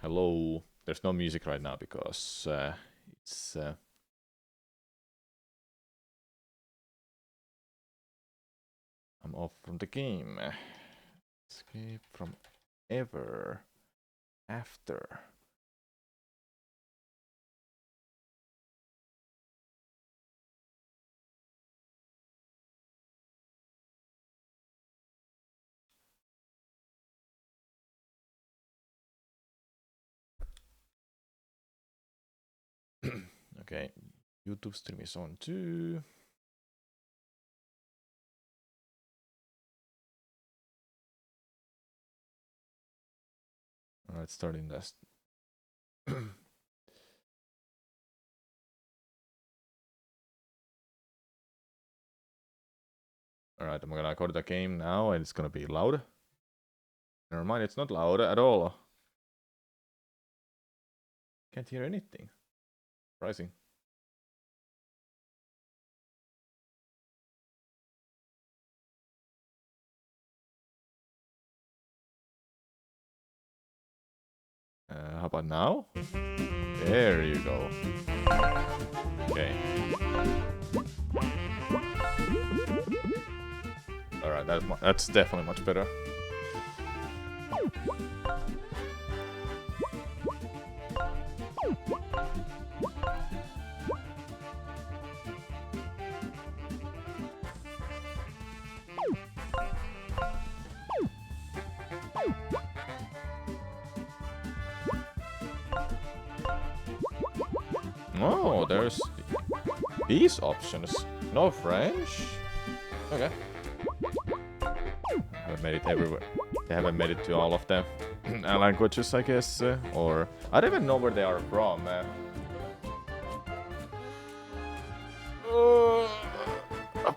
Hello. There's no music right now because it's. I'm off from the game. Escape from ever after. Okay, YouTube stream is on too. Alright, starting this. Alright, I'm gonna go to the game now and it's gonna be loud. Never mind, it's not loud at all. Can't hear anything. Surprising. How about now? There you go. Okay. Alright, that's definitely much better. Oh, there's these options. No French? Okay. Haven't made it everywhere. They haven't made it to all of the languages, I guess. Or I don't even know where they are from. I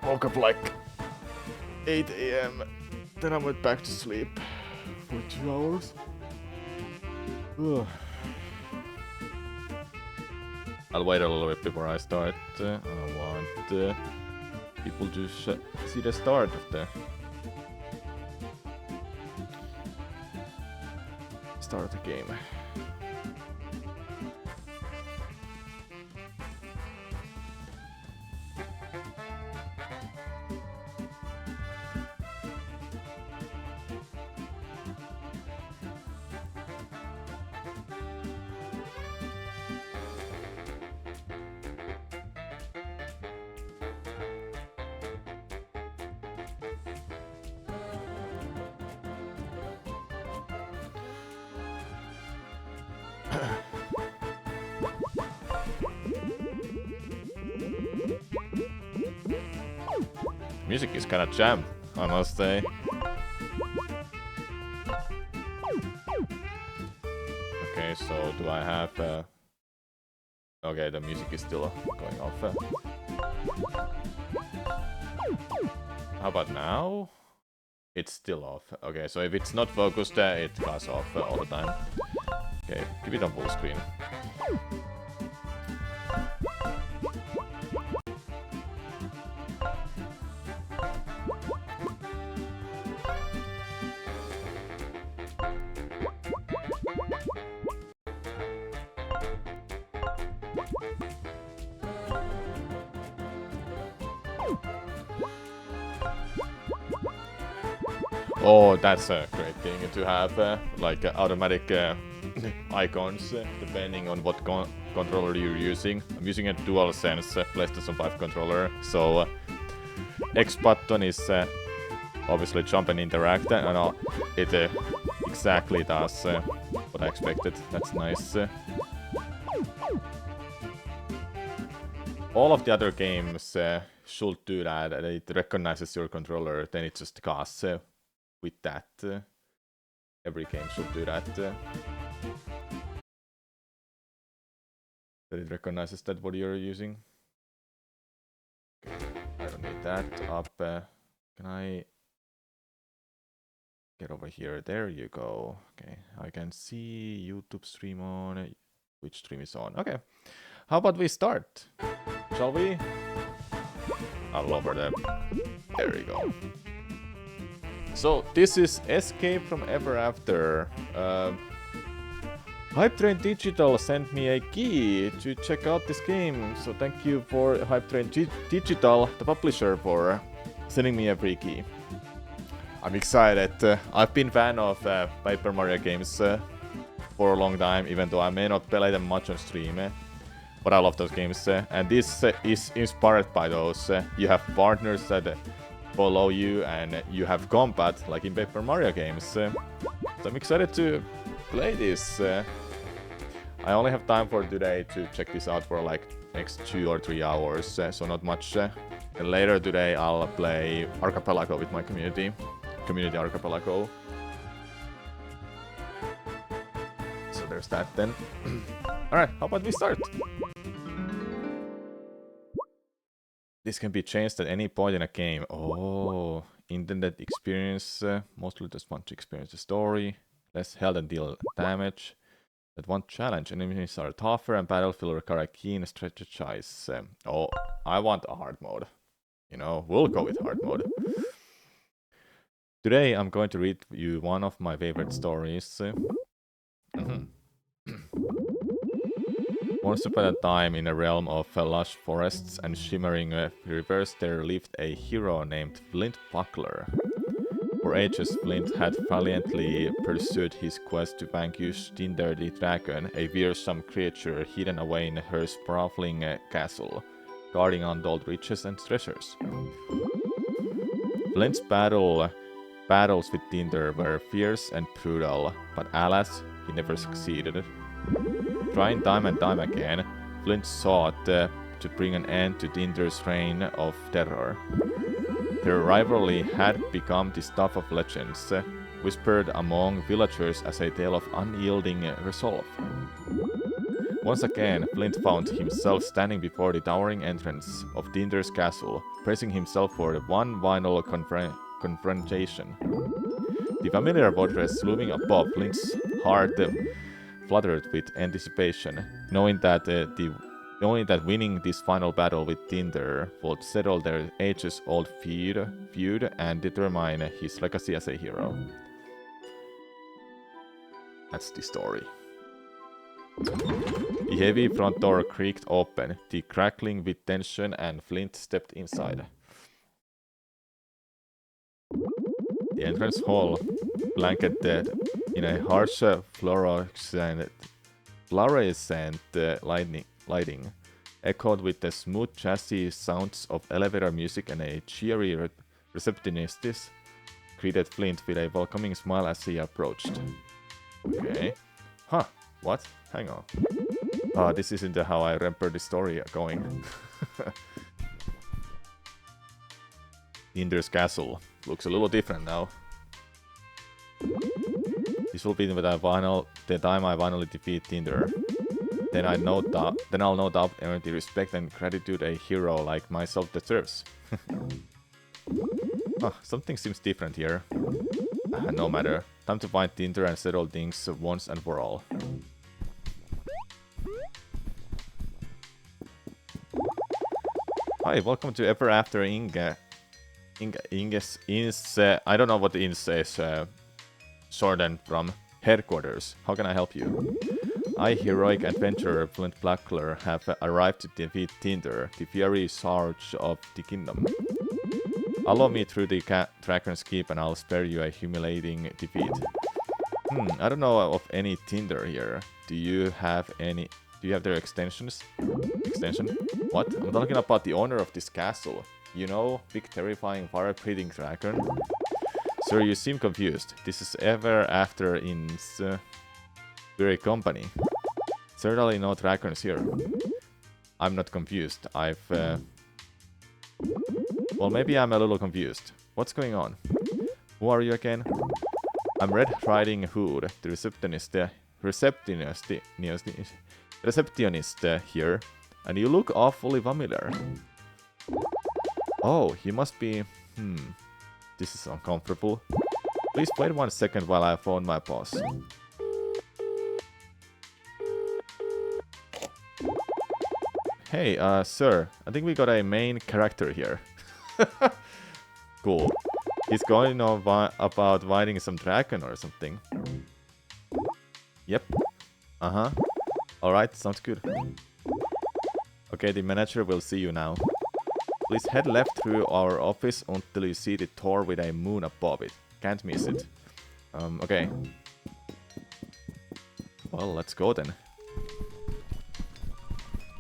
woke up like 8 AM. Then I went back to sleep for 2 hours. Ugh. I'll wait a little bit before I start. I want people to see the start of the game. Music is kind of jam, I must say. Okay, so do I have... Okay, the music is still going off. How about now? It's still off. Okay, so if it's not focused, it goes off all the time. Okay, give it on full screen. Oh, that's a great thing to have, like automatic icons depending on what controller you're using. I'm using a DualSense PlayStation 5 controller, so X button is obviously jump and interact, and it exactly does what I expected. That's nice. All of the other games should do that. It recognizes your controller, then it just casts with that. Every game should do that. That it recognizes that what you're using. Okay, I don't need that. Up. Can I get over here? There you go. Okay, I can see YouTube stream on. Which stream is on? Okay. How about we start? Shall we? I'll lower them. There you go. So this is Escape from Ever After. Hype Train Digital sent me a key to check out this game, so thank you for Hype Train Digital, the publisher, for sending me a free key. I'm excited. I've been fan of Paper Mario games for a long time, even though I may not play them much on stream. But I love those games, and this is inspired by those. You have partners that follow you, and you have combat, like in Paper Mario games. So I'm excited to play this. I only have time for today to check this out for like next 2 or 3 hours, so not much. And later today I'll play Archipelago with my community Archipelago. So there's that then. Alright, how about we start? This can be changed at any point in a game. Oh, intended experience. Mostly just want to experience the story. Less health and deal damage. That one challenge. Enemies are tougher and battlefield require a keen strategize. Oh, I want a hard mode. You know, we'll go with hard mode. Today I'm going to read you one of my favorite stories. Once upon a time, in a realm of lush forests and shimmering rivers, there lived a hero named Flint Buckler. For ages, Flint had valiantly pursued his quest to vanquish Tinder the Dragon, a fearsome creature hidden away in her sprawling castle, guarding untold riches and treasures. Flint's battles with Tinder were fierce and brutal, but alas, he never succeeded. Trying time and time again, Flint sought to bring an end to Tinder's reign of terror. Their rivalry had become the stuff of legends, whispered among villagers as a tale of unyielding resolve. Once again, Flint found himself standing before the towering entrance of Tinder's castle, bracing himself for one final confrontation. The familiar fortress looming above, Flint's heart fluttered with anticipation, knowing that winning this final battle with Tinder would settle their ages-old feud and determine his legacy as a hero. That's the story. The heavy front door creaked open, the crackling with tension, and Flint stepped inside. The entrance hall, blanketed in a harsh fluorescent lighting, echoed with the smooth jazzy sounds of elevator music, and a cheery receptionist greeted Flint with a welcoming smile as he approached. Okay. Huh, what? Hang on. This isn't how I remember the story going. Tinder's castle looks a little different now. This will be the time I finally defeat Tinder. Then I'll no doubt earn the respect and gratitude a hero like myself deserves. Something seems different here. No matter. Time to find Tinder and settle things once and for all. Hi, welcome to Ever After Inge. I don't know what the Inge is shortened from. Headquarters. How can I help you? I, heroic adventurer Flint Buckler, have arrived to defeat Tinder, the fiery Sarge of the kingdom. Allow me through the Dragon's Keep and I'll spare you a humiliating defeat. I don't know of any Tinder here. Do you have their extension? What? I'm talking about the owner of this castle. You know, big terrifying fire-breathing dragon? Sir, you seem confused. This is Ever After Inn's very company. Certainly no dragons here. I'm not confused. Well, maybe I'm a little confused. What's going on? Who are you again? I'm Red Riding Hood, the receptionist here, and you look awfully familiar. Oh, you must be... This is uncomfortable. Please wait 1 second while I phone my boss. Hey, sir, I think we got a main character here. Cool. He's going on about fighting some dragon or something. Yep. Uh-huh. Alright, sounds good. Okay, the manager will see you now. Please head left through our office until you see the door with a moon above it. Can't miss it. Okay. Well, let's go then.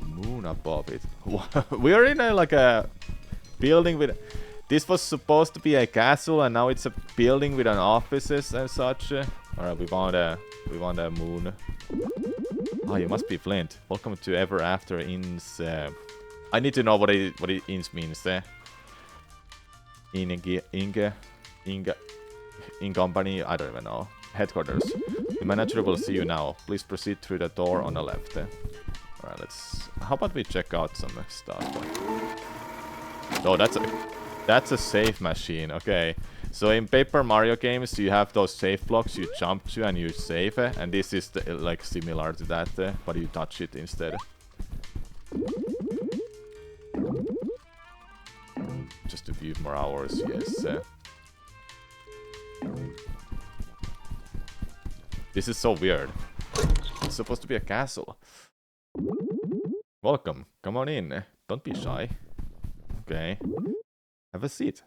Moon above it. We're in like a building with... This was supposed to be a castle, and now it's a building with an offices and such. Alright, we found a moon. Oh, you must be Flint. Welcome to Ever After Inn's... I need to know what it Inns means. In company, I don't even know. Headquarters. The manager will see you now. Please proceed through the door on the left. Alright, let's... How about we check out some stuff? Oh, that's a save machine. Okay. So in Paper Mario games, you have those save blocks you jump to and you save. And this is like similar to that, but you touch it instead. Just a few more hours, yes. This is so weird. It's supposed to be a castle. Welcome. Come on in. Don't be shy. Okay. Have a seat.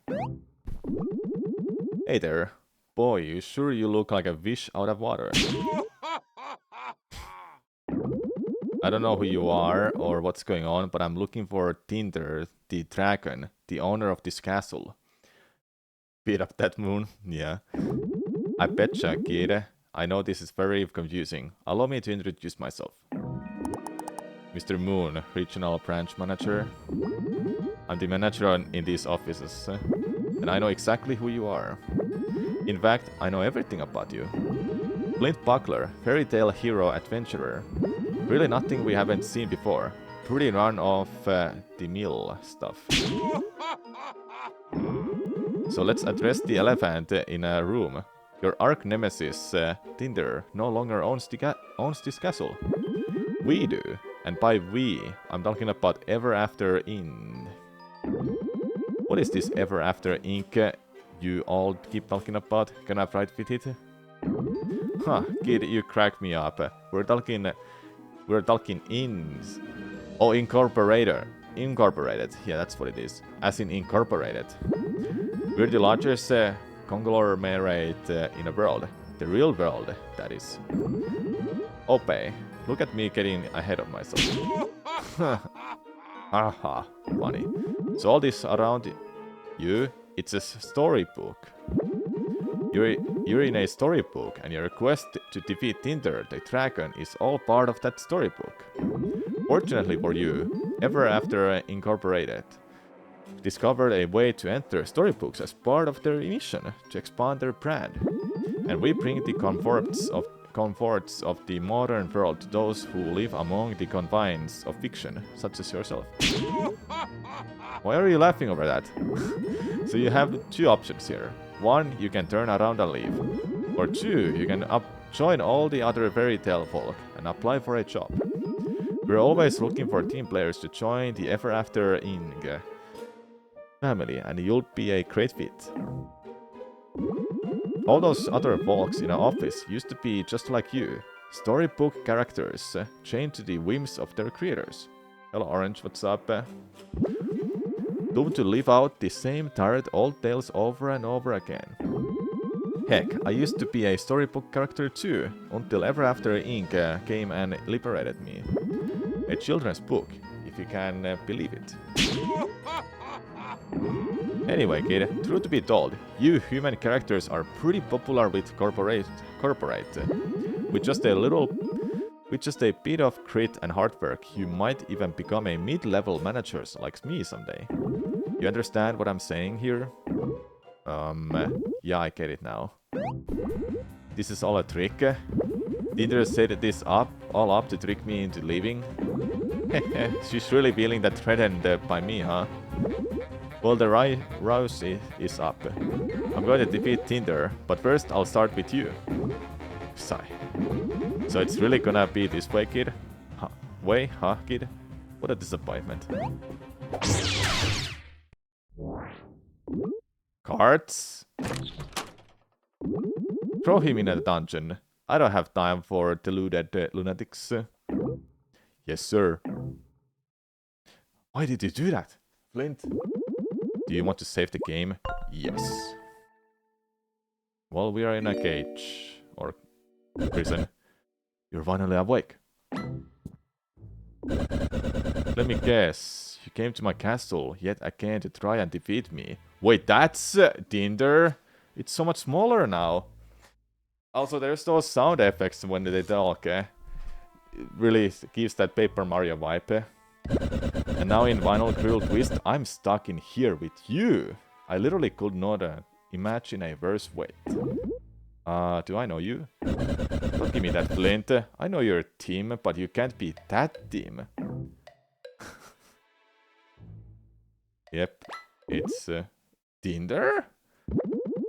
Hey there. Boy, you sure you look like a fish out of water. I don't know who you are or what's going on, but I'm looking for Tinder, the dragon, the owner of this castle. Beat up that moon? Yeah. I betcha, kid. I know this is very confusing. Allow me to introduce myself. Mr. Moon, Regional Branch Manager. I'm the manager in these offices, and I know exactly who you are. In fact, I know everything about you. Flint Buckler, fairy tale hero adventurer. Really nothing we haven't seen before. Pretty run-off-the-mill stuff. So let's address the elephant in a room. Your arch nemesis, Tinder, no longer owns this castle. We do. And by we, I'm talking about Ever After Inn. What is this Ever After Inc. you all keep talking about? Can I fight with it? Huh, kid, you crack me up. We're talking inns. Oh, incorporated. Incorporated. Yeah, that's what it is. As in incorporated. We're the largest conglomerate in the world. The real world, that is. Ope, look at me getting ahead of myself. Haha, funny. So all this around you, it's a storybook. You're in a storybook, and your quest to defeat Tinder, the dragon, is all part of that storybook. Fortunately for you, Ever After Incorporated discovered a way to enter storybooks as part of their mission to expand their brand. And we bring the comforts of the modern world to those who live among the confines of fiction, such as yourself. Why are you laughing over that? So you have two options here. One, you can turn around and leave. Or two, you can join all the other fairy tale folk and apply for a job. We're always looking for team players to join the Ever After Inn family, and you'll be a great fit. All those other folks in our office used to be just like you, storybook characters chained to the whims of their creators. Hello Orange, what's up? Doomed to live out the same tired old tales over and over again. Heck, I used to be a storybook character too, until Ever After Inc. Came and liberated me. A children's book, if you can believe it. Anyway, kid, truth to be told, you human characters are pretty popular with corporate. With just a bit of grit and hard work, you might even become a mid-level manager like me someday. You understand what I'm saying here? Yeah, I get it now. This is all a trick. Tinder set this all up to trick me into leaving. She's really feeling that threatened by me, huh? Well, the rouse is up. I'm going to defeat Tinder, but first I'll start with you. Sigh. So it's really gonna be this way, kid? Huh, kid? What a disappointment. Cards? Throw him in a dungeon. I don't have time for deluded lunatics. Yes, sir. Why did you do that? Flint? Do you want to save the game? Yes. Well, we are in a cage. Or prison. You're finally awake. Let me guess. You came to my castle yet again to try and defeat me. Wait, that's Tinder? It's so much smaller now. Also, there's those sound effects when they talk. It really gives that Paper Mario vibe. And now in Final Cruel Twist, I'm stuck in here with you. I literally could not imagine a worse wait. Do I know you? Don't give me that, Flint. I know you're a team, but you can't be that team. Yep, it's Tinder?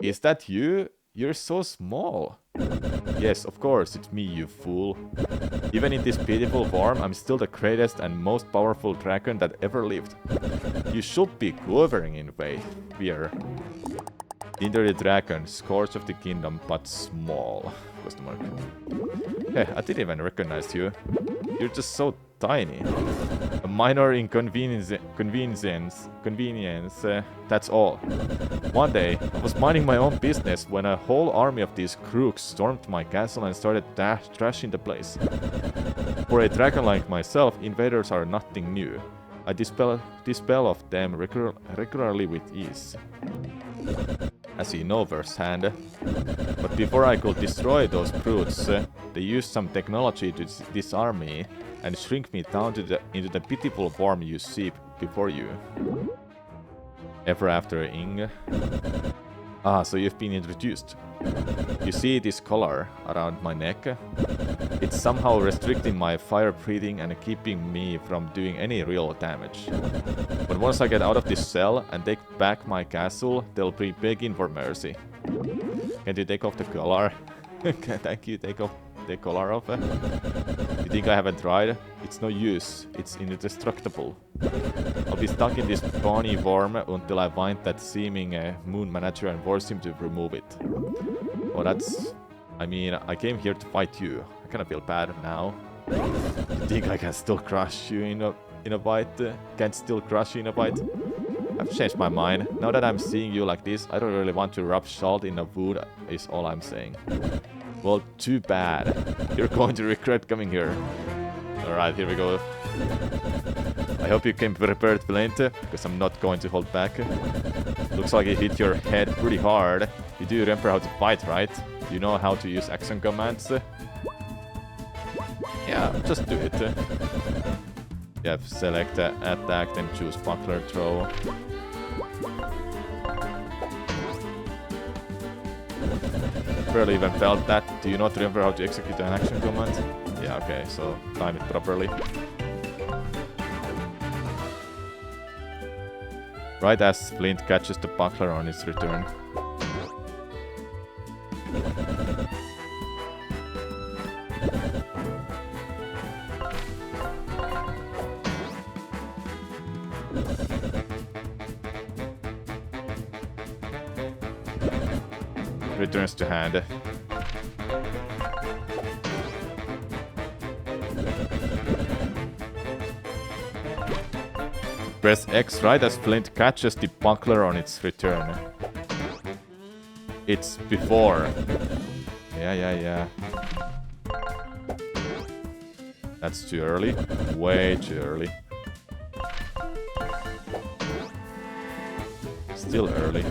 Is that you? You're so small. Yes, of course, it's me, you fool. Even in this pitiful form, I'm still the greatest and most powerful dragon that ever lived. You should be quivering in fear. Tinder the dragon, scourge of the kingdom, but small. Question mark. Hey, I didn't even recognize you. You're just so tiny. A minor inconvenience, that's all. One day, I was minding my own business when a whole army of these crooks stormed my castle and started trashing the place. For a dragon like myself, invaders are nothing new. I dispel of them regularly with ease. As you know firsthand. But before I could destroy those brutes, they used some technology to disarm me and shrink me down into the pitiful form you see before you. Ever after Ing. Ah, so you've been introduced. You see this collar around my neck? It's somehow restricting my fire breathing and keeping me from doing any real damage. But once I get out of this cell and take back my castle, they'll be begging for mercy. Can you take off the collar? Thank you, take the collar off. You think I haven't tried? It's no use. It's indestructible. I'll be stuck in this bony form until I find that seeming moon manager and force him to remove it. Oh, that's... I mean, I came here to fight you. I kinda feel bad now. You think I can still crush you in a fight? Can't still crush you in a fight? I've changed my mind. Now that I'm seeing you like this, I don't really want to rub salt in a wound, is all I'm saying. Well, too bad. You're going to regret coming here. Alright, here we go. I hope you came prepared, Flint, because I'm not going to hold back. Looks like it hit your head pretty hard. You do remember how to fight, right? You know how to use action commands? Yeah, just do it. Yeah, select attack, then choose buckler throw. Barely even felt that. Do you not remember how to execute an action command? Yeah, okay, so time it properly. Right as Flint catches the buckler on its return. Returns to hand. Press X right as Flint catches the buckler on its return. It's before. Yeah. That's too early. Way too early. Still early.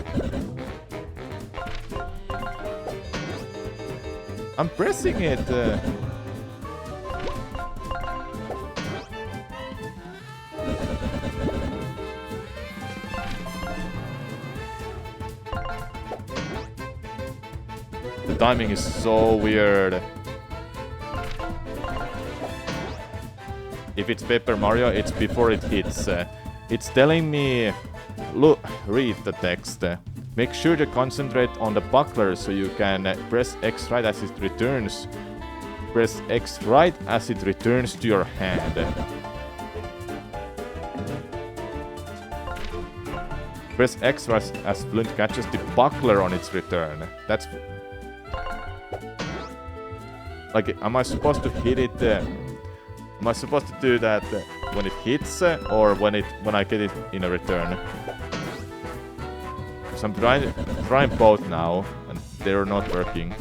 I'm pressing it! The timing is so weird. If it's Paper Mario, it's before it hits. It's telling me... Look, read the text. Make sure to concentrate on the buckler so you can press X right as it returns. Press X right as it returns to your hand. Press X right as Flint catches the buckler on its return. That's... Like, am I supposed to hit it? Am I supposed to do that when it hits, or when I get it in a return? Because I'm trying both now, and they're not working.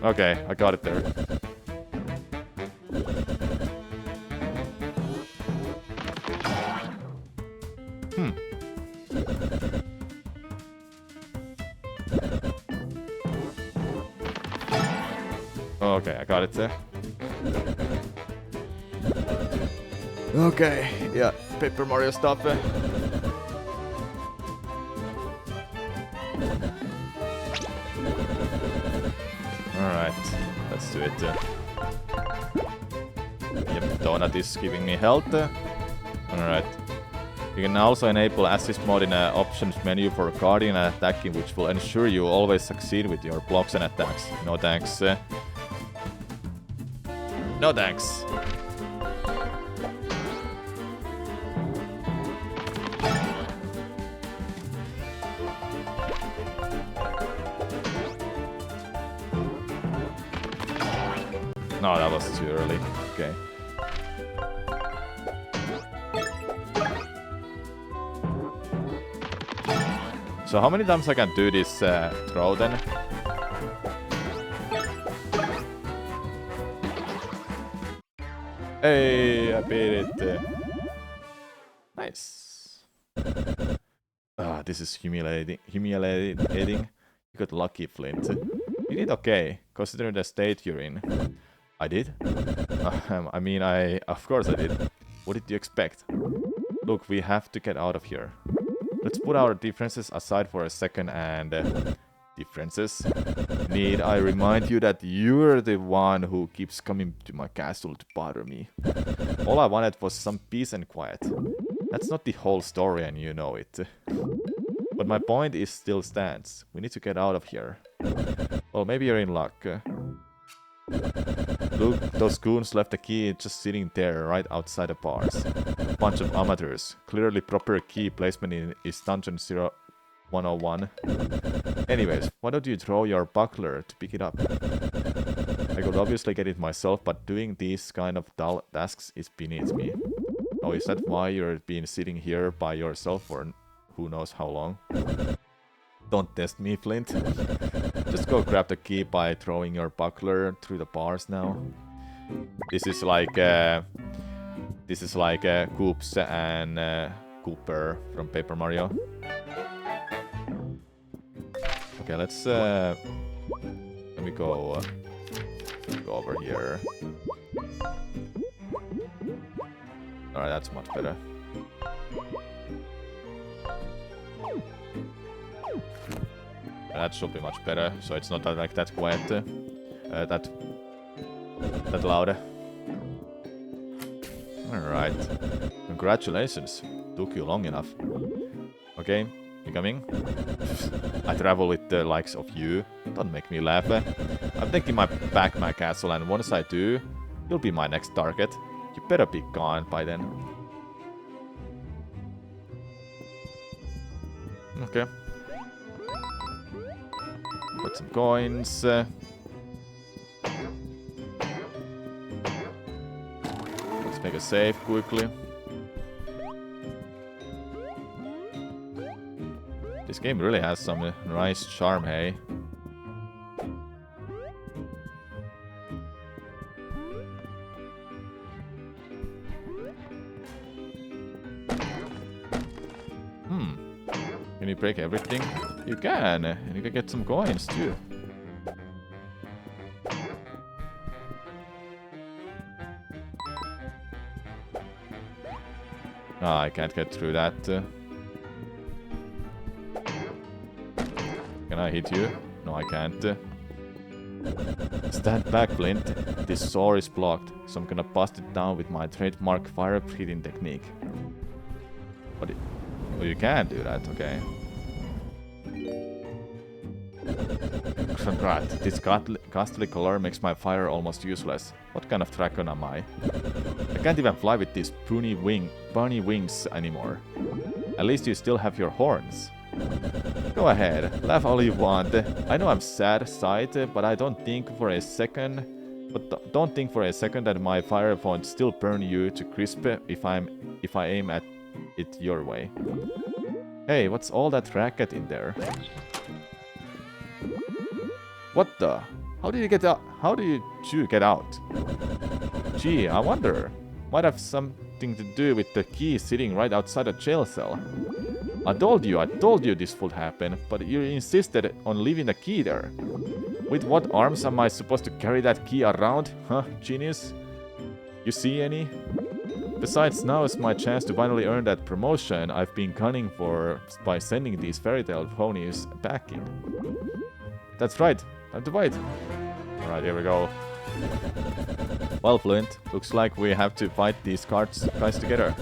Okay, I got it there. Okay, I got it there. Okay, yeah, Paper Mario stuff. Alright, let's do it. Yep, Donut is giving me health. Alright. You can also enable assist mode in the options menu for guarding and attacking, which will ensure you always succeed with your blocks and attacks. No thanks. No thanks. No, that was too early. Okay. So how many times I can do this throw then? Hey, I beat it. Nice. Ah, this is humiliating. You got lucky, Flint. You did okay, considering the state you're in. I did? I mean, of course I did. What did you expect? Look, we have to get out of here. Let's put our differences aside for a second and... differences? Need I remind you that you're the one who keeps coming to my castle to bother me. All I wanted was some peace and quiet. That's not the whole story and you know it. But my point is still stands. We need to get out of here. Well, maybe you're in luck. Look, those goons left the key just sitting there right outside the bars. A bunch of amateurs. Clearly proper key placement is Dungeon 101. Anyways, why don't you throw your buckler to pick it up? I could obviously get it myself, but doing these kind of dull tasks is beneath me. Oh, is that why you're been sitting here by yourself for who knows how long? Don't test me, Flint. Just go grab the key by throwing your buckler through the bars now. This is like Koops and Cooper from Paper Mario. Okay, let's let me go over here. Alright, that's much better. That should be much better, so it's not like that quiet, that loud. Alright. Congratulations. Took you long enough. Okay, you coming? I travel with the likes of you. Don't make me laugh. I'm taking back my castle, and once I do, you'll be my next target. You better be gone by then. Okay. Got some coins. Let's make a save quickly. This game really has some nice charm, hey? Can you break everything? You can, and you can get some coins too. Ah, I can't get through that. Can I hit you? No, I can't. Stand back, Flint. This door is blocked, so I'm gonna bust it down with my trademark fire breathing technique. But oh, you can do that, okay. Congrats. This ghastly color makes my fire almost useless. What kind of dragon am I? I can't even fly with these bunny wings anymore. At least you still have your horns. Go ahead, laugh all you want. I know I'm sad sight, but I don't think for a second that my fire won't still burn you to crisp if I aim at it your way. Hey, what's all that racket in there? What the? How did you get out? How did you get out? Gee, I wonder. Might have something to do with the key sitting right outside the jail cell. I told you this would happen, but you insisted on leaving the key there. With what arms am I supposed to carry that key around? Huh, genius? You see any? Besides, now is my chance to finally earn that promotion I've been gunning for by sending these fairy tale ponies back in. That's right, time to fight. Alright, here we go. Well, Flint, looks like we have to fight these guys together.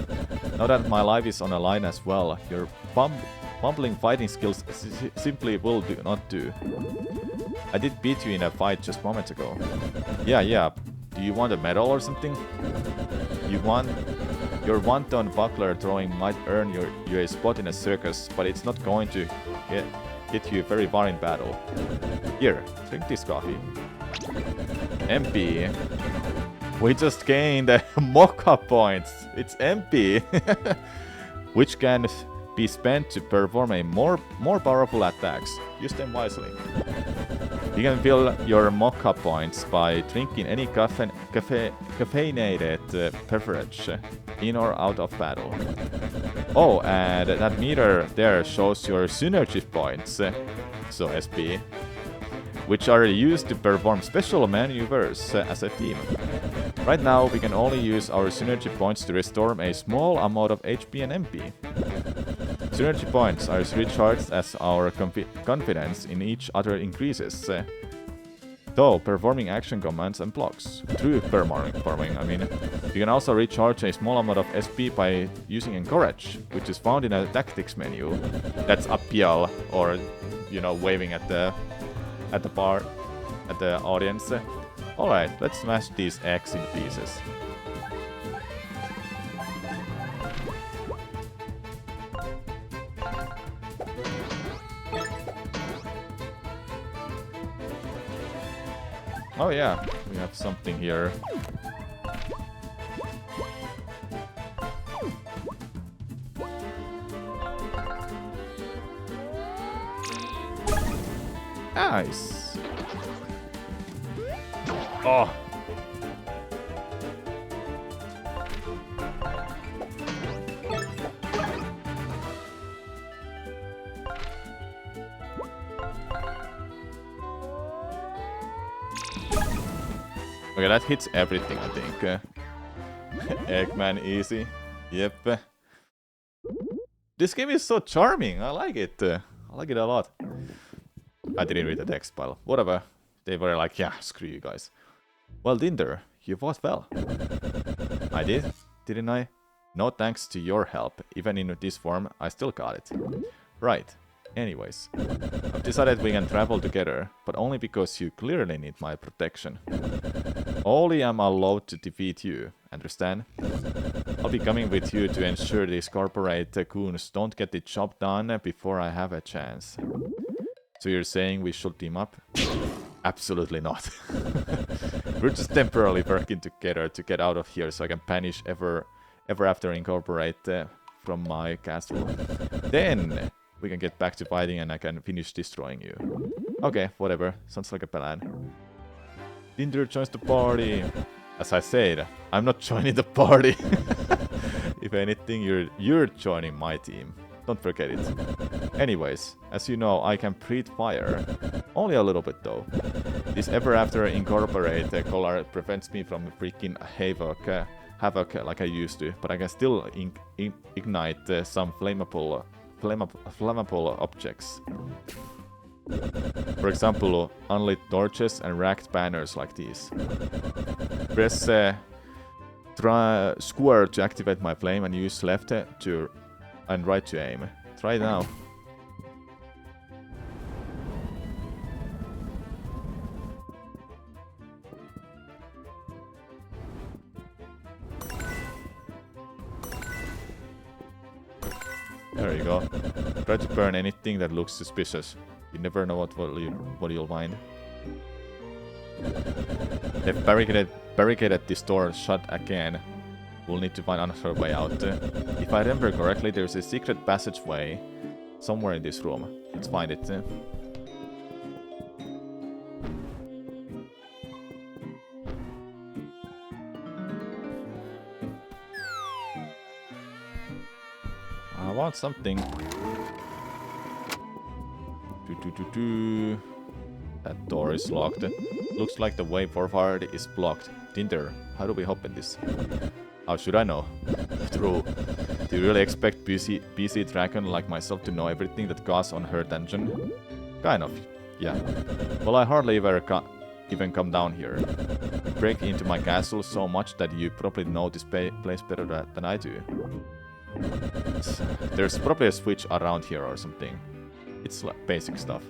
Now that my life is on a line as well, your bumbling fighting skills simply will not do. I did beat you in a fight just moments ago. Yeah. Do you want a medal or something? Your one-ton buckler throwing might earn you a spot in a circus, but it's not going to get you very far in battle. Here, drink this coffee. MP. We just gained Mocha points. It's MP. Which can be spent to perform a more powerful attacks. Use them wisely. You can fill your Mocha points by drinking any caffeinated beverage in or out of battle. Oh, and that meter there shows your synergy points, so SP, which are used to perform special maneuvers as a team. Right now, we can only use our synergy points to restore a small amount of HP and MP. Synergy points are recharged as our confidence in each other increases, though performing action commands and blocks. Through performing, I mean. You can also recharge a small amount of SP by using Encourage, which is found in a tactics menu. That's appeal, or, you know, waving at the bar, at the audience. Alright, let's smash these eggs in pieces. Oh yeah, we have something here. Nice. Oh. Okay, that hits everything, I think. Eggman easy. Yep. This game is so charming. I like it. I like it a lot. I didn't read the text pile. Whatever. They were like, yeah, screw you guys. Well, Dinder, you fought well. I did, didn't I? No thanks to your help. Even in this form, I still got it. Right. Anyways, I've decided we can travel together, but only because you clearly need my protection. Only I'm allowed to defeat you, understand? I'll be coming with you to ensure these corporate goons don't get the job done before I have a chance. So you're saying we should team up? Absolutely not. We're just temporarily working together to get out of here so I can banish ever after incorporate from my castle. Then we can get back to fighting and I can finish destroying you. Okay, whatever. Sounds like a plan. Dinder joins the party. As I said, I'm not joining the party. If anything, you're joining my team. Don't forget it. Anyways, as you know, I can breathe fire. Only a little bit though. This ever after incorporate color prevents me from freaking havoc like I used to, but I can still ignite some flammable objects. For example, unlit torches and racked banners like these. Press square to activate my flame and use left and right to aim. Try it now. There you go. Try to burn anything that looks suspicious. You never know what you'll find. They've barricaded this door shut again. We'll need to find another way out. If I remember correctly, there's a secret passageway somewhere in this room. Let's find it. I want something. That door is locked. Looks like the way forward is blocked. Tinder, how do we open this? How should I know? True. Do you really expect PC Dragon like myself to know everything that goes on her dungeon? Kind of, yeah. Well, I hardly ever even come down here. You break into my castle so much that you probably know this place better than I do. There's probably a switch around here or something. It's like basic stuff.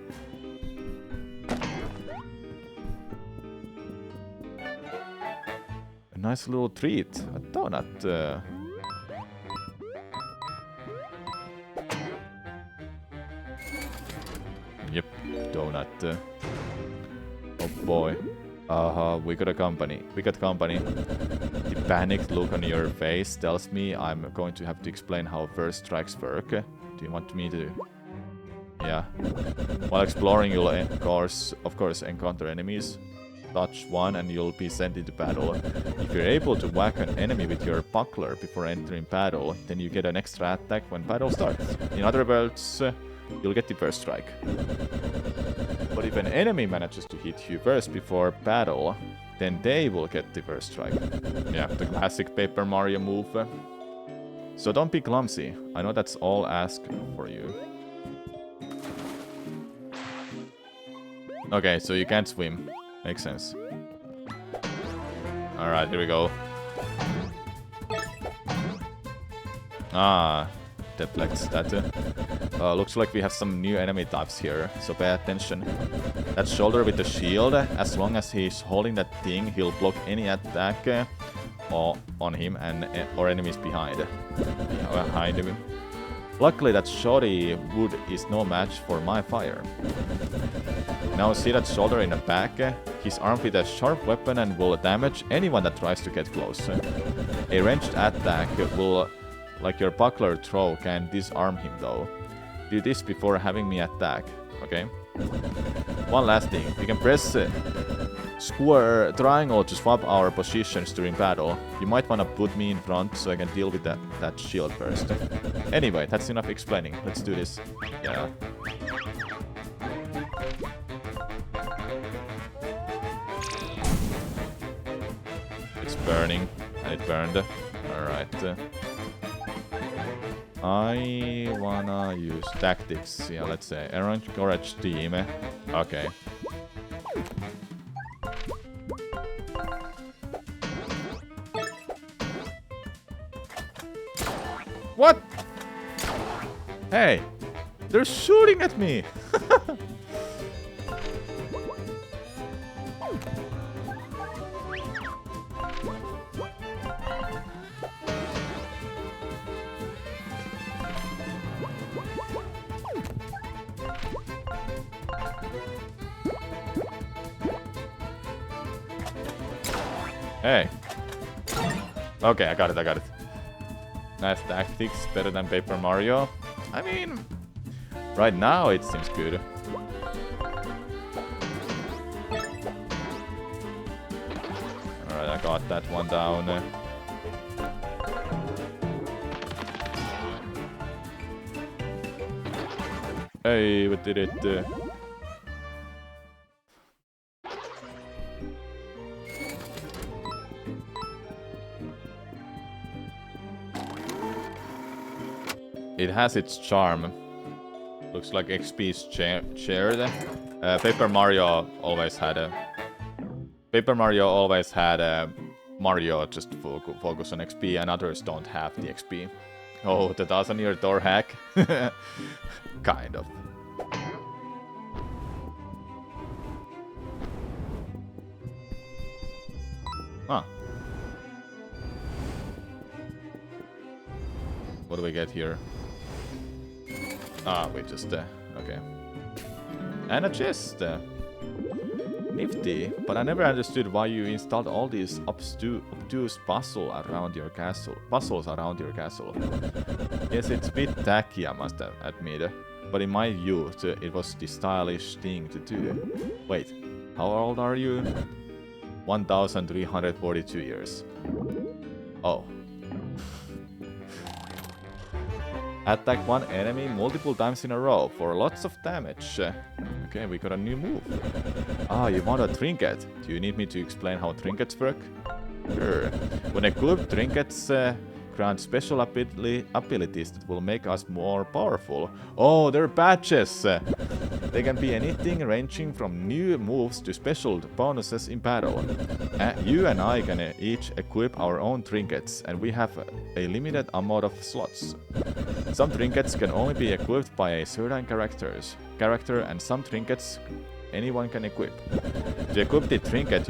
A nice little treat. A donut. Yep, donut. Oh boy. We got company. We got company. The panicked look on your face tells me I'm going to have to explain how first strikes work. Do you want me to? Yeah. While exploring, you'll of course encounter enemies. Touch one and you'll be sent into battle. If you're able to whack an enemy with your buckler before entering battle, then you get an extra attack when battle starts. In other words, you'll get the first strike. But if an enemy manages to hit you first before battle, then they will get the first strike. Yeah, the classic Paper Mario move. So don't be clumsy. I know that's all asked for you. Okay, so you can't swim. Makes sense. Alright, here we go. Ah, deflects that. Looks like we have some new enemy types here, so pay attention. That shoulder with the shield, as long as he's holding that thing, he'll block any attack on him and or enemies behind him. Luckily, that shoddy wood is no match for my fire. Now see that shoulder in the back? He's armed with a sharp weapon and will damage anyone that tries to get close. A ranged attack will, like your buckler throw, can disarm him though. Do this before having me attack, okay? One last thing, we can press square triangle to swap our positions during battle. You might wanna put me in front so I can deal with that shield first. Anyway, that's enough explaining. Let's do this. Yeah. It's burning, and it burned. Alright. I wanna use tactics. Yeah, let's say encourage team. Okay. What? Hey, they're shooting at me. Hey. Okay, I got it. Nice tactics, better than Paper Mario. I mean, right now it seems good. Alright, I got that one down. Hey, we did it. It has its charm. Looks like XP is shared. Paper Mario always had Mario just focus on XP, and others don't have the XP. Oh, the 1000-year door hack? Kind of. Huh. What do we get here? Ah, we just, okay. And a chest. Nifty, but I never understood why you installed all these obtuse puzzles around your castle. Yes, it's a bit tacky, I must admit. But in my youth, it was the stylish thing to do. Wait, how old are you? 1,342 years. Oh. Attack one enemy multiple times in a row for lots of damage. Okay, we got a new move. Ah, you want a trinket? Do you need me to explain how trinkets work? Sure. When equipped, trinkets grant special abilities that will make us more powerful. Oh, they're badges! They can be anything ranging from new moves to special bonuses in battle. You and I can each equip our own trinkets, and we have a limited amount of slots. Some trinkets can only be equipped by a certain character, and some trinkets anyone can equip. To equip the trinket,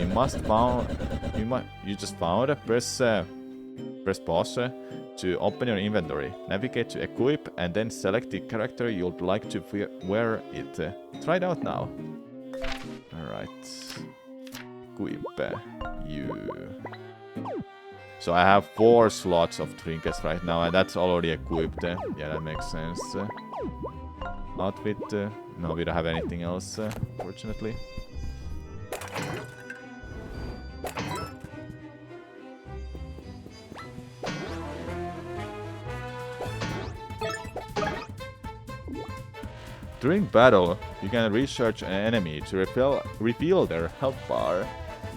press pause to open your inventory, navigate to equip, and then select the character you'd like to wear it. Try it out now. Alright. Equip you. So I have 4 slots of trinkets right now, and that's already equipped. Yeah, that makes sense. Outfit. No, we don't have anything else, fortunately. During battle, you can research an enemy to refill their health bar.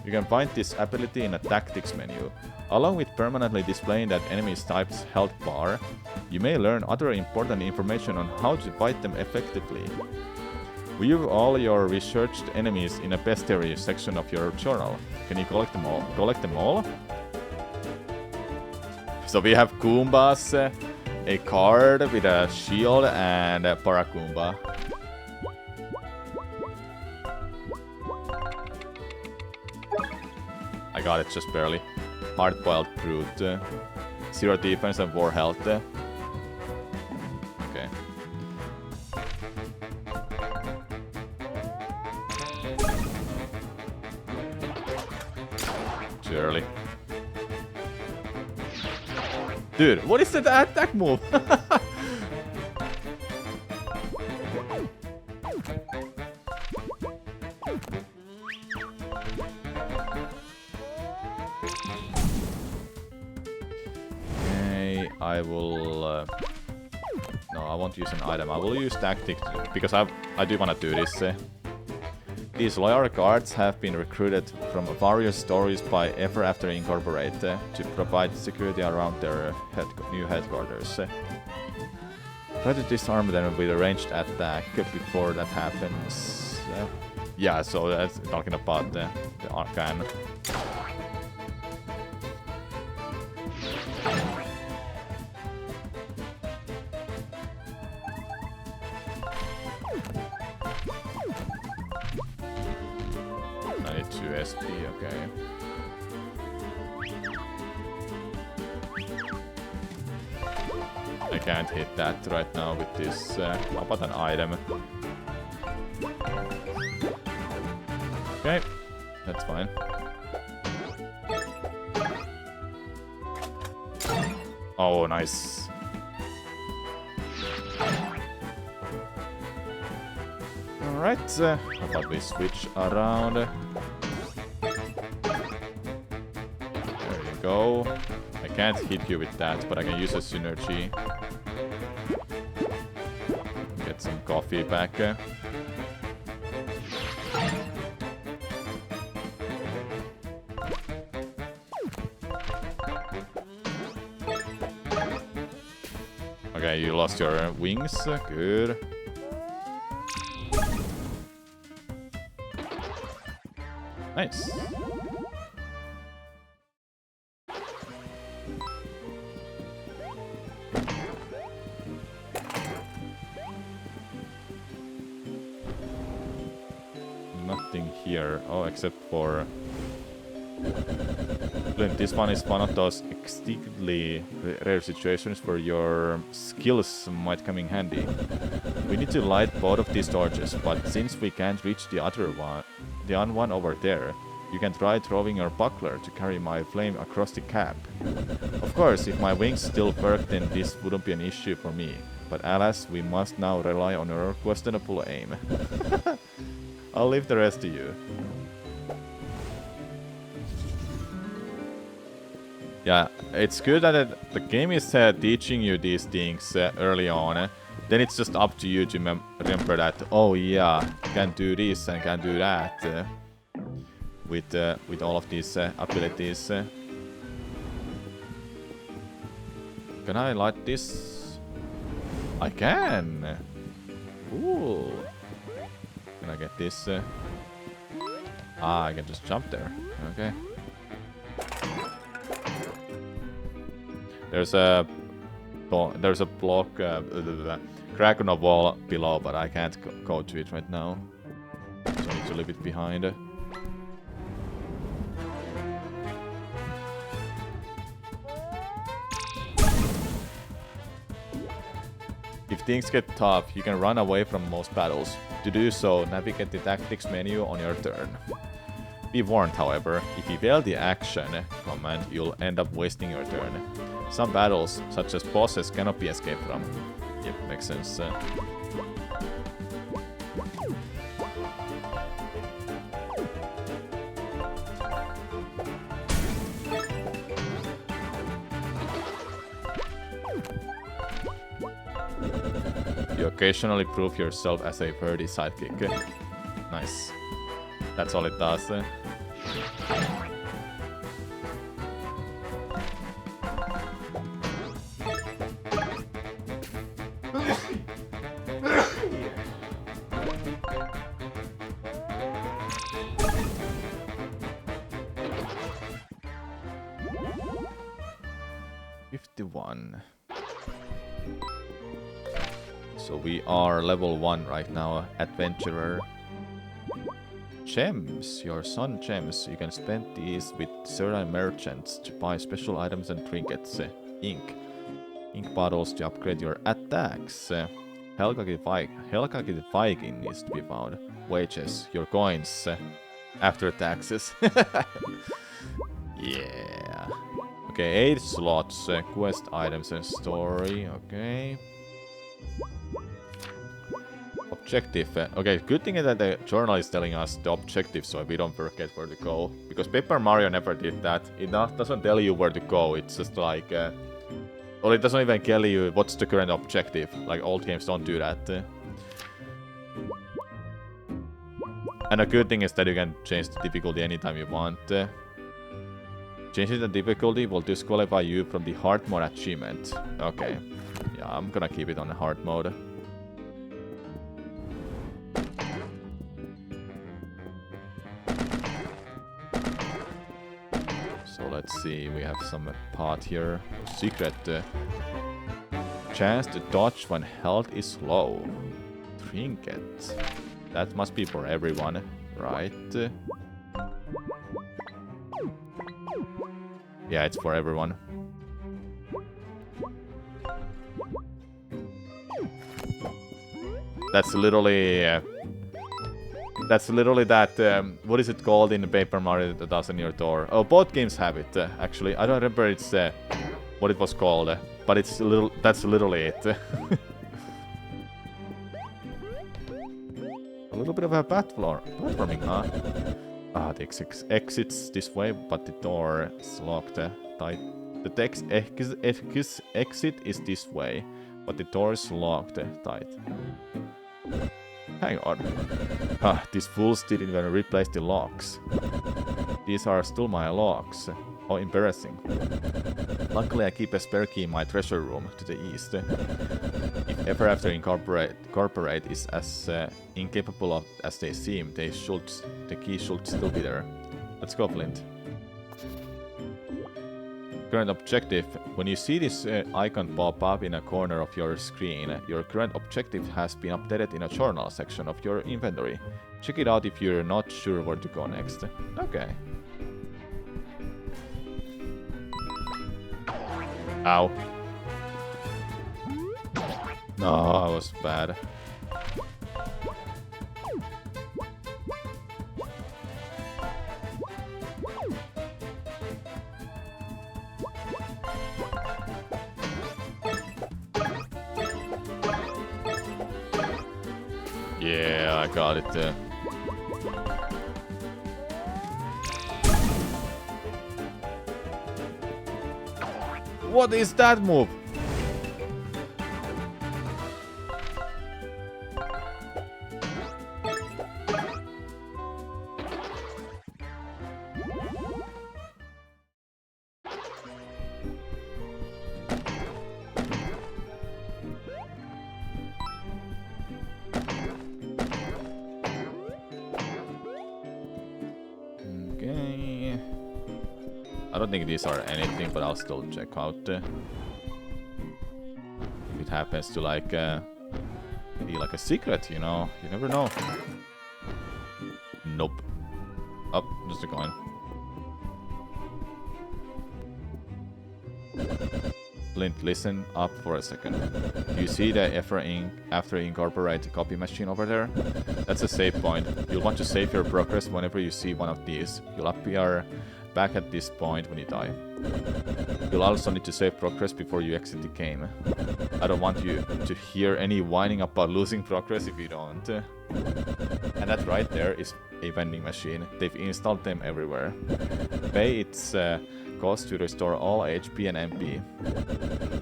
You can find this ability in a tactics menu. Along with permanently displaying that enemy's type's health bar, you may learn other important information on how to fight them effectively. View all your researched enemies in a bestiary section of your journal. Can you collect them all? So we have Goombas, a card with a shield, and a Paragoomba. I got it just barely. Hard-boiled brute. 0 defense and 4 health. Okay. Too early. Dude, what is that attack move? I will... no, I won't use an item. I will use tactics because I do want to do this. These loyal guards have been recruited from various stories by Ever After Incorporated to provide security around their new headquarters. Try to disarm them with a ranged attack before that happens. Yeah, so that's talking about the Arcan. SP, okay. I can't hit that right now with this. How about an item? Okay, that's fine. Oh, nice. Alright, how about we switch around? Go. I can't hit you with that, but I can use a synergy. Get some coffee back. Okay, you lost your wings. Good. Nice. Nothing here. Oh, except for Flint, this one is one of those extremely rare situations where your skills might come in handy. We need to light both of these torches, but since we can't reach the other one over there, you can try throwing your buckler to carry my flame across the cap. Of course, if my wings still work, then this wouldn't be an issue for me. But alas, we must now rely on your questionable aim. I'll leave the rest to you. Yeah, it's good that the game is teaching you these things early on. Then it's just up to you to remember that, oh yeah, you can do this and can do that with all of these abilities. Can I light this? I can! Cool! Can I get this? I can just jump there. Okay. There's a block, crack on the wall below, but I can't go to it right now. So I need to leave it behind. If things get tough, you can run away from most battles. To do so, navigate the tactics menu on your turn. Be warned, however, if you fail the action command, you'll end up wasting your turn. Some battles, such as bosses, cannot be escaped from. Yep, makes sense. You occasionally prove yourself as a worthy sidekick. Nice. That's all it does. So we are level 1 right now, adventurer. Gems, your sun gems. You can spend these with certain merchants to buy special items and trinkets. Ink bottles to upgrade your attacks. Helga the Viking needs to be found. Wages, your coins after taxes. Yeah. Okay, 8 slots, quest items and story. Okay. Objective. Okay, good thing is that the journal is telling us the objective so we don't forget where to go. Because Paper Mario never did that. It doesn't tell you where to go. It's just like... or it doesn't even tell you what's the current objective. Like old games don't do that. And a good thing is that you can change the difficulty anytime you want. Changing the difficulty will disqualify you from the hard mode achievement. Okay. Yeah, I'm gonna keep it on the hard mode. So let's see, we have some part here. Secret. Chance to dodge when health is low. Trinket. That must be for everyone, right? Yeah, it's for everyone. That's literally that. What is it called in Paper Mario that does on your door? Oh, both games have it. Actually, I don't remember it's what it was called, but it's that's literally it. A little bit of a platforming, huh? Ah, the exit's this way, but the door is locked tight. The exit is this way, but the door is locked tight. Hang on. Ah, these fools didn't even replace the locks. These are still my locks. How embarrassing. Luckily I keep a spare key in my treasure room to the east. If Ever After Incorporate is as incapable as they seem, the key should still be there. Let's go, Flint. Current objective. When you see this icon pop up in a corner of your screen, your current objective has been updated in a journal section of your inventory. Check it out if you're not sure where to go next. Okay. Ow. No, I was bad. Yeah, I got it there. What is that move? Okay. I don't think these are anything, but I'll still check out if it happens to like be like a secret, you know. You never know. Nope. Oh, just a coin. Flint, listen up for a second. Do you see the after incorporate copy machine over there? That's a save point. You'll want to save your progress whenever you see one of these. You'll appear back at this point when you die. You'll also need to save progress before you exit the game. I don't want you to hear any whining about losing progress if you don't. And that right there is a vending machine. They've installed them everywhere. Pay its cost to restore all HP and MP.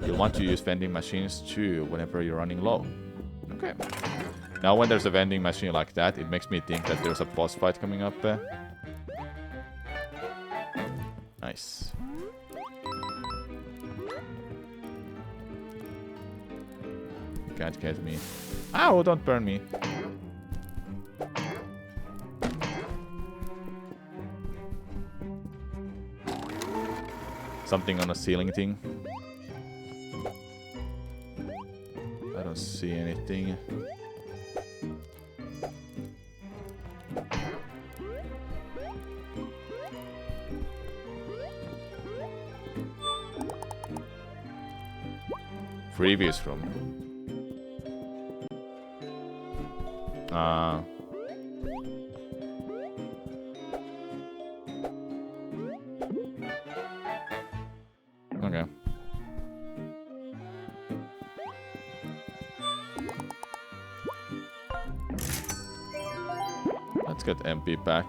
You'll want to use vending machines too whenever you're running low. Okay. Now when there's a vending machine like that, it makes me think that there's a boss fight coming up. Nice. Can't get me. Ow, don't burn me. Something on a ceiling thing. I don't see anything. Previous room. Okay. Let's get MP back.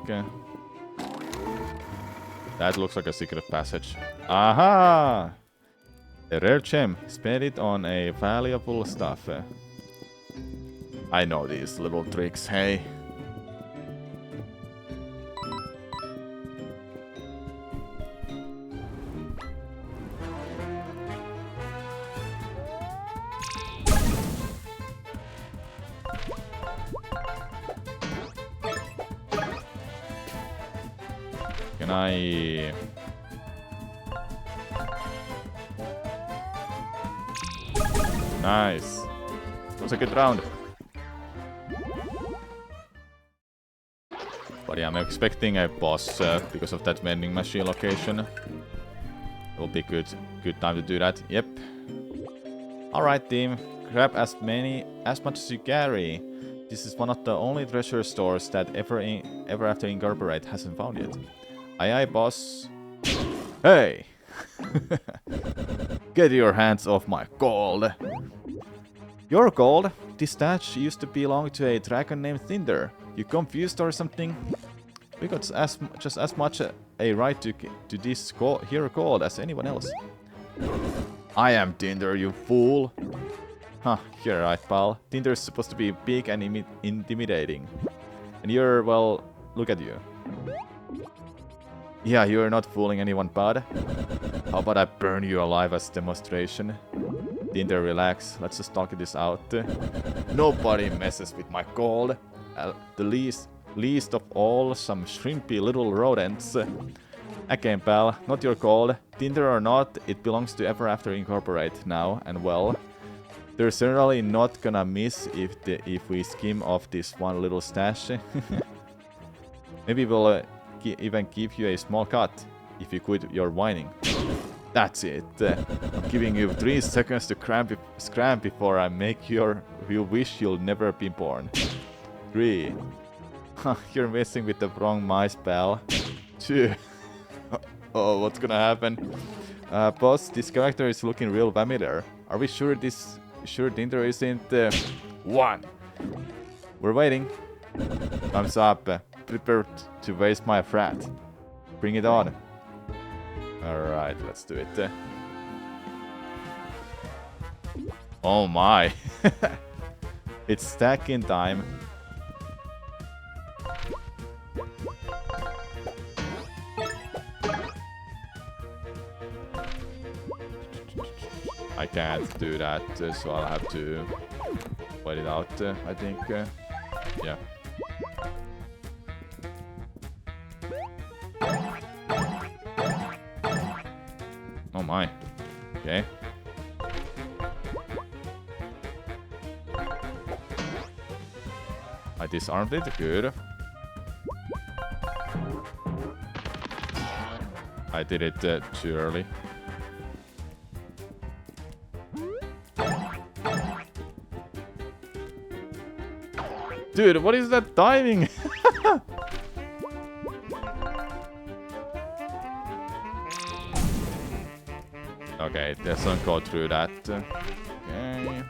That looks like a secret passage. Aha! A rare gem. Spend it on a valuable stuff. I know these little tricks, hey. Can I... Nice. That was a good round. But yeah, I'm expecting a boss because of that vending machine location. It will be good time to do that. Yep. Alright team, grab as much as you carry. This is one of the only treasure stores that Ever After Incorporate hasn't found yet. Aye aye boss. Hey! Get your hands off my gold. Your gold? This stash used to belong to a dragon named Tinder. You confused or something? We got just as much a right to this here gold as anyone else. I am Tinder, you fool. Huh, you're right, pal. Tinder's supposed to be big and intimidating. And you're, well, look at you. Yeah, you're not fooling anyone, bud. How about I burn you alive as demonstration? Tinder, relax. Let's just talk this out. Nobody messes with my gold. The least of all some shrimpy little rodents. Again, pal, not your gold. Tinder or not, it belongs to Ever After Incorporate now, and well, they're certainly not gonna miss if we skim off this one little stash. Maybe we'll even give you a small cut if you quit your whining. That's it. I'm giving you 3 seconds to scram before I make you wish you'll never be born. 3. You're messing with the wrong mice, pal. 2. Oh, what's gonna happen? Boss, this character is looking real familiar. Are we sure Dinder isn't... 1. We're waiting. Thumbs up. Prepared to waste my frat. Bring it on. Alright, let's do it. Oh my. It's stacking time. I can't do that, so I'll have to wait it out, I think. Yeah. Oh my. Okay. I disarmed it. Good. I did it too early. Dude, what is that diving? Okay, it doesn't go through that. Okay.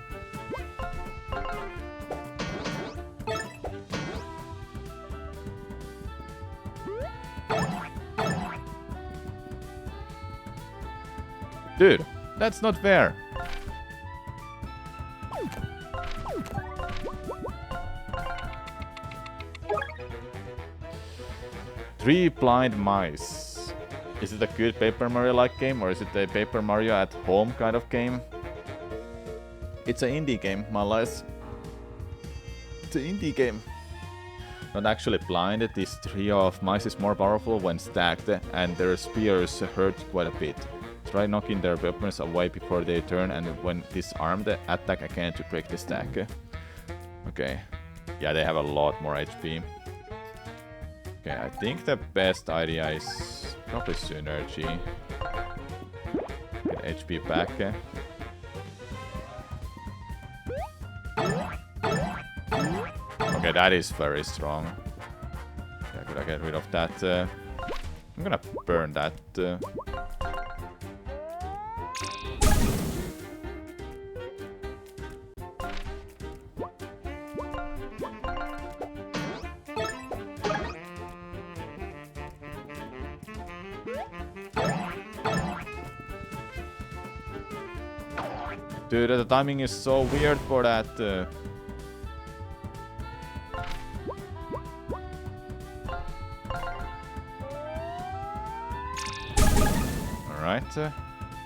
Dude, that's not fair. Three blind mice. Is it a good Paper Mario-like game, or is it a Paper Mario at home kind of game? It's an indie game, Malais. It's an indie game. Not actually blind, this trio of mice is more powerful when stacked, and their spears hurt quite a bit. Try knocking their weapons away before they turn, and when disarmed, attack again to break the stack. Okay. Yeah, they have a lot more HP. Okay, I think the best idea is probably Synergy. Get HP back. Okay, that is very strong. Okay, could I get rid of that? I'm gonna burn that. Dude, the timing is so weird for that. Alright. Can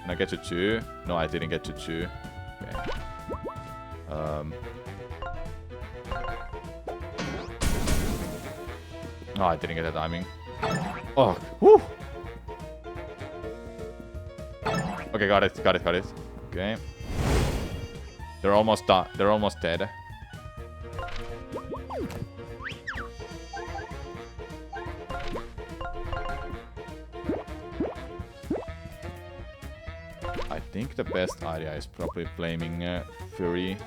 I get to 2? No, I didn't get to 2. Okay. Oh, I didn't get the timing. Oh, whew! Okay, got it. Okay. They're almost done. They're almost dead. I think the best idea is probably flaming Fury.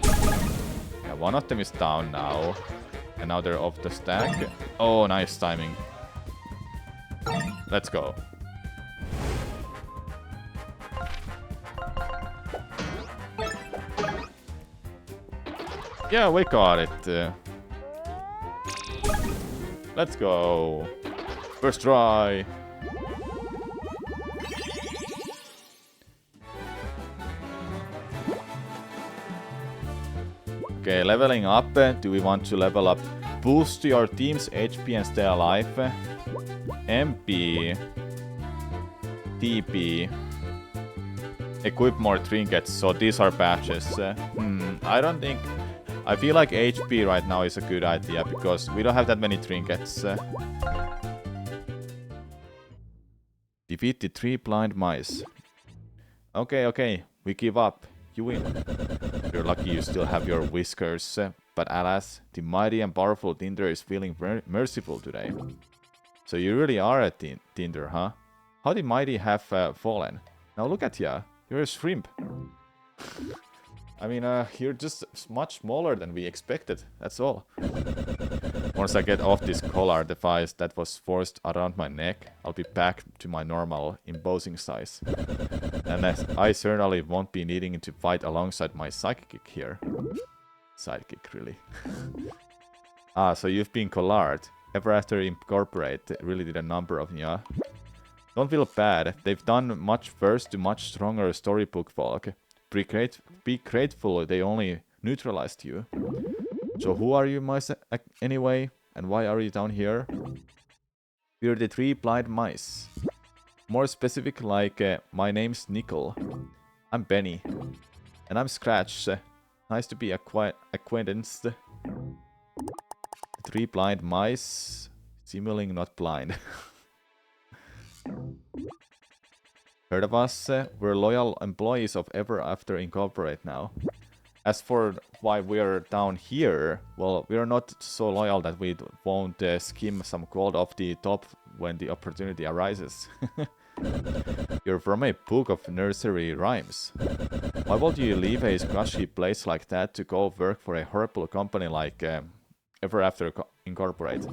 Yeah, one of them is down now. And now they're off the stack. Oh, nice timing. Let's go. Yeah, we got it. Let's go. First try. Okay, leveling up. Do we want to level up? Boost your team's HP and stay alive. MP. TP. Equip more trinkets. So these are patches. I don't think... I feel like HP right now is a good idea because we don't have that many trinkets. Defeated 3 blind mice. Okay, we give up. You win. You're lucky you still have your whiskers, but alas, the mighty and powerful Dinder is feeling merciful today. So you really are a Tinder, huh? How the mighty have fallen. Now look at ya. You're a shrimp. I mean, you're just much smaller than we expected. That's all. Once I get off this collar device that was forced around my neck, I'll be back to my normal, imposing size. And I certainly won't be needing to fight alongside my sidekick here. Sidekick, really. So you've been collared. Ever After Incorporate really did a number of ya. Don't feel bad. They've done much worse to much stronger storybook folk. Be grateful they only neutralized you. So who are you, mice, anyway? And why are you down here? We're the 3 blind mice. More specific, like, my name's Nickel. I'm Benny. And I'm Scratch. Nice to be acquaintanced. 3 blind mice, seemingly not blind. Heard of us? We're loyal employees of Ever After Incorporate now. As for why we're down here, well, we're not so loyal that we won't skim some gold off the top when the opportunity arises. You're from a book of nursery rhymes. Why would you leave a scratchy place like that to go work for a horrible company like Ever After Incorporate?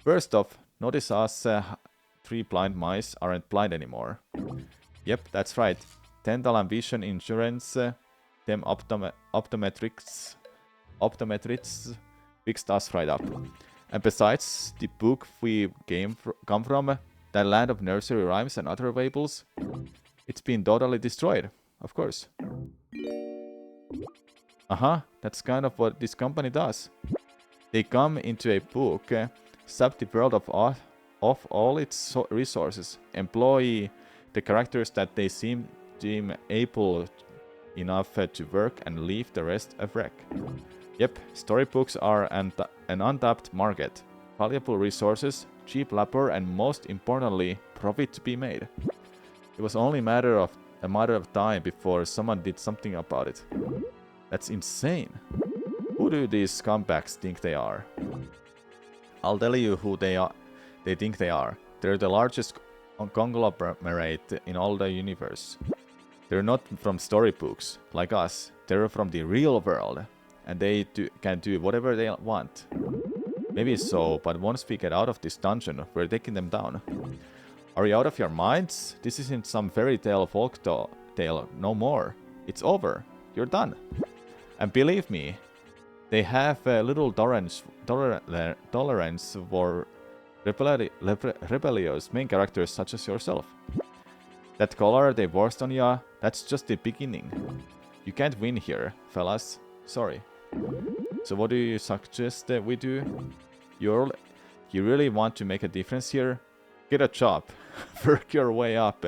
First off, notice us 3 blind mice aren't blind anymore. Yep, that's right. Dental and vision insurance, them optometrists fixed us right up. And besides, the book we come from, that land of nursery rhymes and other fables, it's been totally destroyed, of course. That's kind of what this company does. They come into a book, sap the world of all its resources, employ the characters that they deem able enough to work, and leave the rest a wreck. Yep, storybooks are an untapped market. Valuable resources, cheap labor, and most importantly, profit to be made. It was only a matter of time before someone did something about it. That's insane. Who do these scumbags think they are? I'll tell you who they think they are. They're the largest conglomerate in all the universe. They're not from storybooks, like us. They're from the real world, and they can do whatever they want. Maybe so, but once we get out of this dungeon, we're taking them down. Are you out of your minds? This isn't some fairy tale folk tale, no more. It's over. You're done. And believe me, they have little tolerance for rebellious main characters such as yourself. That collar they forced on ya, that's just the beginning. You can't win here, fellas. Sorry. So what do you suggest that we do? You really want to make a difference here? Get a job. Work your way up.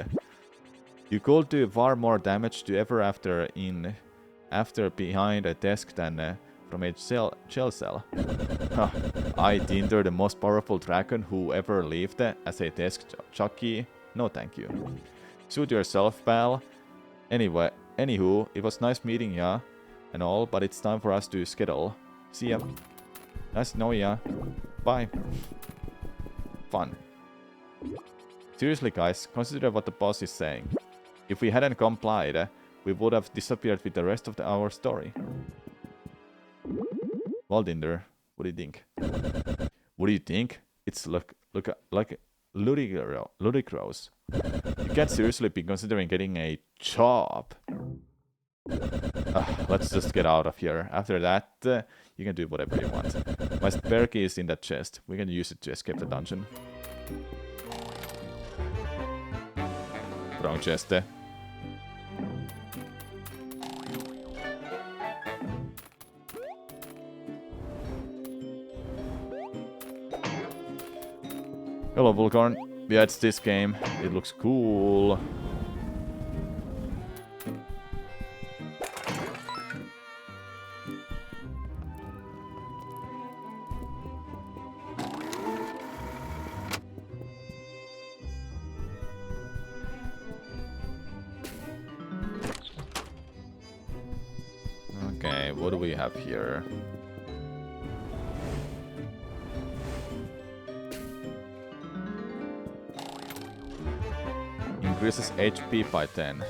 You could do far more damage to Ever After behind a desk than from a jail cell. I, Tinder, the most powerful dragon who ever lived as a desk jockey? No thank you. Suit yourself, pal. Anywho, it was nice meeting ya and all, but it's time for us to skedaddle. See ya. Nice to know ya. Bye. Fun. Seriously, guys, consider what the boss is saying. If we hadn't complied, we would have disappeared with the rest of our story. Well, Tinder, what do you think? What do you think? It's like ludicrous. You can't seriously be considering getting a job. Let's just get out of here. After that, you can do whatever you want. My spare key is in that chest. We can use it to escape the dungeon. Wrong chest. Hello, Vulcorn. Yeah, it's this game. It looks cool. Okay, what do we have here? increases HP by 10.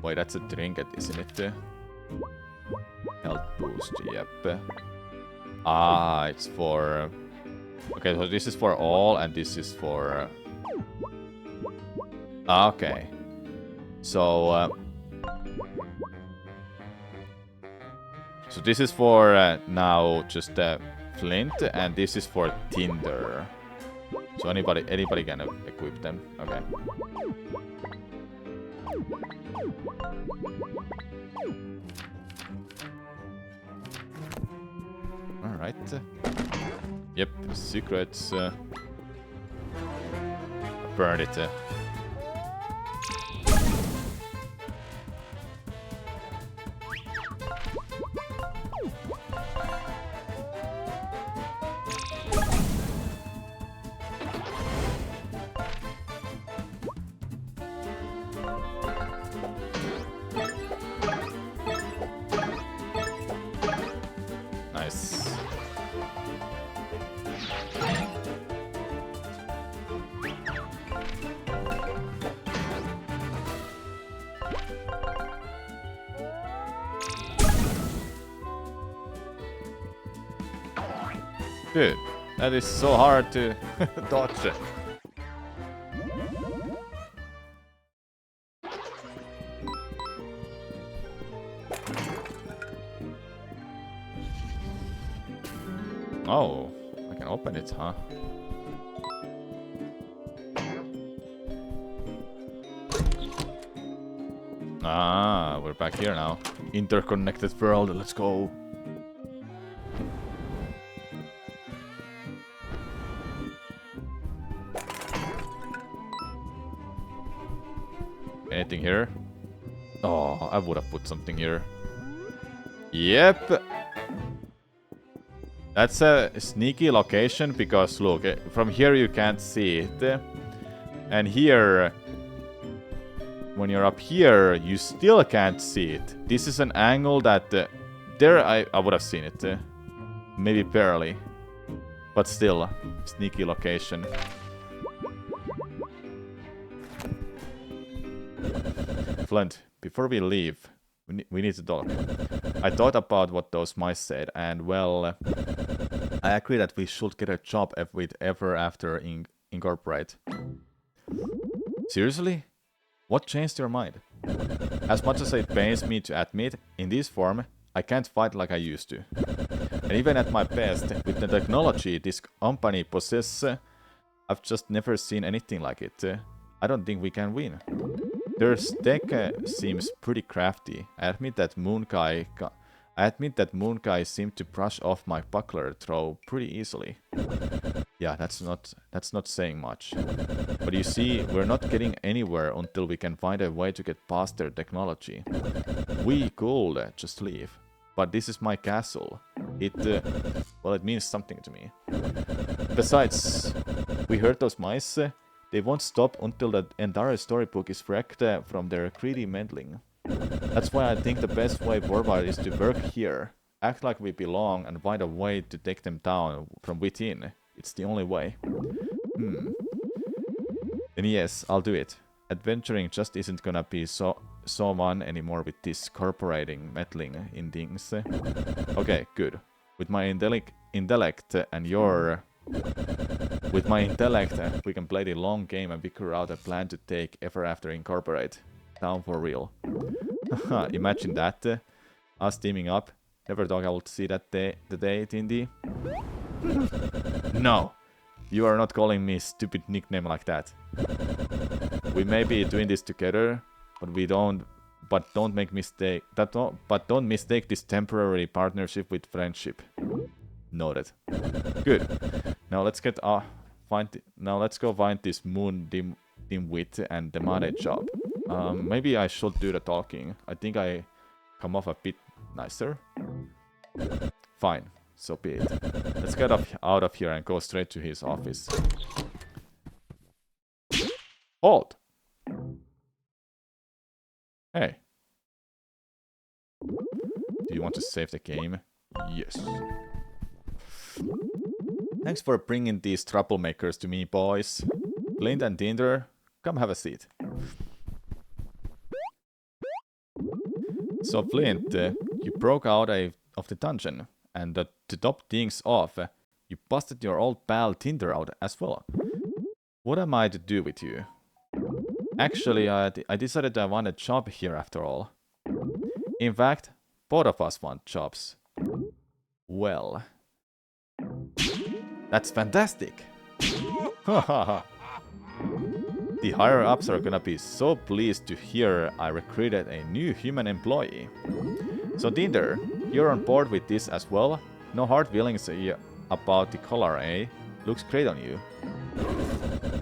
Wait, that's a trinket, isn't it? Health boost, yep. Ah, it's for... Okay, so this is for all, and this is for... Okay. So... So this is for now just flint, and this is for tinder. So anybody can equip them. Okay. All right. Yep. Secrets. Burn it. Nice. Dude, that is so hard to dodge. Oh, I can open it, huh? Ah, we're back here now. Interconnected world, let's go. Anything here? Oh, I would have put something here. Yep. That's a sneaky location because look, from here you can't see it. And here, when you're up here, you still can't see it. This is an angle that there I would have seen it. Maybe barely. But still, sneaky location. Flint, before we leave, we need to talk. I thought about what those mice said, and well, I agree that we should get a job with Ever After Incorporate. Seriously? What changed your mind? As much as it pains me to admit, in this form, I can't fight like I used to. And even at my best, with the technology this company possesses, I've just never seen anything like it. I don't think we can win. Their tech seems pretty crafty. I admit that Moonkai seemed to brush off my buckler throw pretty easily. Yeah, that's not saying much. But you see, we're not getting anywhere until we can find a way to get past their technology. We could just leave. But this is my castle. Well, it means something to me. Besides, we heard those mice. They won't stop until the entire storybook is wrecked from their greedy meddling. That's why I think the best way forward is to work here, act like we belong, and find a way to take them down from within. It's the only way. And yes, I'll do it. Adventuring just isn't gonna be so fun anymore with this meddling in things. Okay, good. With my intellect and your... With my intellect, we can play the long game and figure out a plan to take Ever After Incorporate down for real. Imagine that. Us teaming up. Never thought I would see that the day, Tindy. No! You are not calling me stupid nickname like that. We may be doing this together, but don't make mistake. But don't mistake this temporary partnership with friendship. Noted. Good. Now let's get let's go find this Moon Dimwit and the Made job. Maybe I should do the talking. I think I come off a bit nicer. Fine, so be it. Let's get out of here and go straight to his office. Hold! Hey. Do you want to save the game? Yes. Thanks for bringing these troublemakers to me, boys. Flint and Tinder, come have a seat. So Flint, you broke out of the dungeon, and to top things off, you busted your old pal Tinder out as well. What am I to do with you? Actually, I decided I want a job here after all. In fact, both of us want jobs. Well, that's fantastic! The higher-ups are gonna be so pleased to hear I recruited a new human employee. So Tinder, you're on board with this as well? No hard feelings about the color, eh? Looks great on you.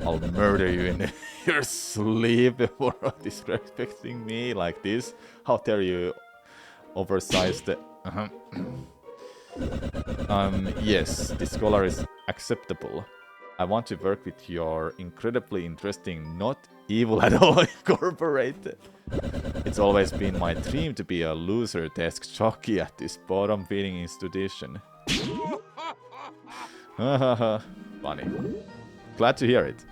I'll murder you in your sleep for disrespecting me like this. How dare you oversized... Yes, this color is acceptable. I want to work with your incredibly interesting, not evil at all corporate. It's always been my dream to be a loser desk jockey at this bottom-feeding institution. Funny. Glad to hear it.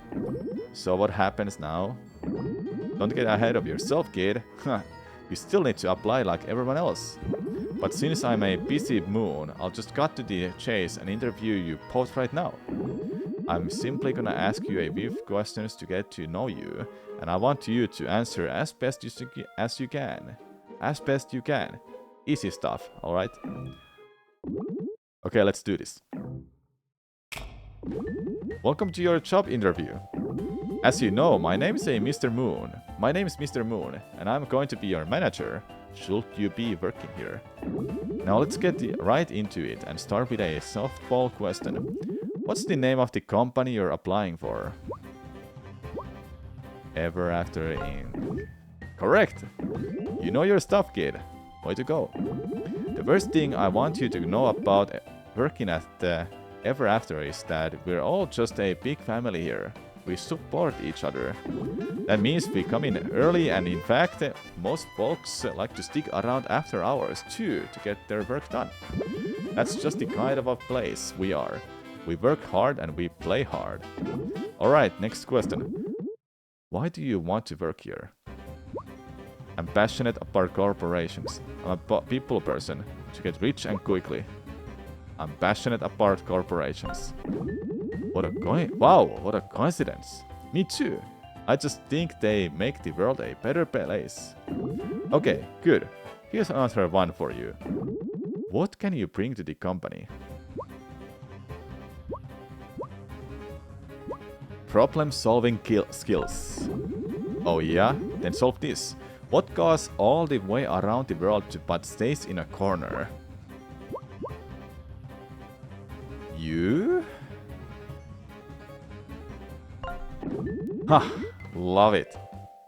So what happens now? Don't get ahead of yourself, kid. You still need to apply like everyone else. But since I'm a busy moon, I'll just cut to the chase and interview you both right now. I'm simply gonna ask you a few questions to get to know you, and I want you to answer as best as you can. As best you can. Easy stuff, alright? Okay, let's do this. Welcome to your job interview. As you know, my name is Mr. Moon. My name is Mr. Moon, and I'm going to be your manager, should you be working here. Now let's get right into it and start with a softball question. What's the name of the company you're applying for? Ever After Inc. Correct! You know your stuff, kid. Way to go. The first thing I want you to know about working at Ever After is that we're all just a big family here. We support each other. That means we come in early, and in fact, most folks like to stick around after hours too to get their work done. That's just the kind of a place we are. We work hard and we play hard. Alright, next question. Why do you want to work here? I'm passionate about corporations. I'm a people person to get rich and quickly. I'm passionate about corporations. What a coincidence. Me too. I just think they make the world a better place. Okay, good. Here's another one for you. What can you bring to the company? Problem-solving skills. Oh yeah? Then solve this. What goes all the way around the world but stays in a corner? You? Ha! Love it.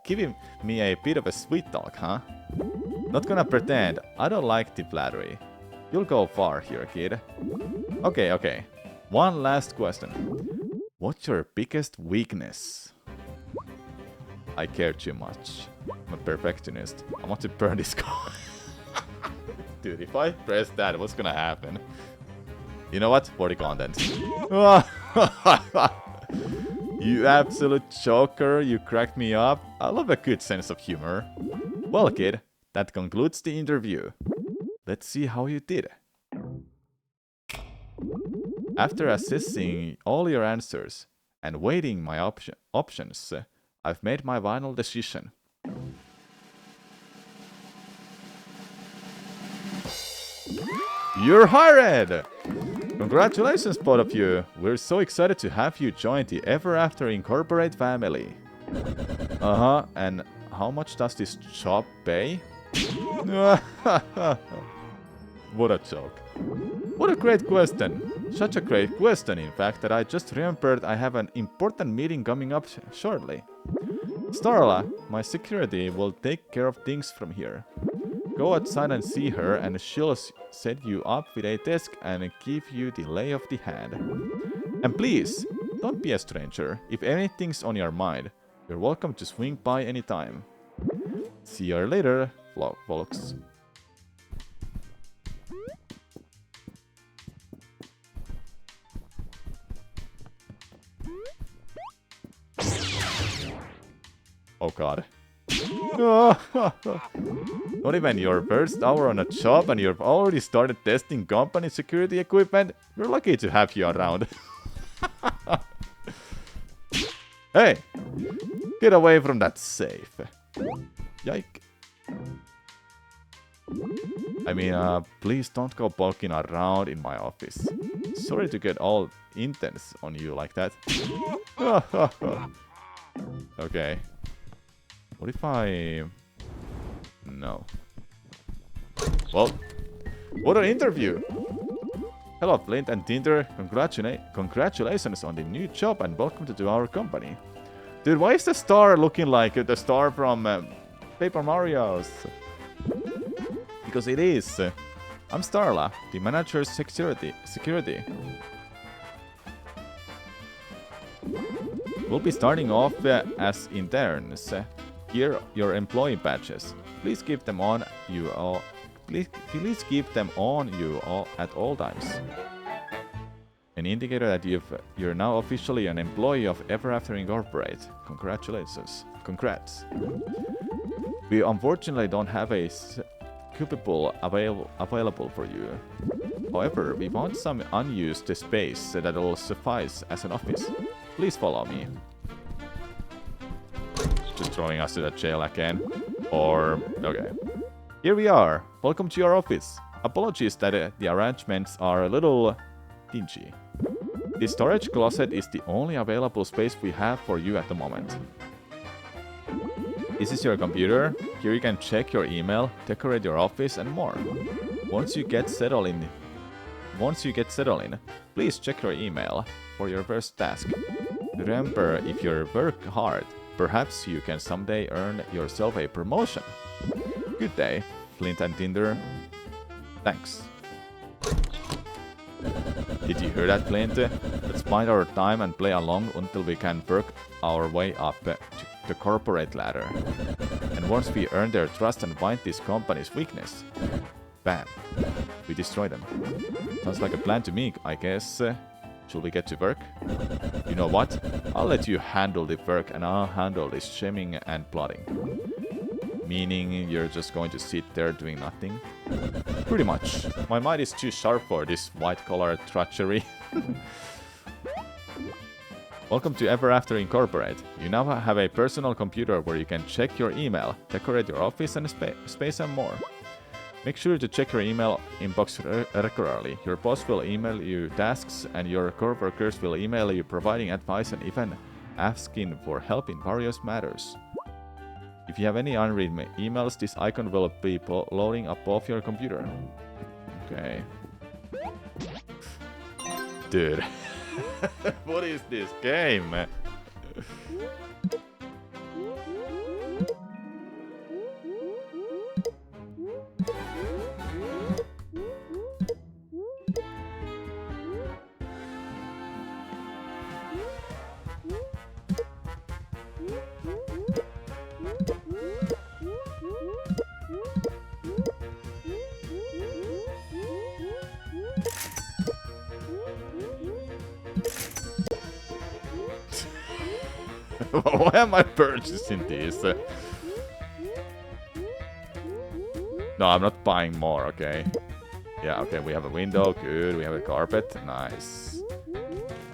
Giving me a bit of a sweet talk, huh? Not gonna pretend, I don't like the flattery. You'll go far here, kid. Okay. One last question. What's your biggest weakness? I care too much. I'm a perfectionist. I want to burn this car. Dude, if I press that, what's gonna happen? You know what? For the content. You absolute joker, you cracked me up. I love a good sense of humor. Well, kid, that concludes the interview. Let's see how you did. After assessing all your answers and weighing my options, I've made my final decision. You're hired! Congratulations, both of you. We're so excited to have you join the Ever After Incorporate family. And how much does this job pay? What a joke. What a great question. Such a great question, in fact, that I just remembered I have an important meeting coming up shortly. Starla, my security, will take care of things from here. Go outside and see her, and she'll set you up with a desk and give you the lay of the hand. And please, don't be a stranger. If anything's on your mind, you're welcome to swing by anytime. See you later, folks. Oh god. Not even your first hour on a job and you've already started testing company security equipment? We're lucky to have you around. Hey! Get away from that safe. Yike. I mean, please don't go poking around in my office. Sorry to get all intense on you like that. Okay. What if I... No. Well, what an interview! Hello, Flint and Tinder. Congratulations on the new job and welcome to our company. Dude, why is the star looking like the star from Paper Mario's? Because it is. I'm Starla, the manager's security. We'll be starting off as interns. Here, your employee badges. Please keep them on you all. Please keep them on you all at all times. An indicator that you're now officially an employee of Ever After Incorporate. Congratulations. Congrats. We unfortunately don't have a cubicle available for you. However, we found some unused space that will suffice as an office. Please follow me. Just throwing us to the jail again. Or... okay. Here we are. Welcome to your office. Apologies that the arrangements are a little dingy. The storage closet is the only available space we have for you at the moment. This is your computer. Here you can check your email, decorate your office, and more. Once you get settled in, please check your email for your first task. Remember, if you work hard, perhaps you can someday earn yourself a promotion. Good day, Flint and Tinder. Thanks. Did you hear that, Flint? Let's bide our time and play along until we can work our way up to the corporate ladder. And once we earn their trust and find this company's weakness, bam, we destroy them. Sounds like a plan to me, I guess. Should we get to work? You know what? I'll let you handle the work and I'll handle the shaming and plotting. Meaning you're just going to sit there doing nothing? Pretty much. My mind is too sharp for this white-collar treachery. Welcome to Ever After Incorporate. You now have a personal computer where you can check your email, decorate your office and space and more. Make sure to check your email inbox regularly. Your boss will email you tasks and your coworkers will email you providing advice and even asking for help in various matters. If you have any unread emails, this icon will be loading above your computer. Okay. Dude. What is this game? Why am I purchasing these? No, I'm not buying more, okay? Yeah, okay, we have a window, good. We have a carpet, nice.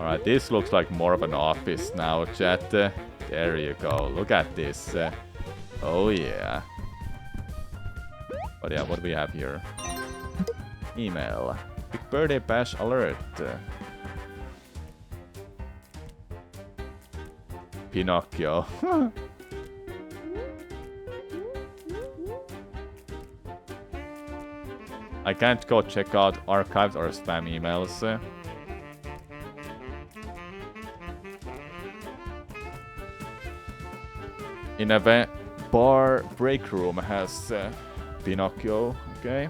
Alright, this looks like more of an office now, chat. There you go, look at this. Oh yeah. But yeah, what do we have here? Email. Big birthday bash alert. Pinocchio. I can't go check out archived or spam emails. In a bar break room has Pinocchio, okay?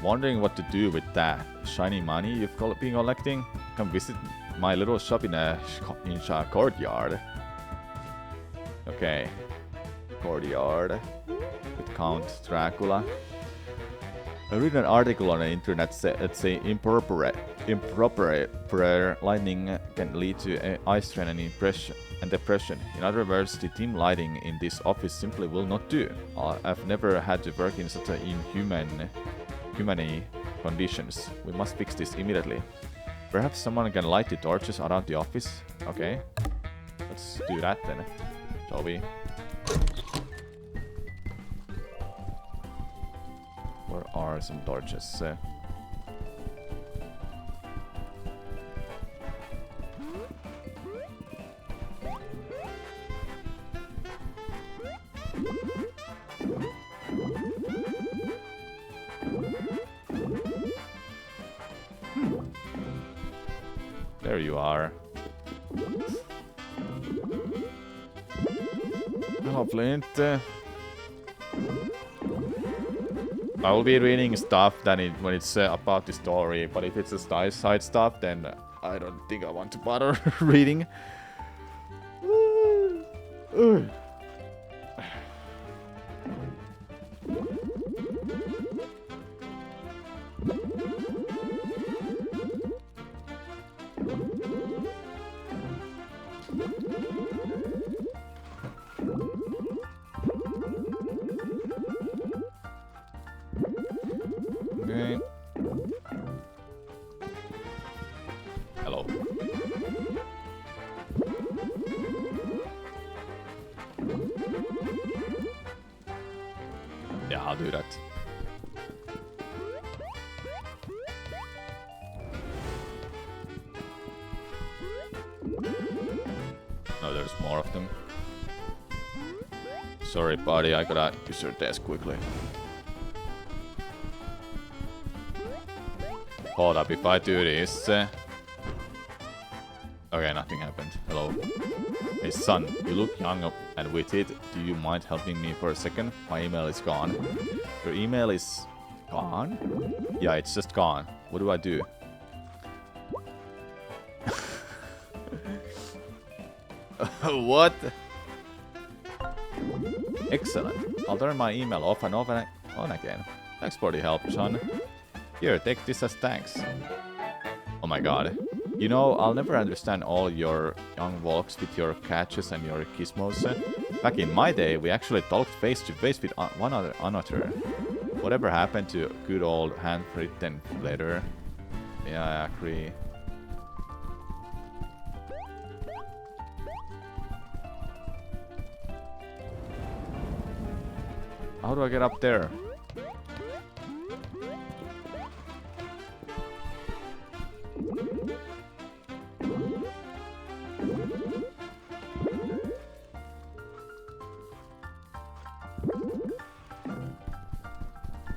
Wondering what to do with that shiny money you've been collecting? Come visit my little shop in a courtyard. Okay. Courtyard. With Count Dracula. I read an article on the internet that say improper lighting can lead to eye strain and depression. In other words, the dim lighting in this office simply will not do. I've never had to work in such a inhumane conditions. We must fix this immediately. Perhaps someone can light the torches around the office? Okay. Let's do that then, shall we? Where are some torches? There you are. Hello, Flint. I will be reading stuff when it's about the story, but if it's a side stuff, then I don't think I want to bother reading. Okay. Hello. Yeah, I'll do that. No, there's more of them. Sorry, buddy, I gotta use your desk quickly. Hold up, if I do this... Okay, nothing happened. Hello. Hey son, you look young and witted. Do you mind helping me for a second? My email is gone. Your email is... gone? Yeah, it's just gone. What do I do? What? Excellent. I'll turn my email off and on again. Thanks for the help, son. Here, take this as thanks. Oh my god. You know, I'll never understand all your young walks with your catches and your gizmos. Back in my day, we actually talked face to face with one another. Whatever happened to good old handwritten letter? Yeah, I agree. How do I get up there?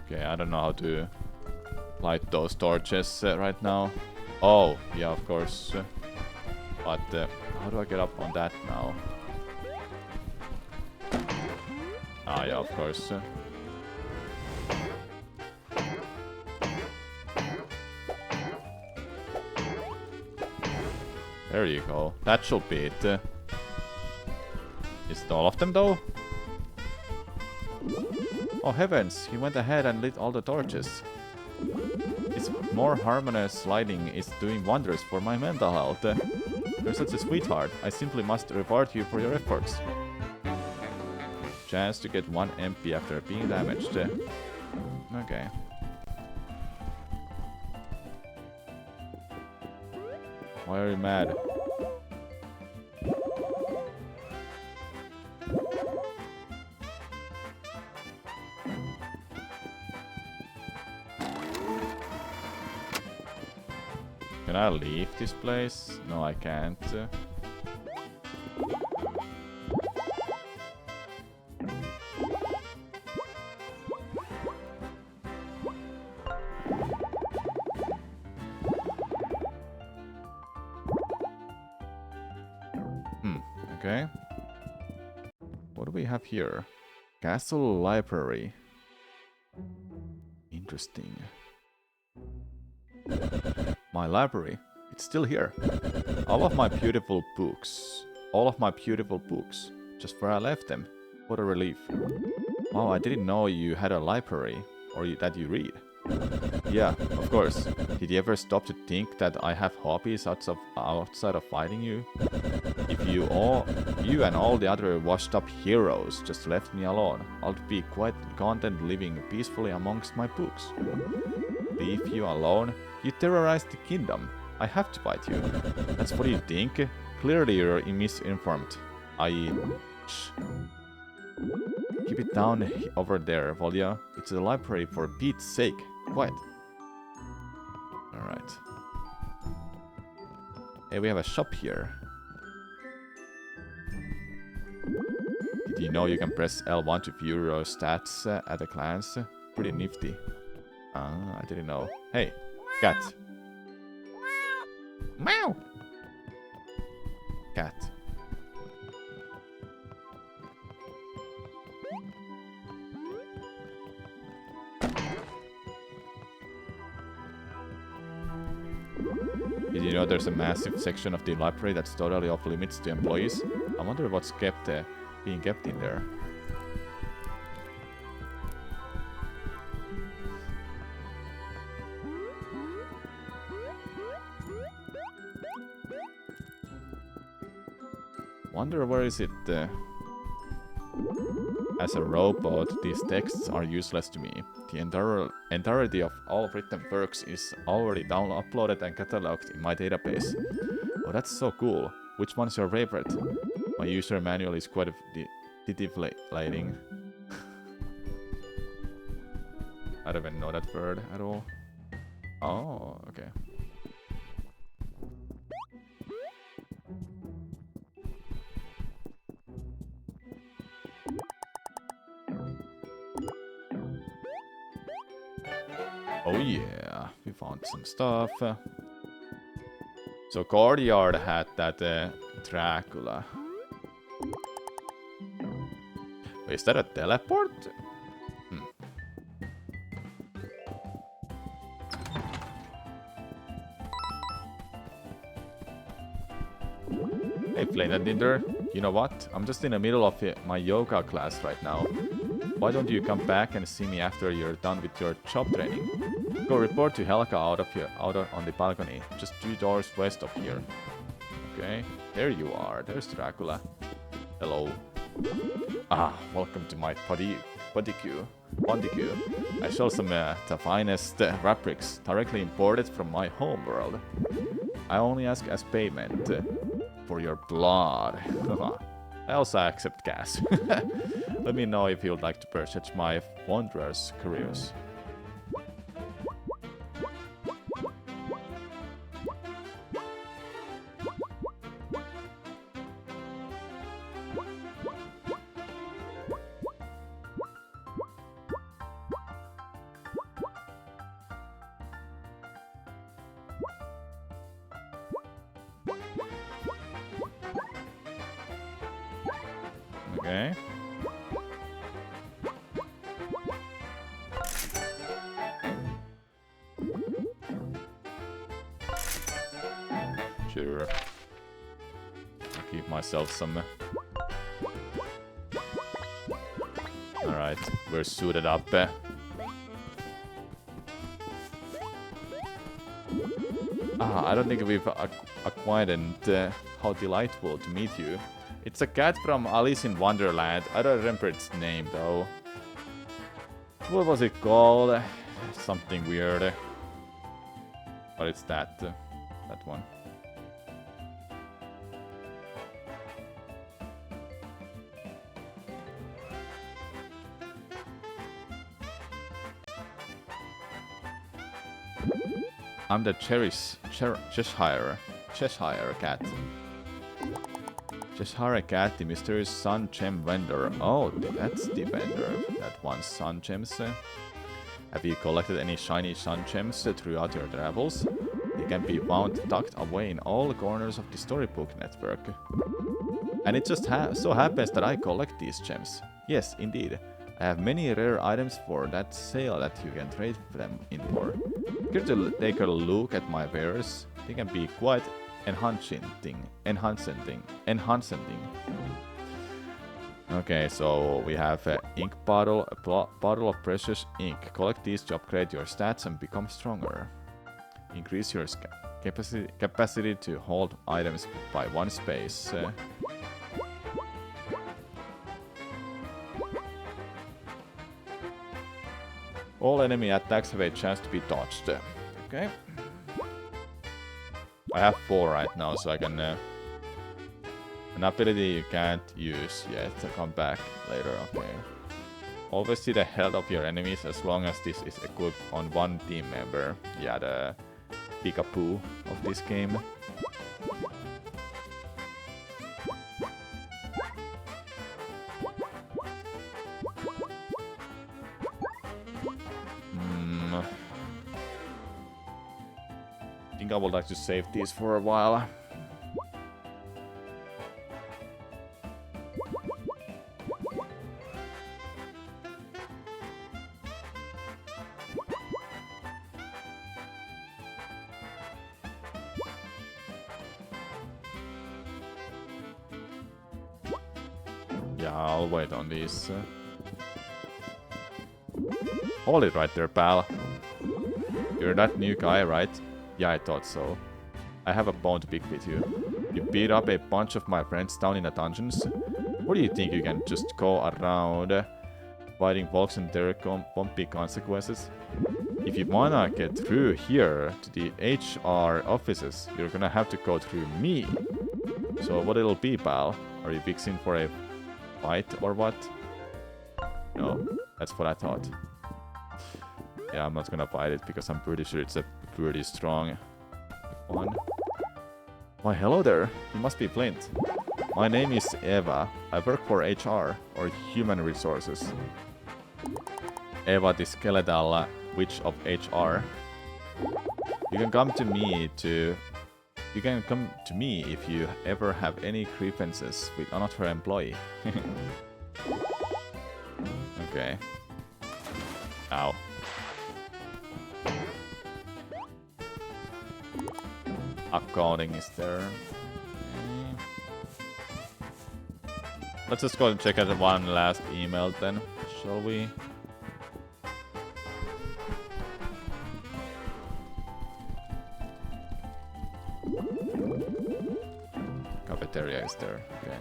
Okay, I don't know how to light those torches right now. Oh, yeah, of course. But how do I get up on that now? Ah, yeah, of course. There you go. That should be it. Is it all of them, though? Oh heavens, he went ahead and lit all the torches. This more harmonious lighting is doing wonders for my mental health. You're such a sweetheart. I simply must reward you for your efforts. Chance to get 1 MP after being damaged. Okay. Why are you mad? Can I leave this place? No, I can't. Okay. What do we have here? Castle Library. Interesting. My library. It's still here. All of my beautiful books. All of my beautiful books. Just where I left them. What a relief. Wow, I didn't know you had a library. Or that you read. Yeah, of course. Did you ever stop to think that I have hobbies outside of fighting you? If you and all the other washed-up heroes just left me alone, I'd be quite content living peacefully amongst my books. Leave you alone? You terrorized the kingdom. I have to fight you. That's what you think? Clearly you're misinformed. Shh. Keep it down over there, Volya. It's a library for Pete's sake. Quiet. Alright. Hey, we have a shop here. Did you know you can press L1 to view your stats at a glance? Pretty nifty. Ah, I didn't know. Hey, cat. Meow! Cat. Did you know there's a massive section of the library that's totally off limits to employees? I wonder what's being kept in there. Wonder where is it? As a robot, these texts are useless to me. The entirety of all written works is already uploaded and cataloged in my database. Oh, that's so cool. Which one's your favorite? My user manual is quite titillating. I don't even know that word at all. Oh, okay. Oh yeah, we found some stuff. So Courtyard had that Dracula. Wait, is that a teleport? Hey, Flame and Tinder. You know what? I'm just in the middle of my yoga class right now. Why don't you come back and see me after you're done with your job training? Go report to Helka out on the balcony, just 2 doors west of here. Okay, there you are. There's Dracula. Hello. Ah, welcome to my Podicue. I show some the finest fabrics directly imported from my home world. I only ask as payment for your blood. I also accept gas. Let me know if you'd like to purchase my Wanderer's careers. Okay. Sure. I'll keep myself some. Alright, we're suited up. I don't think we've acquired how delightful to meet you. It's a cat from Alice in Wonderland. I don't remember its name though. What was it called? Something weird. But it's that one. I'm the Cheshire cat. Cheshire cat, the mysterious sun gem vendor. Oh, that's the vendor that wants sun gems. Have you collected any shiny sun gems throughout your travels? They can be found tucked away in all corners of the Storybook Network. And it just so happens that I collect these gems. Yes, indeed. I have many rare items for that sale that you can trade them in for. Care to take a look at my wares? They can be quite enhancing. Okay, so we have an ink bottle, a bottle of precious ink. Collect these to upgrade your stats and become stronger. Increase your capacity to hold items by 1 space. All enemy attacks have a chance to be dodged. Okay. I have 4 right now, so I can... an ability you can't use yet. I'll come back later, okay. Always see the health of your enemies as long as this is equipped on one team member. Yeah, the Peekapoo of this game. I think I would like to save these for a while. Yeah, I'll wait on these. Hold it right there, pal. You're that new guy, right? Yeah, I thought so. I have a bone to pick with you. You beat up a bunch of my friends down in the dungeons. What do you think you can just go around fighting volks and there won't be consequences? If you wanna get through here to the HR offices, you're gonna have to go through me. So what it'll be, pal? Are you fixing for a fight or what? No, that's what I thought. Yeah, I'm not gonna fight it because I'm pretty sure it's a pretty strong one. Why, hello there. You must be Flint. My name is Eva. I work for HR, or Human Resources. Eva, the skeletal witch of HR. You can come to me if you ever have any grievances with another employee. Okay. Ow. Accounting is there. Okay. Let's just go and check out one last email then, shall we? Cafeteria is there, okay.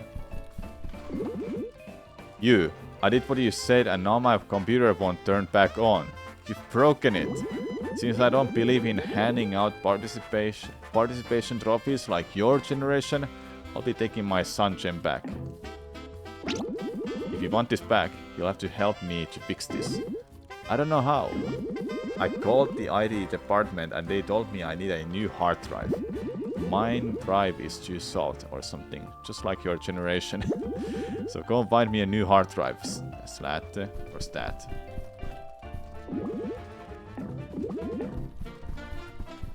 You, I did what you said and now my computer won't turn back on. You've broken it. Since I don't believe in handing out participation trophies like your generation, I'll be taking my Sun Gem back. If you want this back, you'll have to help me to fix this. I don't know how. I called the IT department and they told me I need a new hard drive. Mine drive is too soft or something, just like your generation. So go and find me a new hard drive. Slat or stat.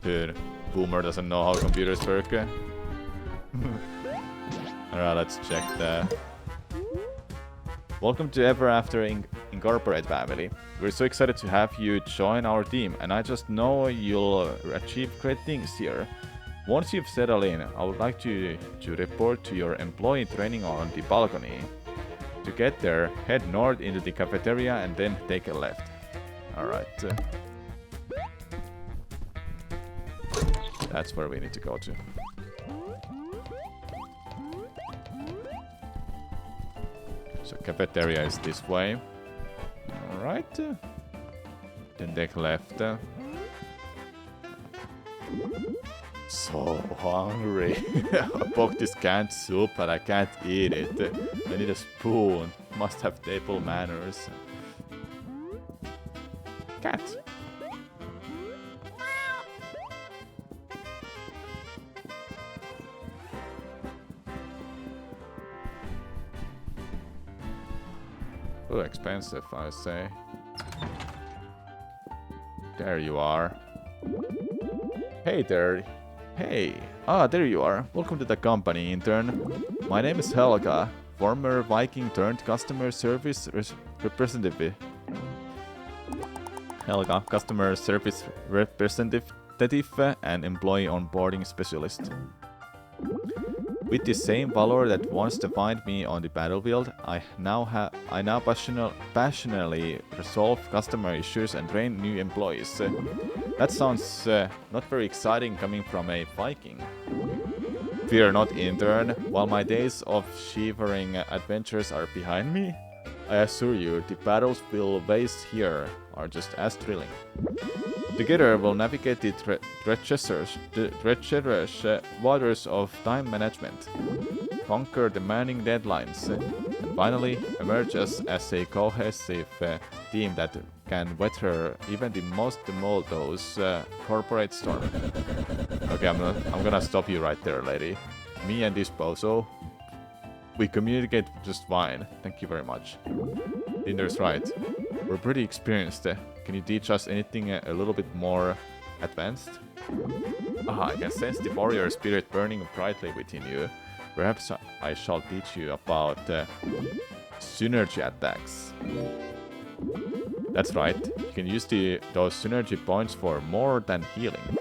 Dude, Boomer doesn't know how computers work. Alright, let's check that. Welcome to Ever After Incorporate family. We're so excited to have you join our team, and I just know you'll achieve great things here. Once you've settled in, I would like to report to your employee training on the balcony. To get there, head north into the cafeteria and then take a left. Alright. That's where we need to go to. So cafeteria is this way. Alright. Then take left. So hungry. I poked this canned soup but I can't eat it. I need a spoon. Must have table manners. Cat. Oh, expensive, I say. There you are. Hey there. Hey. Ah, there you are. Welcome to the company, intern. My name is Helga, former Viking turned customer service representative. Helga, customer service representative and employee onboarding specialist. With the same valor that once defined me on the battlefield, I now passionately resolve customer issues and train new employees. That sounds not very exciting coming from a Viking. Fear not, intern. While my days of shivering adventures are behind me, I assure you the battles we'll face here are just as thrilling. Together we'll navigate the treacherous waters of time management, conquer demanding deadlines, and finally emerge as a cohesive team that can weather even the most tumultuous corporate storm. Okay, I'm gonna stop you right there, lady. Me and this bozo, we communicate just fine. Thank you very much. Tinder's right. We're pretty experienced. Can you teach us anything a little bit more advanced? I can sense the warrior spirit burning brightly within you. Perhaps I shall teach you about synergy attacks. That's right. You can use those synergy points for more than healing.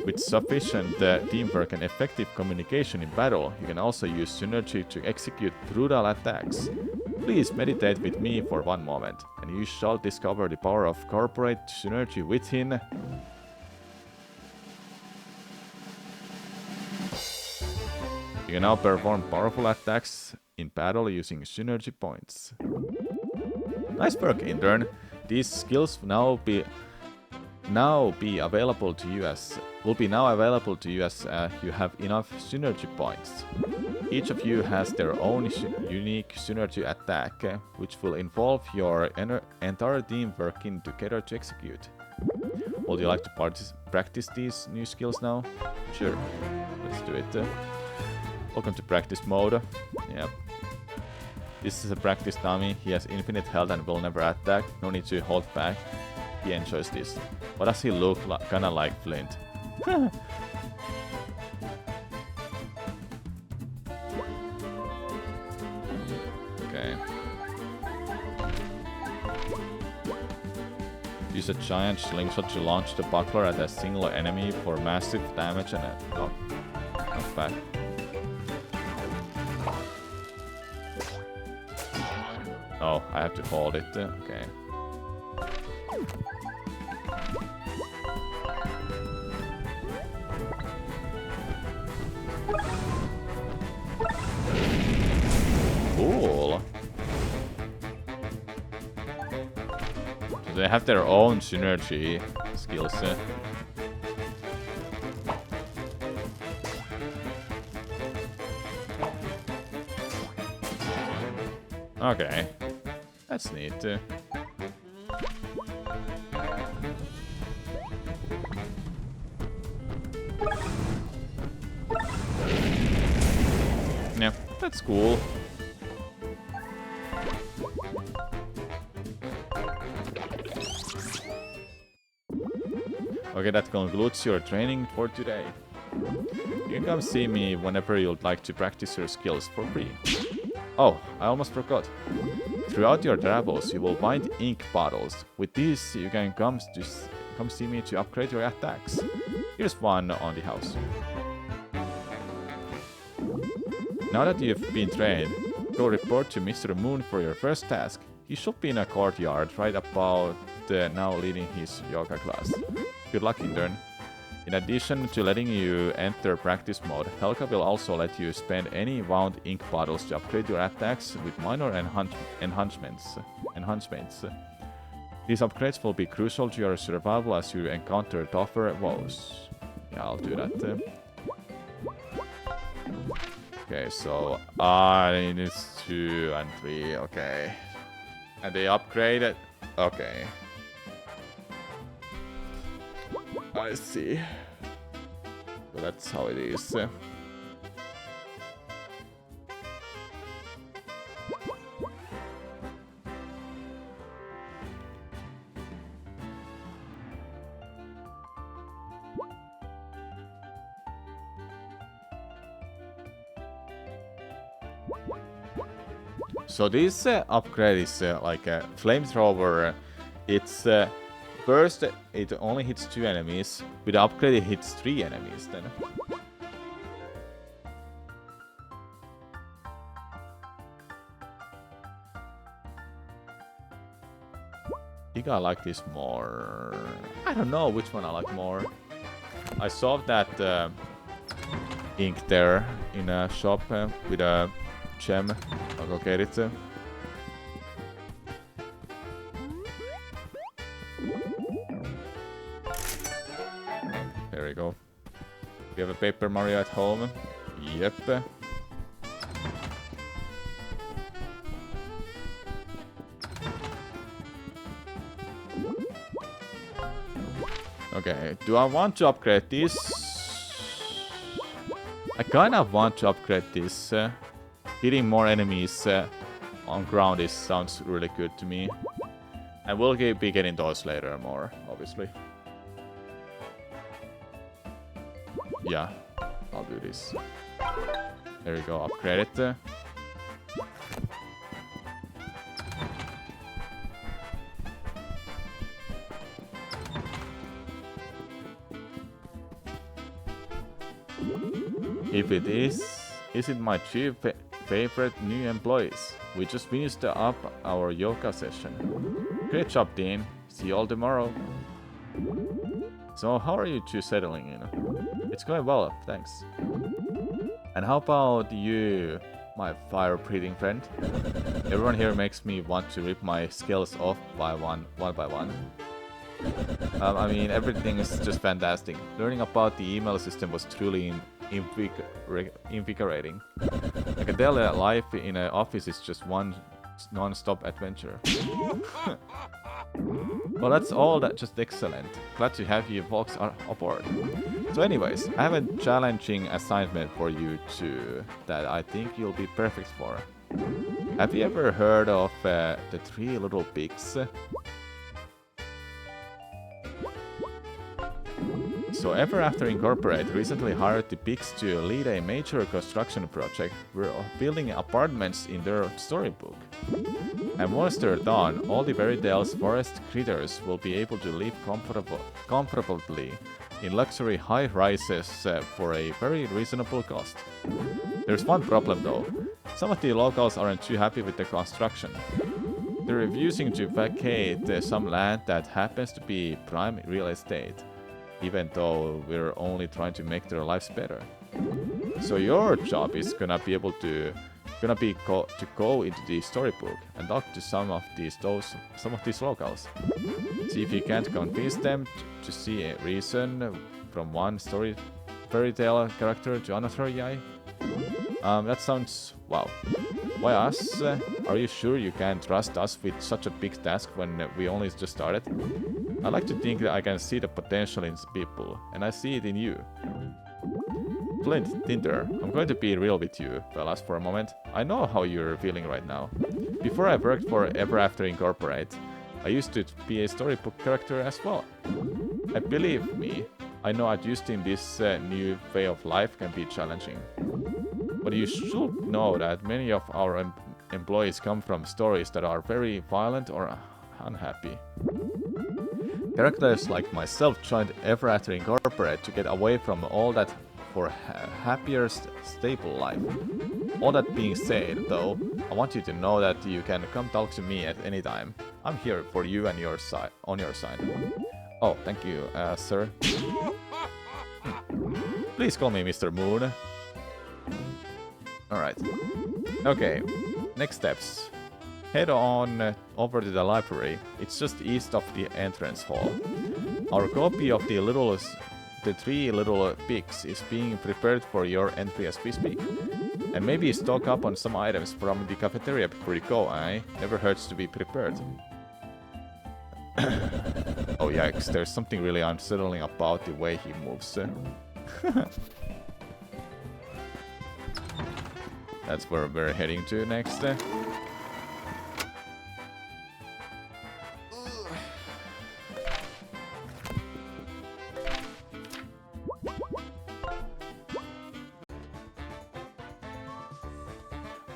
With sufficient teamwork and effective communication in battle, you can also use synergy to execute brutal attacks. Please meditate with me for one moment, and you shall discover the power of corporate synergy within. You can now perform powerful attacks in battle using synergy points. Nice work, intern. These skills will be available to you as you have enough synergy points. Each of you has their own unique synergy attack, which will involve your entire team working together to execute. Would you like to practice these new skills now? Sure, let's do it. Welcome to practice mode. Yep. This is a practice dummy. He has infinite health and will never attack. No need to hold back. He enjoys this. Why does he look kinda like Flint? Okay. Use a giant slingshot to launch the buckler at a single enemy for massive damage and a... Oh, not bad. Oh, I have to hold it. Okay. Cool. So they have their own synergy skill set. Okay. That's neat. Yeah, that's cool. Okay, that concludes your training for today. You can come see me whenever you'd like to practice your skills for free. Oh, I almost forgot. Throughout your travels, you will find ink bottles. With these, you can come see me to upgrade your attacks. Here's one on the house. Now that you've been trained, go report to Mr. Moon for your first task. He should be in a courtyard right about now leading his yoga class. Good luck, intern. In addition to letting you enter practice mode, Helga will also let you spend any wound ink bottles to upgrade your attacks with minor enhancements. These upgrades will be crucial to your survival as you encounter tougher woes. Yeah, I'll do that. Okay, so I need 2 and 3, okay. And they upgraded. Okay. I see. So that's how it is. So this upgrade is like a flamethrower. It's first it only hits 2 enemies. With the upgrade it hits 3 enemies then. think I like this more. I don't know which one I like more. I saw that ink there in a shop with a gem. I'll go get it. There we go. You have a Paper Mario at home? Yep. Okay, do I want to upgrade this? I kind of want to upgrade this. Hitting more enemies on ground sounds really good to me. And we'll be getting those later more, obviously. Yeah, I'll do this. There we go, upgrade it. If it is it my two favorite new employees? We just finished up our yoga session. Great job, Dean. See you all tomorrow. So, how are you two settling in? It's going well, thanks. And how about you, my fire-breathing friend? Everyone here makes me want to rip my skills off one by one. I mean, everything is just fantastic. Learning about the email system was truly invigorating. I can tell that life in an office is just one non-stop adventure. Well, that's all just excellent. Glad to have you folks aboard. So anyways, I have a challenging assignment for you two that I think you'll be perfect for. Have you ever heard of the Three Little Pigs? So Ever After Incorporated recently hired the Pigs to lead a major construction project. We're building apartments in their storybook. And once they're done, all the Fairy Tale's forest critters will be able to live comfortably in luxury high-rises for a very reasonable cost. There's one problem though. Some of the locals aren't too happy with the construction. They're refusing to vacate some land that happens to be prime real estate, even though we're only trying to make their lives better. So your job is gonna be to go into the storybook and talk to some of these locals. See if you can't convince them to see a reason from one fairy tale character to another guy. That sounds wow. Why us? Are you sure you can trust us with such a big task when we only just started? I like to think that I can see the potential in people, and I see it in you. Flint, Tinder, I'm going to be real with you, fellas, for a moment. I know how you're feeling right now. Before I worked for Ever After Incorporated, I used to be a storybook character as well. And believe me, I know adjusting this new way of life can be challenging. But you should know that many of our employees come from stories that are very violent or unhappy. Characters like myself joined Ever After Incorporated to get away from all that for a happier, stable life. All that being said, though, I want you to know that you can come talk to me at any time. I'm here for you and on your side. Oh, thank you, sir. Please call me Mr. Moon. Alright. Okay, next steps. Head on over to the library. It's just east of the entrance hall. Our copy of the Three Little Pigs is being prepared for your entry as we speak. And maybe stock up on some items from the cafeteria before you go, eh? Never hurts to be prepared. Oh yikes, there's something really unsettling about the way he moves. That's where we're heading to next.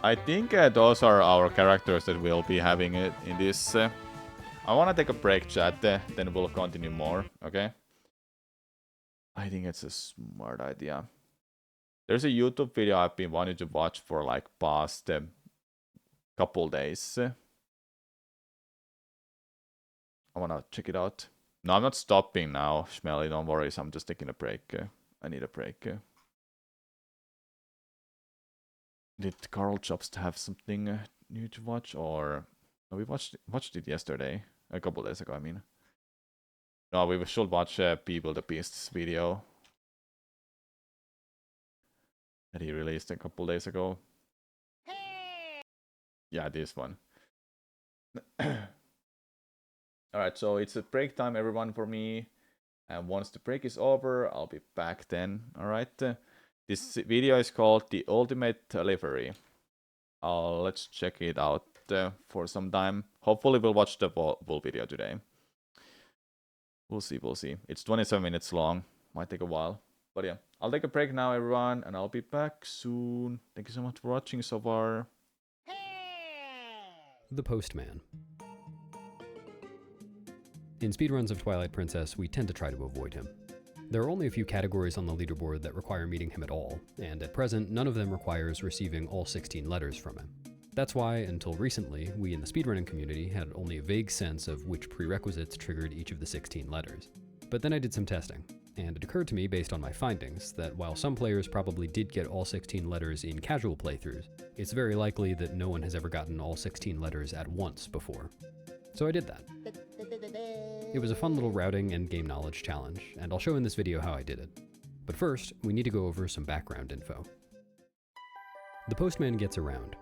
I think those are our characters that we'll be having in this. I wanna take a break, chat, then we'll continue more, okay? I think it's a smart idea. There's a YouTube video I've been wanting to watch for like past couple days. I wanna check it out. No, I'm not stopping now, Schmelly, don't worry, I'm just taking a break. I need a break. Did Carl Jobst have something new to watch, or no, we watched it yesterday, a couple days ago, I mean. No, we should watch People the Beasts video that he released a couple days ago. Yeah, this one. Alright, so it's a break time, everyone, for me. And once the break is over, I'll be back then. Alright. This video is called The Ultimate Livery. Let's check it out for some time. Hopefully we'll watch the full video today. We'll see. It's 27 minutes long. Might take a while. But yeah, I'll take a break now, everyone, and I'll be back soon. Thank you so much for watching so far. The Postman. In speedruns of Twilight Princess, we tend to try to avoid him. There are only a few categories on the leaderboard that require meeting him at all, and at present, none of them requires receiving all 16 letters from him. That's why, until recently, we in the speedrunning community had only a vague sense of which prerequisites triggered each of the 16 letters. But then I did some testing, and it occurred to me based on my findings that while some players probably did get all 16 letters in casual playthroughs, it's very likely that no one has ever gotten all 16 letters at once before. So I did that. It was a fun little routing and game knowledge challenge, and I'll show in this video how I did it. But first, we need to go over some background info. The Postman gets around.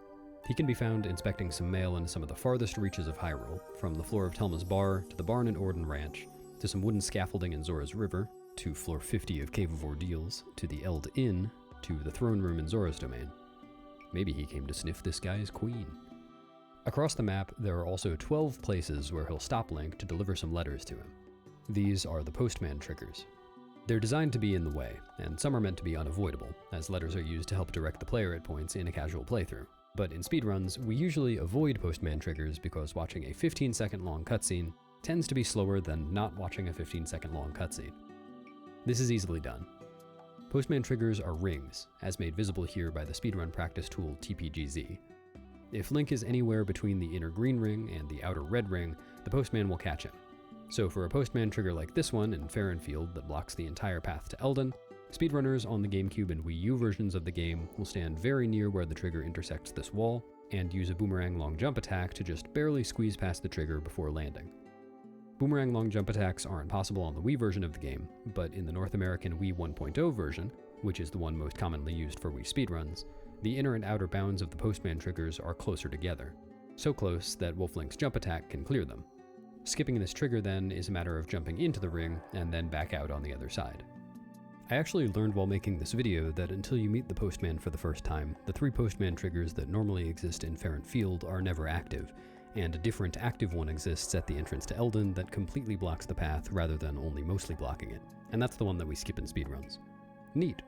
He can be found inspecting some mail in some of the farthest reaches of Hyrule, from the floor of Telma's bar, to the barn in Orden Ranch, to some wooden scaffolding in Zora's River, to floor 50 of Cave of Ordeals, to the Eld Inn, to the throne room in Zora's domain. Maybe he came to sniff this guy's queen. Across the map, there are also 12 places where he'll stop Link to deliver some letters to him. These are the Postman triggers. They're designed to be in the way, and some are meant to be unavoidable, as letters are used to help direct the player at points in a casual playthrough. But in speedruns, we usually avoid Postman triggers because watching a 15-second long cutscene tends to be slower than not watching a 15-second long cutscene. This is easily done. Postman triggers are rings, as made visible here by the speedrun practice tool TPGZ. If Link is anywhere between the inner green ring and the outer red ring, the Postman will catch him. So for a Postman trigger like this one in Farrenfield that blocks the entire path to Eldin, speedrunners on the GameCube and Wii U versions of the game will stand very near where the trigger intersects this wall, and use a boomerang long jump attack to just barely squeeze past the trigger before landing. Boomerang long jump attacks aren't possible on the Wii version of the game, but in the North American Wii 1.0 version, which is the one most commonly used for Wii speedruns, the inner and outer bounds of the Postman triggers are closer together, so close that Wolf Link's jump attack can clear them. Skipping this trigger then is a matter of jumping into the ring and then back out on the other side. I actually learned while making this video that until you meet the Postman for the first time, the 3 Postman triggers that normally exist in Farrenfield are never active, and a different active one exists at the entrance to Eldin that completely blocks the path rather than only mostly blocking it, and that's the one that we skip in speedruns. Neat.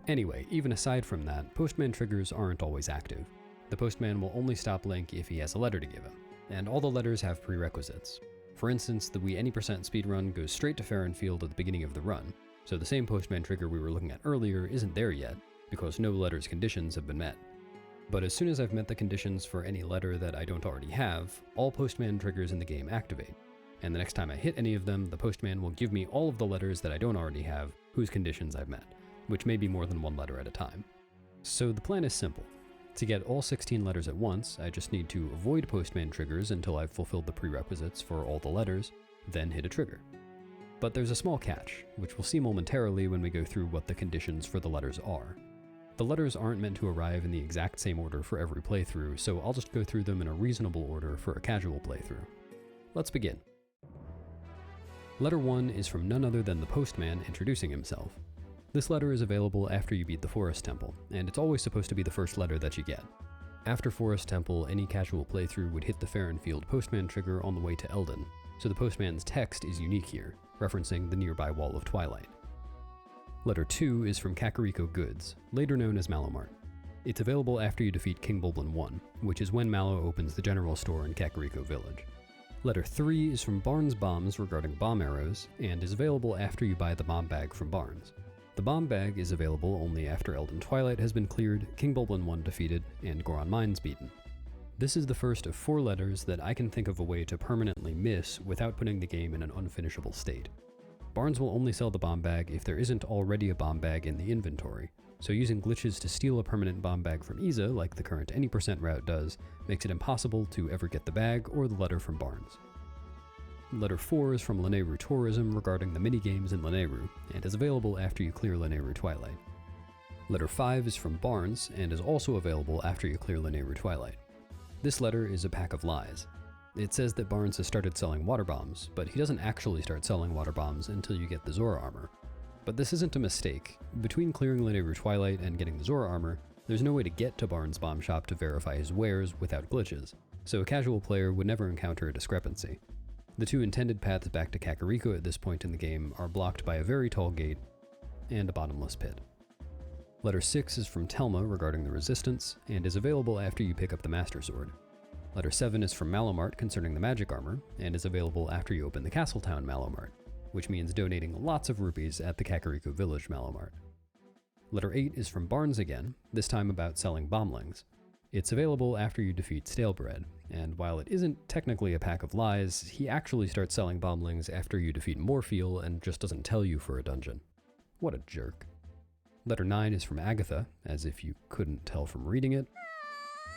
Anyway, even aside from that, Postman triggers aren't always active. The Postman will only stop Link if he has a letter to give him, and all the letters have prerequisites. For instance, the Wii Any% speedrun goes straight to Farrenfield at the beginning of the run, so the same Postman trigger we were looking at earlier isn't there yet, because no letter's conditions have been met. But as soon as I've met the conditions for any letter that I don't already have, all Postman triggers in the game activate, and the next time I hit any of them, the Postman will give me all of the letters that I don't already have, whose conditions I've met, which may be more than one letter at a time. So the plan is simple. To get all 16 letters at once, I just need to avoid Postman triggers until I've fulfilled the prerequisites for all the letters, then hit a trigger. But there's a small catch, which we'll see momentarily when we go through what the conditions for the letters are. The letters aren't meant to arrive in the exact same order for every playthrough, so I'll just go through them in a reasonable order for a casual playthrough. Let's begin. Letter 1 is from none other than the Postman introducing himself. This letter is available after you beat the Forest Temple, and it's always supposed to be the first letter that you get. After Forest Temple, any casual playthrough would hit the Farrenfield Postman trigger on the way to Eldin, so the Postman's text is unique here, referencing the nearby Wall of Twilight. Letter 2 is from Kakariko Goods, later known as Malomart. It's available after you defeat King Bulblin 1, which is when Mallow opens the general store in Kakariko Village. Letter 3 is from Barnes Bombs regarding bomb arrows, and is available after you buy the bomb bag from Barnes. The bomb bag is available only after Eldin Twilight has been cleared, King Bulblin 1 defeated, and Goron Mines beaten. This is the first of 4 letters that I can think of a way to permanently miss without putting the game in an unfinishable state. Barnes will only sell the bomb bag if there isn't already a bomb bag in the inventory, so using glitches to steal a permanent bomb bag from Isa, like the current any % route does, makes it impossible to ever get the bag or the letter from Barnes. Letter 4 is from Lanayru Tourism regarding the minigames in Lanayru, and is available after you clear Lanayru Twilight. Letter 5 is from Barnes, and is also available after you clear Lanayru Twilight. This letter is a pack of lies. It says that Barnes has started selling water bombs, but he doesn't actually start selling water bombs until you get the Zora armor. But this isn't a mistake. Between clearing Lanayru Twilight and getting the Zora armor, there's no way to get to Barnes' bomb shop to verify his wares without glitches, so a casual player would never encounter a discrepancy. The 2 intended paths back to Kakariko at this point in the game are blocked by a very tall gate and a bottomless pit. Letter 6 is from Telma regarding the Resistance, and is available after you pick up the Master Sword. Letter 7 is from Malomart concerning the magic armor, and is available after you open the Castletown Malomart, which means donating lots of rupees at the Kakariko Village Malomart. Letter 8 is from Barnes again, this time about selling bomblings. It's available after you defeat Stalebread, and while it isn't technically a pack of lies, he actually starts selling bomblings after you defeat Morpheal and just doesn't tell you for a dungeon. What a jerk. Letter 9 is from Agatha, as if you couldn't tell from reading it,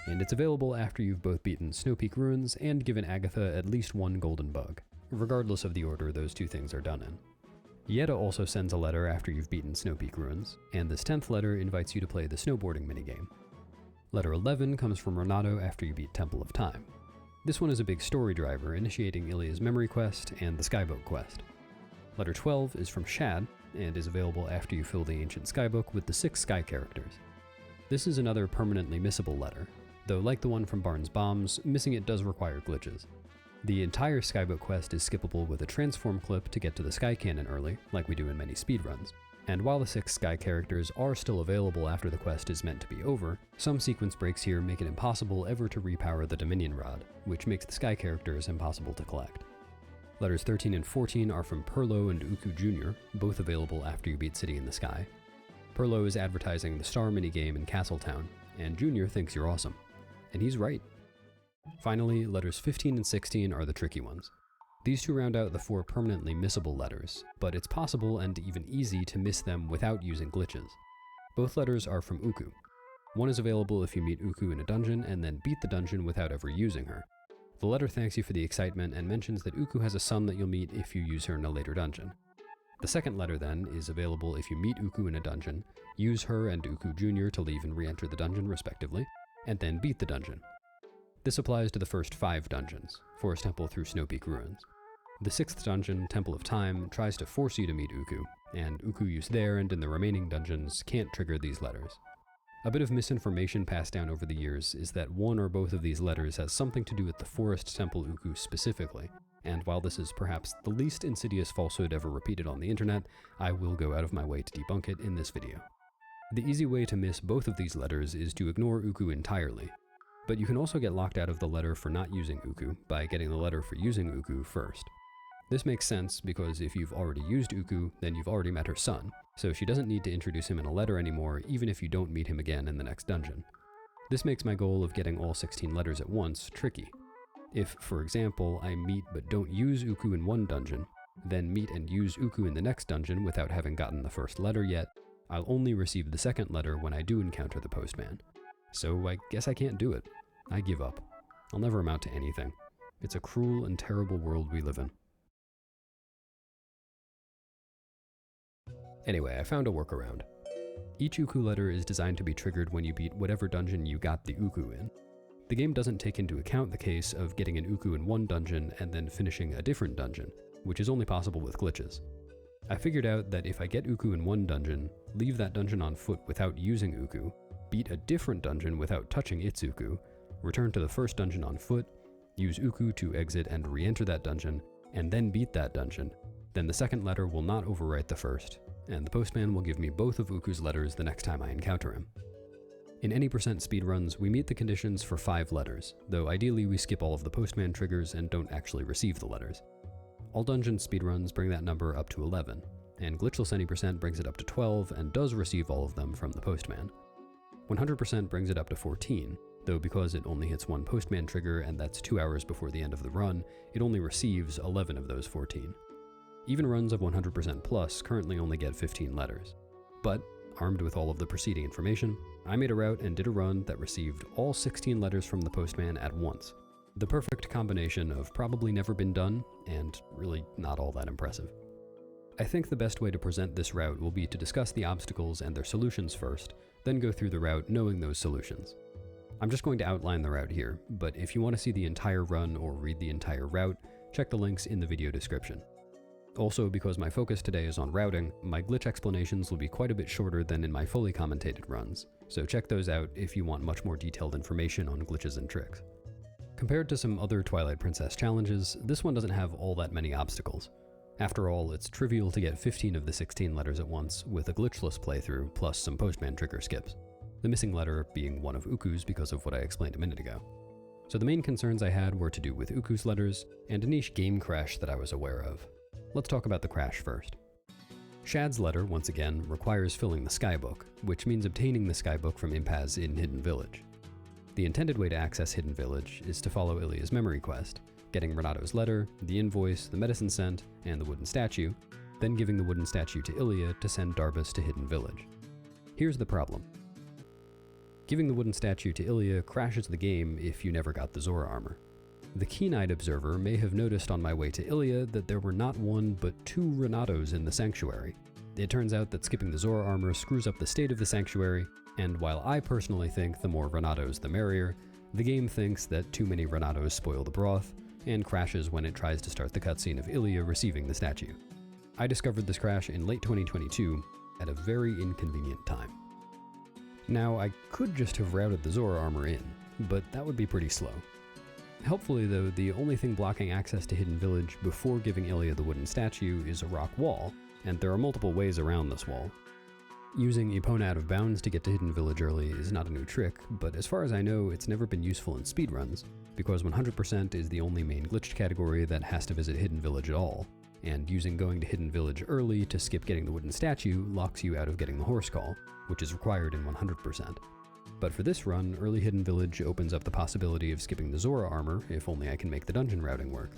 and it's available after you've both beaten Snowpeak Ruins and given Agatha at least 1 golden bug, regardless of the order those 2 things are done in. Yetta also sends a letter after you've beaten Snowpeak Ruins, and this 10th letter invites you to play the snowboarding minigame. Letter 11 comes from Renato after you beat Temple of Time. This one is a big story driver, initiating Ilya's memory quest and the Skybook quest. Letter 12 is from Shad, and is available after you fill the Ancient Skybook with the 6 Sky characters. This is another permanently missable letter, though like the one from Barnes Bombs, missing it does require glitches. The entire Skybook quest is skippable with a transform clip to get to the Sky Cannon early, like we do in many speedruns. And while the 6 Sky characters are still available after the quest is meant to be over, some sequence breaks here make it impossible ever to repower the Dominion Rod, which makes the Sky characters impossible to collect. Letters 13 and 14 are from Perlo and Uku Jr., both available after you beat City in the Sky. Perlo is advertising the Star minigame in Castletown, and Jr. thinks you're awesome. And he's right. Finally, letters 15 and 16 are the tricky ones. These 2 round out the 4 permanently missable letters, but it's possible and even easy to miss them without using glitches. Both letters are from Uku. One is available if you meet Uku in a dungeon and then beat the dungeon without ever using her. The letter thanks you for the excitement and mentions that Uku has a son that you'll meet if you use her in a later dungeon. The second letter then is available if you meet Uku in a dungeon, use her and Uku Jr. to leave and re-enter the dungeon respectively, and then beat the dungeon. This applies to the first 5 dungeons, Forest Temple through Snowpeak Ruins. The 6th dungeon, Temple of Time, tries to force you to meet Uku, and Uku used there and in the remaining dungeons can't trigger these letters. A bit of misinformation passed down over the years is that one or both of these letters has something to do with the Forest Temple Uku specifically, and while this is perhaps the least insidious falsehood ever repeated on the internet, I will go out of my way to debunk it in this video. The easy way to miss both of these letters is to ignore Uku entirely, but you can also get locked out of the letter for not using Uku by getting the letter for using Uku first. This makes sense because if you've already used Uku, then you've already met her son, so she doesn't need to introduce him in a letter anymore even if you don't meet him again in the next dungeon. This makes my goal of getting all 16 letters at once tricky. If, for example, I meet but don't use Uku in one dungeon, then meet and use Uku in the next dungeon without having gotten the first letter yet, I'll only receive the second letter when I do encounter the postman. So I guess I can't do it. I give up. I'll never amount to anything. It's a cruel and terrible world we live in. Anyway, I found a workaround. Each Uku letter is designed to be triggered when you beat whatever dungeon you got the Uku in. The game doesn't take into account the case of getting an Uku in one dungeon and then finishing a different dungeon, which is only possible with glitches. I figured out that if I get Uku in one dungeon, leave that dungeon on foot without using Uku, beat a different dungeon without touching its Uku, return to the first dungeon on foot, use Uku to exit and re-enter that dungeon, and then beat that dungeon, then the second letter will not overwrite the first, and the postman will give me both of Uku's letters the next time I encounter him. In any % speedruns, we meet the conditions for 5 letters, though ideally we skip all of the postman triggers and don't actually receive the letters. All dungeon speedruns bring that number up to 11, and Glitchless Any % brings it up to 12 and does receive all of them from the postman. 100% brings it up to 14, though because it only hits one postman trigger and that's 2 hours before the end of the run, it only receives 11 of those 14. Even runs of 100% plus currently only get 15 letters. But, armed with all of the preceding information, I made a route and did a run that received all 16 letters from the postman at once. The perfect combination of probably never been done and really not all that impressive. I think the best way to present this route will be to discuss the obstacles and their solutions first, then go through the route knowing those solutions. I'm just going to outline the route here, but if you want to see the entire run or read the entire route, check the links in the video description. Also, because my focus today is on routing, my glitch explanations will be quite a bit shorter than in my fully commentated runs, so check those out if you want much more detailed information on glitches and tricks. Compared to some other Twilight Princess challenges, this one doesn't have all that many obstacles. After all, it's trivial to get 15 of the 16 letters at once with a glitchless playthrough plus some postman trigger skips, the missing letter being one of Uku's because of what I explained a minute ago. So the main concerns I had were to do with Uku's letters and a niche game crash that I was aware of. Let's talk about the crash first. Shad's letter, once again, requires filling the Skybook, which means obtaining the Skybook from Impaz in Hidden Village. The intended way to access Hidden Village is to follow Ilia's memory quest, getting Renato's letter, the invoice, the medicine sent, and the wooden statue, then giving the wooden statue to Ilia to send Darbus to Hidden Village. Here's the problem. Giving the wooden statue to Ilia crashes the game if you never got the Zora armor. The keen-eyed observer may have noticed on my way to Ilia that there were not one but 2 Renatos in the sanctuary. It turns out that skipping the Zora armor screws up the state of the sanctuary, and while I personally think the more Renatos the merrier, the game thinks that too many Renatos spoil the broth, and crashes when it tries to start the cutscene of Ilia receiving the statue. I discovered this crash in late 2022 at a very inconvenient time. Now, I could just have routed the Zora armor in, but that would be pretty slow. Helpfully though, the only thing blocking access to Hidden Village before giving Ilia the wooden statue is a rock wall, and there are multiple ways around this wall. Using Epona out of bounds to get to Hidden Village early is not a new trick, but as far as I know, it's never been useful in speedruns, because 100% is the only main glitched category that has to visit Hidden Village at all, and using going to Hidden Village early to skip getting the wooden statue locks you out of getting the horse call, which is required in 100%. But for this run, early Hidden Village opens up the possibility of skipping the Zora armor if only I can make the dungeon routing work.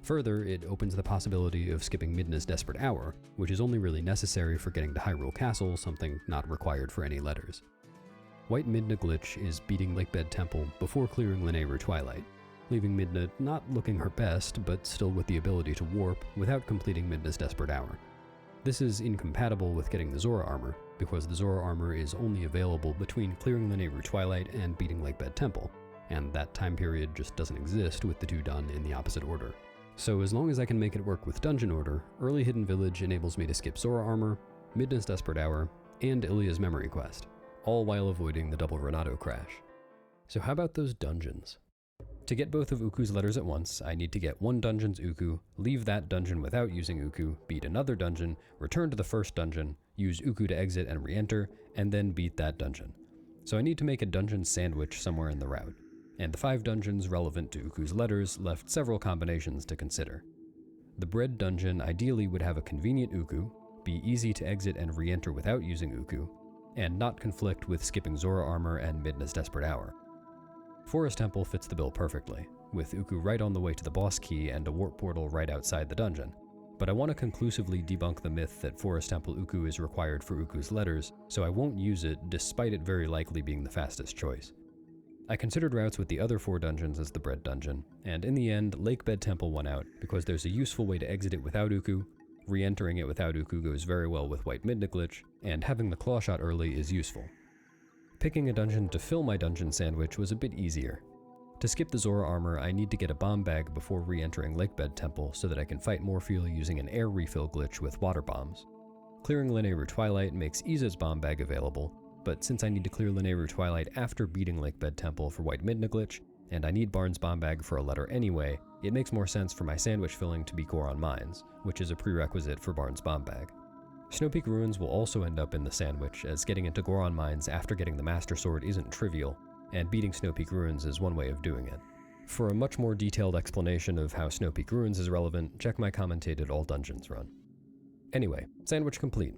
Further, it opens the possibility of skipping Midna's Desperate Hour, which is only really necessary for getting to Hyrule Castle, something not required for any letters. White Midna glitch is beating Lakebed Temple before clearing Lanayru Twilight, leaving Midna not looking her best, but still with the ability to warp without completing Midna's Desperate Hour. This is incompatible with getting the Zora armor, because the Zora armor is only available between clearing Lanayru Twilight and beating Lakebed Temple, and that time period just doesn't exist with the two done in the opposite order. So as long as I can make it work with dungeon order, early Hidden Village enables me to skip Zora armor, Midna's Desperate Hour, and Ilia's memory quest, all while avoiding the double Renato crash. So how about those dungeons? To get both of Uku's letters at once, I need to get one dungeon's Uku, leave that dungeon without using Uku, beat another dungeon, return to the first dungeon, use Uku to exit and re-enter, and then beat that dungeon. So I need to make a dungeon sandwich somewhere in the route. And the 5 dungeons relevant to Uku's letters left several combinations to consider. The bread dungeon ideally would have a convenient Uku, be easy to exit and re-enter without using Uku, and not conflict with skipping Zora armor and Midna's Desperate Hour. Forest Temple fits the bill perfectly, with Uku right on the way to the boss key and a warp portal right outside the dungeon. But I want to conclusively debunk the myth that Forest Temple Uku is required for Uku's letters, so I won't use it despite it very likely being the fastest choice. I considered routes with the other 4 dungeons as the bread dungeon, and in the end, Lakebed Temple won out because there's a useful way to exit it without Uku, re-entering it without Uku goes very well with White Midna glitch, and having the claw shot early is useful. Picking a dungeon to fill my dungeon sandwich was a bit easier. To skip the Zora armor, I need to get a bomb bag before re-entering Lakebed Temple so that I can fight Morpheal using an air refill glitch with water bombs. Clearing Lanayru Twilight makes Iza's bomb bag available, but since I need to clear Lanayru Twilight after beating Lakebed Temple for White Midna glitch, and I need Barnes bomb bag for a letter anyway, it makes more sense for my sandwich filling to be Goron Mines, which is a prerequisite for Barnes bomb bag. Snowpeak Ruins will also end up in the sandwich, as getting into Goron Mines after getting the Master Sword isn't trivial, and beating Snowpeak Ruins is one way of doing it. For a much more detailed explanation of how Snowpeak Ruins is relevant, check my commentated All Dungeons run. Anyway, sandwich complete.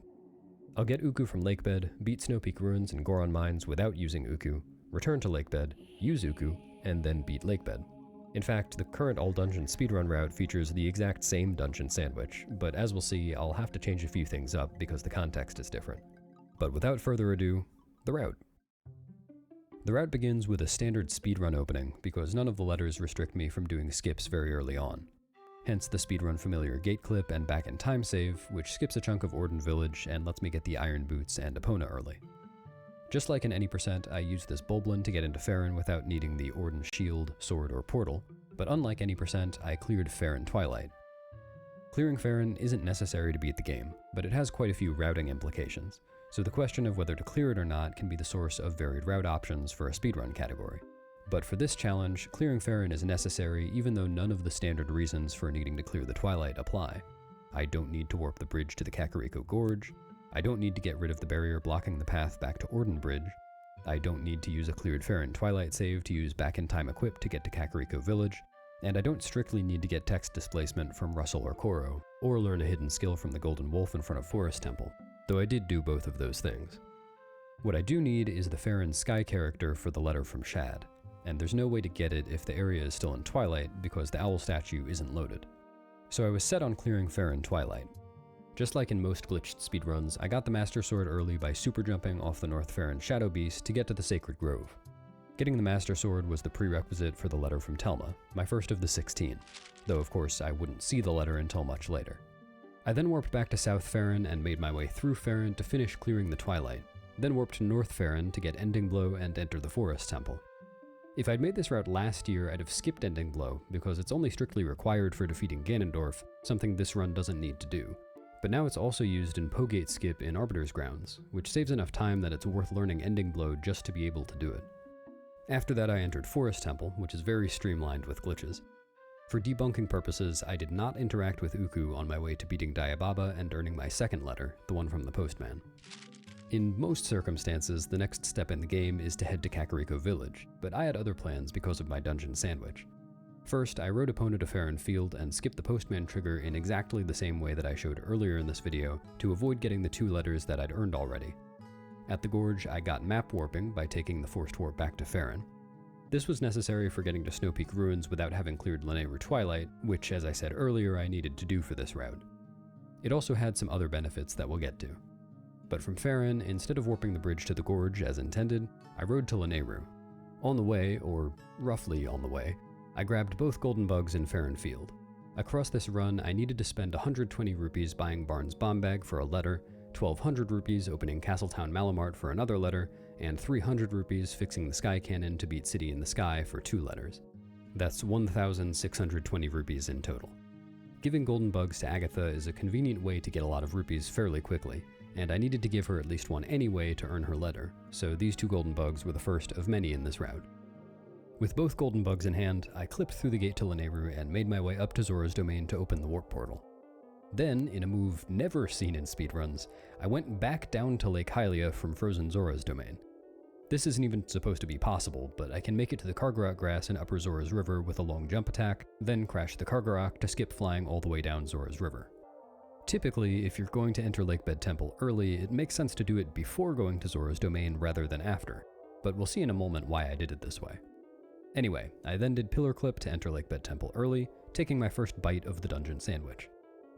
I'll get Uku from Lakebed, beat Snowpeak Ruins and Goron Mines without using Uku, return to Lakebed, use Uku, and then beat Lakebed. In fact, the current all-dungeon speedrun route features the exact same dungeon sandwich, but as we'll see, I'll have to change a few things up because the context is different. But without further ado, the route. The route begins with a standard speedrun opening because none of the letters restrict me from doing skips very early on. Hence the speedrun familiar gate clip and back in time save, which skips a chunk of Orden Village and lets me get the Iron Boots and Epona early. Just like in any percent, I use this Bulblin to get into Farron without needing the Orden Shield, Sword, or Portal, but unlike any percent, I cleared Farron Twilight. Clearing Farron isn't necessary to beat the game, but it has quite a few routing implications, so the question of whether to clear it or not can be the source of varied route options for a speedrun category. But for this challenge, clearing Farron is necessary even though none of the standard reasons for needing to clear the Twilight apply. I don't need to warp the bridge to the Kakariko Gorge, I don't need to get rid of the barrier blocking the path back to Orden Bridge, I don't need to use a cleared Farron Twilight save to use back in time equip to get to Kakariko Village, and I don't strictly need to get text displacement from Russell or Koro, or learn a hidden skill from the Golden Wolf in front of Forest Temple, though I did do both of those things. What I do need is the Farron Sky character for the letter from Shad, and there's no way to get it if the area is still in Twilight because the owl statue isn't loaded. So I was set on clearing Farron Twilight. Just like in most glitched speedruns, I got the Master Sword early by super jumping off the North Farron Shadow Beast to get to the Sacred Grove. Getting the Master Sword was the prerequisite for the letter from Telma, my first of the 16, though of course I wouldn't see the letter until much later. I then warped back to South Farron and made my way through Farron to finish clearing the Twilight, then warped to North Farron to get Ending Blow and enter the Forest Temple. If I'd made this route last year, I'd have skipped Ending Blow, because it's only strictly required for defeating Ganondorf, something this run doesn't need to do. But now it's also used in Pogate skip in Arbiter's Grounds, which saves enough time that it's worth learning Ending Blow just to be able to do it. After that I entered Forest Temple, which is very streamlined with glitches. For debunking purposes, I did not interact with Uku on my way to beating Diababa and earning my second letter, the one from the postman. In most circumstances, the next step in the game is to head to Kakariko Village, but I had other plans because of my dungeon sandwich. First, I rode Epona to Farron Field and skipped the postman trigger in exactly the same way that I showed earlier in this video to avoid getting the 2 letters that I'd earned already. At the Gorge, I got map warping by taking the forced warp back to Farron. This was necessary for getting to Snow Peak Ruins without having cleared Lanayru Twilight, which as I said earlier I needed to do for this route. It also had some other benefits that we'll get to. But from Farron, instead of warping the bridge to the Gorge as intended, I rode to Lanayru. On the way, or roughly on the way, I grabbed both golden bugs in Farron Field. Across this run, I needed to spend 120 rupees buying Barnes Bomb Bag for a letter, 1200 rupees opening Castletown Malamart for another letter, and 300 rupees fixing the Sky Cannon to beat City in the Sky for 2 letters. That's 1,620 rupees in total. Giving golden bugs to Agatha is a convenient way to get a lot of rupees fairly quickly, and I needed to give her at least one anyway to earn her letter, so these 2 golden bugs were the first of many in this route. With both golden bugs in hand, I clipped through the gate to Lanayru and made my way up to Zora's Domain to open the warp portal. Then, in a move never seen in speedruns, I went back down to Lake Hylia from Frozen Zora's Domain. This isn't even supposed to be possible, but I can make it to the Kargarock grass in Upper Zora's River with a long jump attack, then crash the Kargarock to skip flying all the way down Zora's River. Typically, if you're going to enter Lakebed Temple early, it makes sense to do it before going to Zora's Domain rather than after, but we'll see in a moment why I did it this way. Anyway, I then did Pillar Clip to enter Lakebed Temple early, taking my first bite of the dungeon sandwich.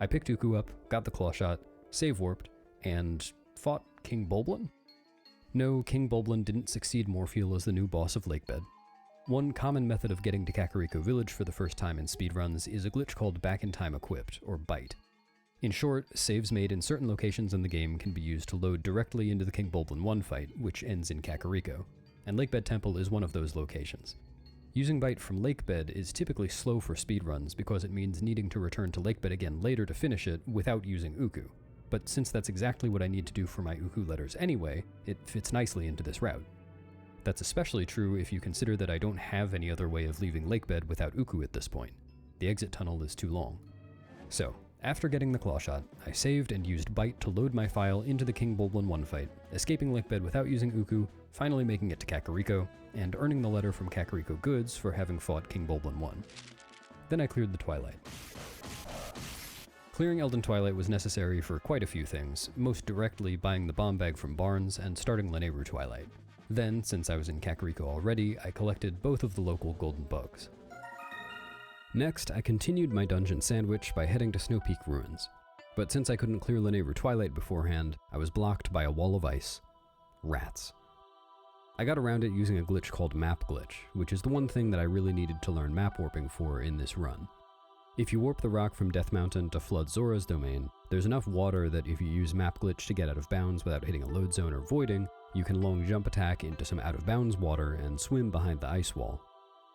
I picked Uku up, got the claw shot, save warped, and fought King Bulblin? No, King Bulblin didn't succeed Morpheal as the new boss of Lakebed. One common method of getting to Kakariko Village for the first time in speedruns is a glitch called Back in Time Equipped, or BITE. In short, saves made in certain locations in the game can be used to load directly into the King Bulblin 1 fight, which ends in Kakariko, and Lakebed Temple is one of those locations. Using BITE from Lakebed is typically slow for speedruns because it means needing to return to Lakebed again later to finish it without using Uku. But since that's exactly what I need to do for my Uku letters anyway, it fits nicely into this route. That's especially true if you consider that I don't have any other way of leaving Lakebed without Uku at this point. The exit tunnel is too long. So, after getting the claw shot, I saved and used BITE to load my file into the King Bulblin 1 fight, escaping Lakebed without using Uku, finally making it to Kakariko, and earning the letter from Kakariko Goods for having fought King Bulblin 1. Then I cleared the Twilight. Clearing Elden Twilight was necessary for quite a few things, most directly buying the bomb bag from Barnes and starting Lanayru Twilight. Then, since I was in Kakariko already, I collected both of the local golden bugs. Next, I continued my dungeon sandwich by heading to Snow Peak Ruins. But since I couldn't clear Lanayru Twilight beforehand, I was blocked by a wall of ice. Rats. I got around it using a glitch called Map Glitch, which is the one thing that I really needed to learn map warping for in this run. If you warp the rock from Death Mountain to flood Zora's domain, there's enough water that if you use Map Glitch to get out of bounds without hitting a load zone or voiding, you can long jump attack into some out of bounds water and swim behind the ice wall.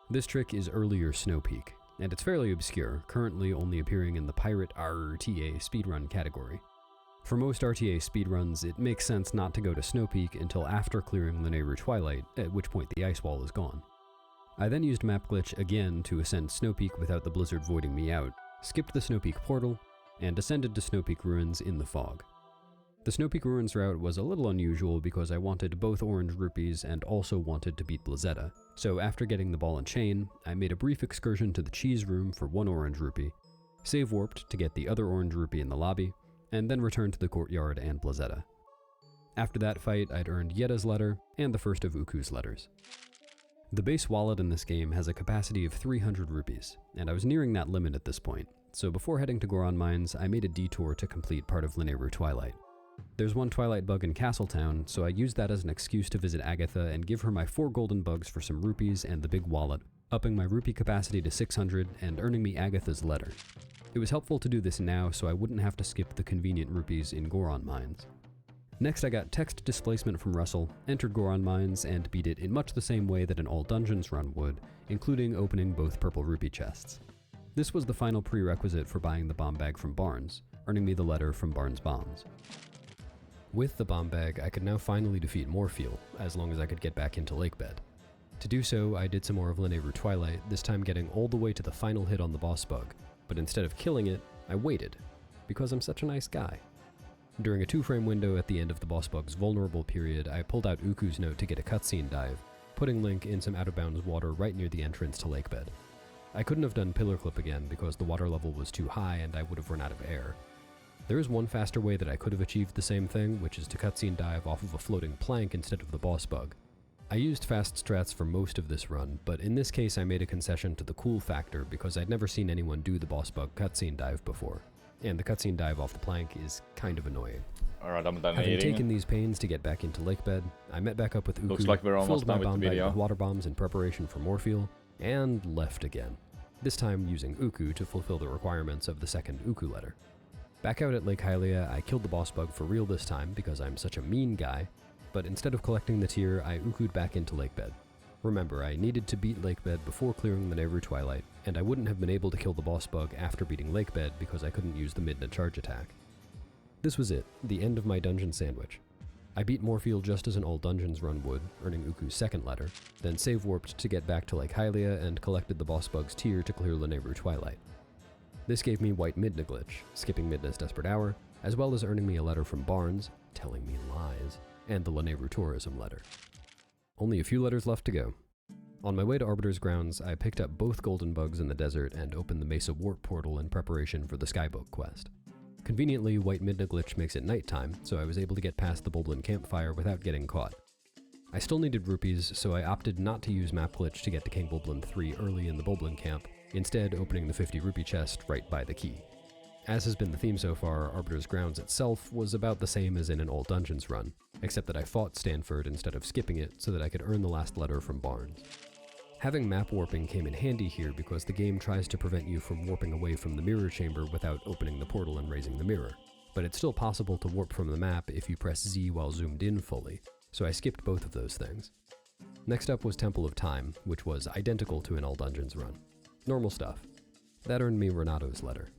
This trick is earlier Snow Peak, and it's fairly obscure, currently only appearing in the Pirate RTA speedrun category. For most RTA speedruns, it makes sense not to go to Snow Peak until after clearing Lanayru Twilight, at which point the ice wall is gone. I then used Map Glitch again to ascend Snow Peak without the blizzard voiding me out, skipped the Snow Peak portal, and descended to Snow Peak Ruins in the fog. The Snow Peak Ruins route was a little unusual because I wanted both orange rupees and also wanted to beat Blizzetta, so after getting the ball and chain, I made a brief excursion to the cheese room for 1 orange rupee, save warped to get the other orange rupee in the lobby, and then returned to the courtyard and Blizzetta. After that fight, I'd earned Yetta's letter and the first of Uku's letters. The base wallet in this game has a capacity of 300 rupees, and I was nearing that limit at this point, so before heading to Goron Mines, I made a detour to complete part of Lanayru Twilight. There's one Twilight bug in Castletown, so I used that as an excuse to visit Agatha and give her my 4 golden bugs for some rupees and the big wallet, upping my rupee capacity to 600 and earning me Agatha's letter. It was helpful to do this now so I wouldn't have to skip the convenient rupees in Goron Mines. Next I got text displacement from Russell, entered Goron Mines, and beat it in much the same way that an all dungeons run would, including opening both purple rupee chests. This was the final prerequisite for buying the bomb bag from Barnes, earning me the letter from Barnes Bombs. With the bomb bag, I could now finally defeat Morpheal, as long as I could get back into Lakebed. To do so, I did some more of Lanayru Twilight, this time getting all the way to the final hit on the boss bug, but instead of killing it, I waited, because I'm such a nice guy. During a 2-frame window at the end of the boss bug's vulnerable period, I pulled out Uku's note to get a cutscene dive, putting Link in some out-of-bounds water right near the entrance to Lakebed. I couldn't have done Pillar Clip again because the water level was too high and I would have run out of air. There is one faster way that I could have achieved the same thing, which is to cutscene dive off of a floating plank instead of the boss bug. I used fast strats for most of this run, but in this case I made a concession to the cool factor because I'd never seen anyone do the boss bug cutscene dive before, and the cutscene dive off the plank is kind of annoying. Alright, I'm done Having eating. taken these pains to get back into Lakebed, I met back up with Uku, Looks like we're almost filled my done with the bomb bag video. with water bombs in preparation for Morpheal, and left again, this time using Uku to fulfill the requirements of the second Uku letter. Back out at Lake Hylia, I killed the boss bug for real this time because I'm such a mean guy, but instead of collecting the tier, I Uku'd back into Lakebed. Remember, I needed to beat Lakebed before clearing the Lanayru Twilight, and I wouldn't have been able to kill the boss bug after beating Lakebed because I couldn't use the Midna charge attack. This was it, the end of my dungeon sandwich. I beat Morpheal just as an all dungeons run would, earning Uku's second letter, then save warped to get back to Lake Hylia and collected the boss bug's tier to clear Lanayru Twilight. This gave me White Midna glitch, skipping Midna's Desperate Hour, as well as earning me a letter from Barnes, telling me lies, and the Lanayru Tourism letter. Only a few letters left to go. On my way to Arbiter's Grounds, I picked up both golden bugs in the desert and opened the Mesa Warp portal in preparation for the Skybook quest. Conveniently, White Midna glitch makes it nighttime, so I was able to get past the Boblin campfire without getting caught. I still needed rupees, so I opted not to use Map Glitch to get to King Boblin 3 early in the Boblin camp, instead opening the 50 rupee chest right by the key. As has been the theme so far, Arbiter's Grounds itself was about the same as in an All Dungeons run, except that I fought Stanford instead of skipping it so that I could earn the last letter from Barnes. Having map warping came in handy here because the game tries to prevent you from warping away from the mirror chamber without opening the portal and raising the mirror, but it's still possible to warp from the map if you press Z while zoomed in fully, so I skipped both of those things. Next up was Temple of Time, which was identical to an All Dungeons run. Normal stuff. That earned me Renato's letter.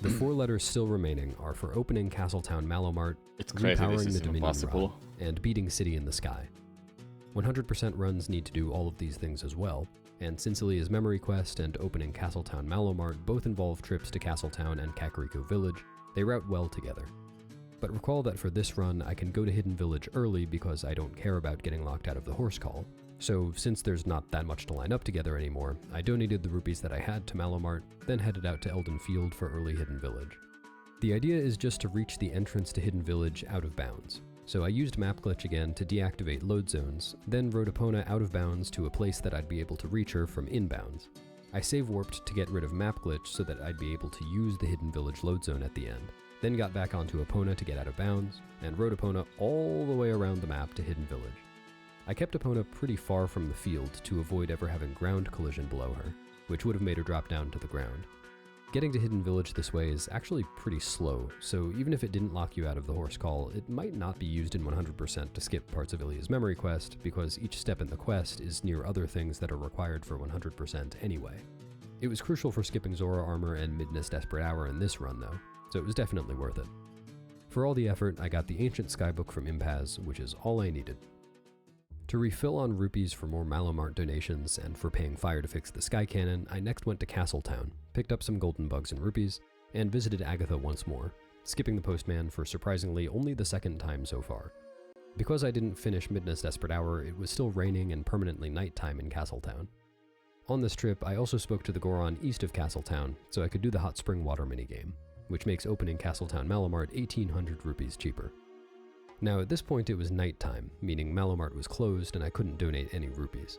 The 4 letters still remaining are for opening Castletown Malomart, It's crazy, repowering this the is Dominion impossible. Rod, and beating City in the Sky. 100% runs need to do all of these things as well, and Cincelia's Memory Quest and opening Castletown Malomart both involve trips to Castletown and Kakariko Village. They route well together. But recall that for this run, I can go to Hidden Village early because I don't care about getting locked out of the Horse Call. So since there's not that much to line up together anymore, I donated the rupees that I had to Malomart, then headed out to Elden Field for early Hidden Village. The idea is just to reach the entrance to Hidden Village out of bounds. So I used Map Glitch again to deactivate load zones, then rode Epona out of bounds to a place that I'd be able to reach her from inbounds. I save warped to get rid of Map Glitch so that I'd be able to use the Hidden Village load zone at the end, then got back onto Epona to get out of bounds, and rode Epona all the way around the map to Hidden Village. I kept Epona pretty far from the field to avoid ever having ground collision below her, which would have made her drop down to the ground. Getting to Hidden Village this way is actually pretty slow, so even if it didn't lock you out of the Horse Call, it might not be used in 100% to skip parts of Ilya's memory quest, because each step in the quest is near other things that are required for 100% anyway. It was crucial for skipping Zora Armor and Midna's Desperate Hour in this run though, so it was definitely worth it. For all the effort, I got the Ancient Skybook from Impaz, which is all I needed. To refill on rupees for more Malomart donations and for paying Fire to fix the Sky Cannon, I next went to Castletown, picked up some golden bugs and rupees, and visited Agatha once more, skipping the postman for surprisingly only the second time so far. Because I didn't finish Midna's Desperate Hour, it was still raining and permanently nighttime in Castletown. On this trip, I also spoke to the Goron east of Castletown, so I could do the hot spring water minigame, which makes opening Castletown Malomart 1,800 rupees cheaper. Now at this point it was nighttime, meaning Malomart was closed and I couldn't donate any rupees.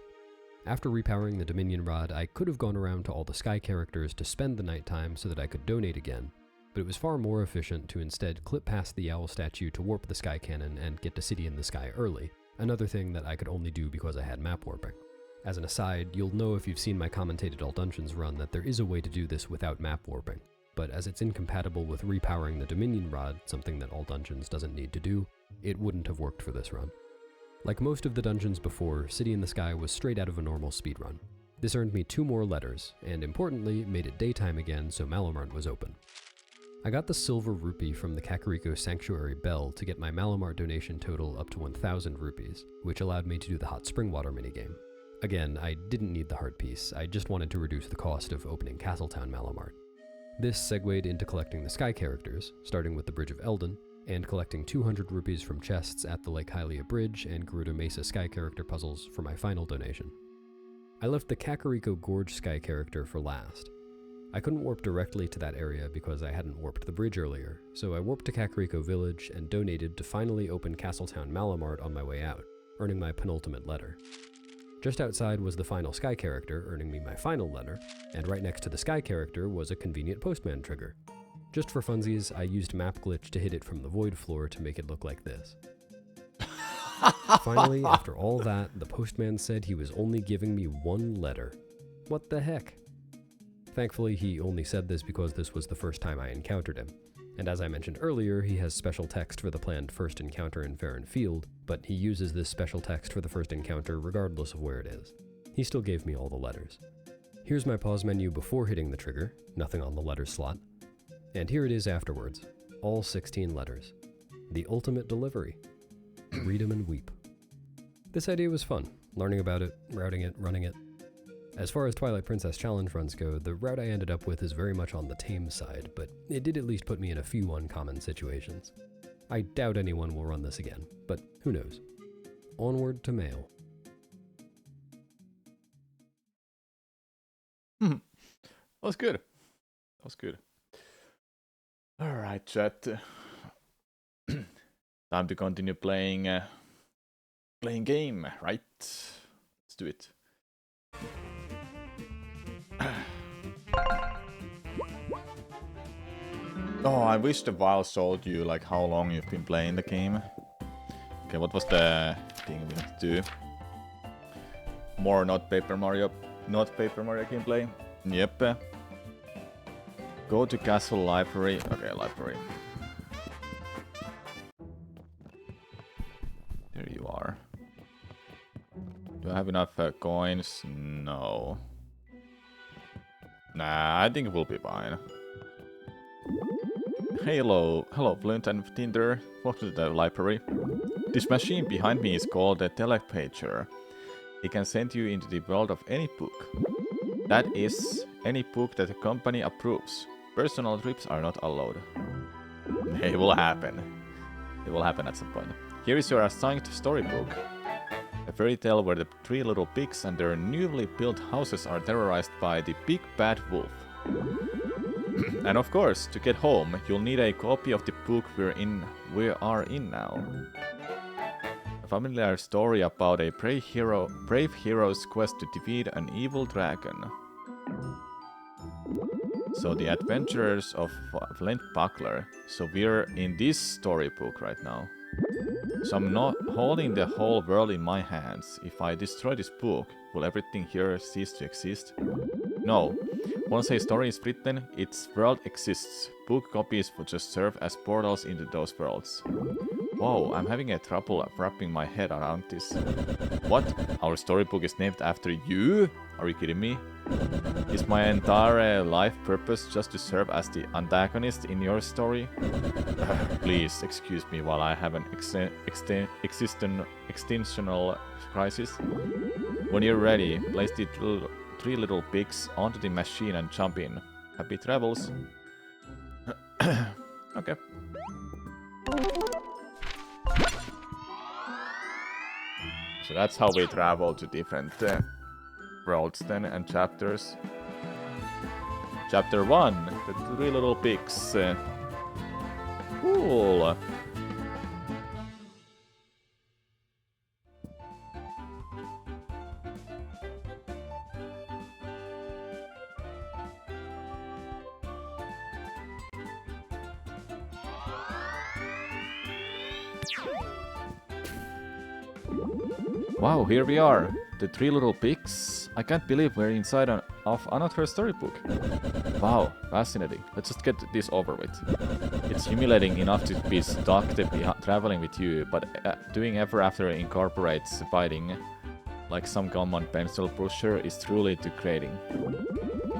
After repowering the Dominion Rod, I could have gone around to all the Sky characters to spend the nighttime so that I could donate again, but it was far more efficient to instead clip past the owl statue to warp the Sky Cannon and get to City in the Sky early, another thing that I could only do because I had map warping. As an aside, you'll know if you've seen my commentated All Dungeons run that there is a way to do this without map warping, but as it's incompatible with repowering the Dominion Rod, something that All Dungeons doesn't need to do, it wouldn't have worked for this run. Like most of the dungeons before, City in the Sky was straight out of a normal speedrun. This earned me 2 more letters, and importantly, made it daytime again so Malomart was open. I got the silver rupee from the Kakariko Sanctuary Bell to get my Malomart donation total up to 1,000 rupees, which allowed me to do the hot spring water minigame. Again, I didn't need the heart piece, I just wanted to reduce the cost of opening Castletown Malomart. This segued into collecting the Sky characters, starting with the Bridge of Eldin, and collecting 200 rupees from chests at the Lake Hylia Bridge and Gerudo Mesa Sky character puzzles for my final donation. I left the Kakariko Gorge Sky character for last. I couldn't warp directly to that area because I hadn't warped the bridge earlier, so I warped to Kakariko Village and donated to finally open Castletown Malomart on my way out, earning my penultimate letter. Just outside was the final Sky character, earning me my final letter, and right next to the Sky character was a convenient postman trigger. Just for funsies, I used Map Glitch to hit it from the void floor to make it look like this. Finally, after all that, the postman said he was only giving me 1 letter. What the heck? Thankfully, he only said this because this was the first time I encountered him. And as I mentioned earlier, he has special text for the planned first encounter in Farron Field, but he uses this special text for the first encounter regardless of where it is. He still gave me all the letters. Here's my pause menu before hitting the trigger, nothing on the letters slot. And here it is afterwards, all 16 letters. The ultimate delivery. Read 'em and weep. This idea was fun, learning about it, routing it, running it. As far as Twilight Princess challenge runs go, the route I ended up with is very much on the tame side, but it did at least put me in a few uncommon situations. I doubt anyone will run this again, but who knows. Onward to mail. That was good. That was good. Alright, chat. Time to continue playing game, right? Let's do it. Oh, I wish the vial showed you like how long you've been playing the game. Okay, what was the thing we had to do? More not Paper Mario gameplay. Yep. Go to Castle Library. Okay, library. There you are. Do I have enough coins? No. Nah, I think it will be fine. Hello, Flint and Tinder. Welcome to the library. This machine behind me is called a telepager. It can send you into the world of any book. That is, any book that the company approves. Personal trips are not allowed. It will happen. It will happen at some point. Here is your assigned storybook. A fairy tale where the 3 little pigs and their newly built houses are terrorized by the big bad wolf. And of course, to get home, you'll need a copy of the book we are in now. A familiar story about a brave hero's quest to defeat an evil dragon. So the adventurers of Flint Buckler. So we're in this storybook right now. So I'm not holding the whole world in my hands. If I destroy this book, will everything here cease to exist? No. Once a story is written, its world exists. Book copies will just serve as portals into those worlds. Whoa, I'm having a trouble wrapping my head around this. What? Our storybook is named after you? Are you kidding me? Is my entire life purpose just to serve as the antagonist in your story? Please excuse me while I have an existential crisis. When you're ready, place the three little pigs onto the machine and jump in. Happy travels. Okay. So that's how we travel to different worlds then and chapters. Chapter 1, the three little pigs. Cool. Wow, here we are. The three little pigs. I can't believe we're inside of another storybook. Wow, fascinating. Let's just get this over with. It's humiliating enough to be stuck traveling with you, but doing ever after incorporates fighting, like some common pencil pusher, is truly degrading.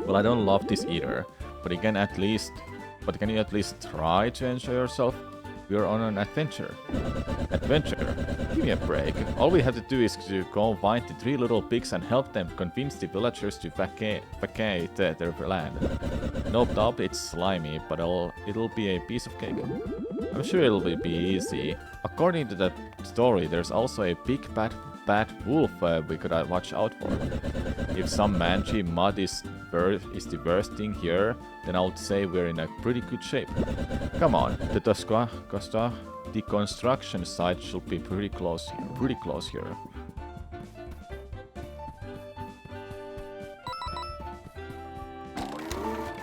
Well, I don't love this either, but can you at least try to enjoy yourself? We're on an adventure. Adventure? Give me a break. All we have to do is to go find the three little pigs and help them convince the villagers to vacate their land. No doubt it's slimy, but it'll be a piece of cake. I'm sure it'll be easy. According to that story, there's also a big bad wolf we could watch out for. If some mangy mud is the worst thing here, then I would say we're in a pretty good shape. Come on, the construction site should be pretty close here.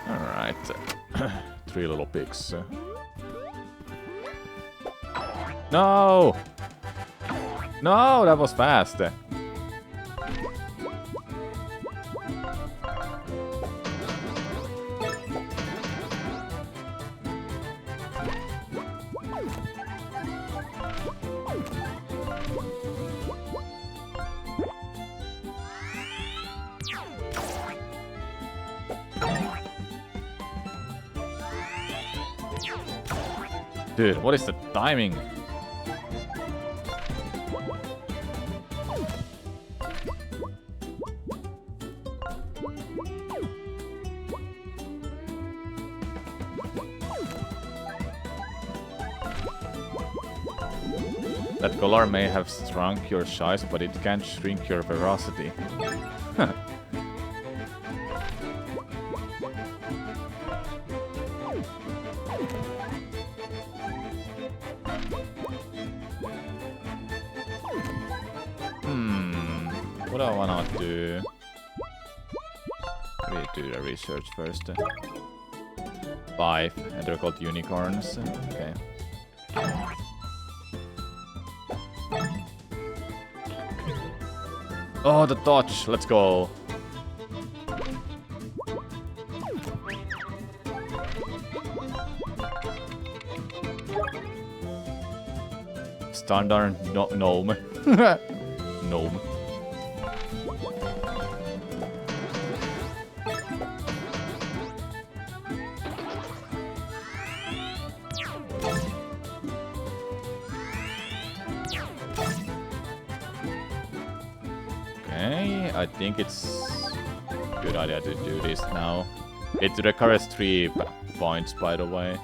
Alright, three little pigs. No! No, that was fast. Dude, what is the timing? That color may have shrunk your size, but it can't shrink your velocity. What do I wanna do? We do the research first. 5, and they're called unicorns. Okay. Oh, the dodge! Let's go! Standard gnome. Gnome. Okay, I think it's a good idea to do this now. It requires 3 points, by the way.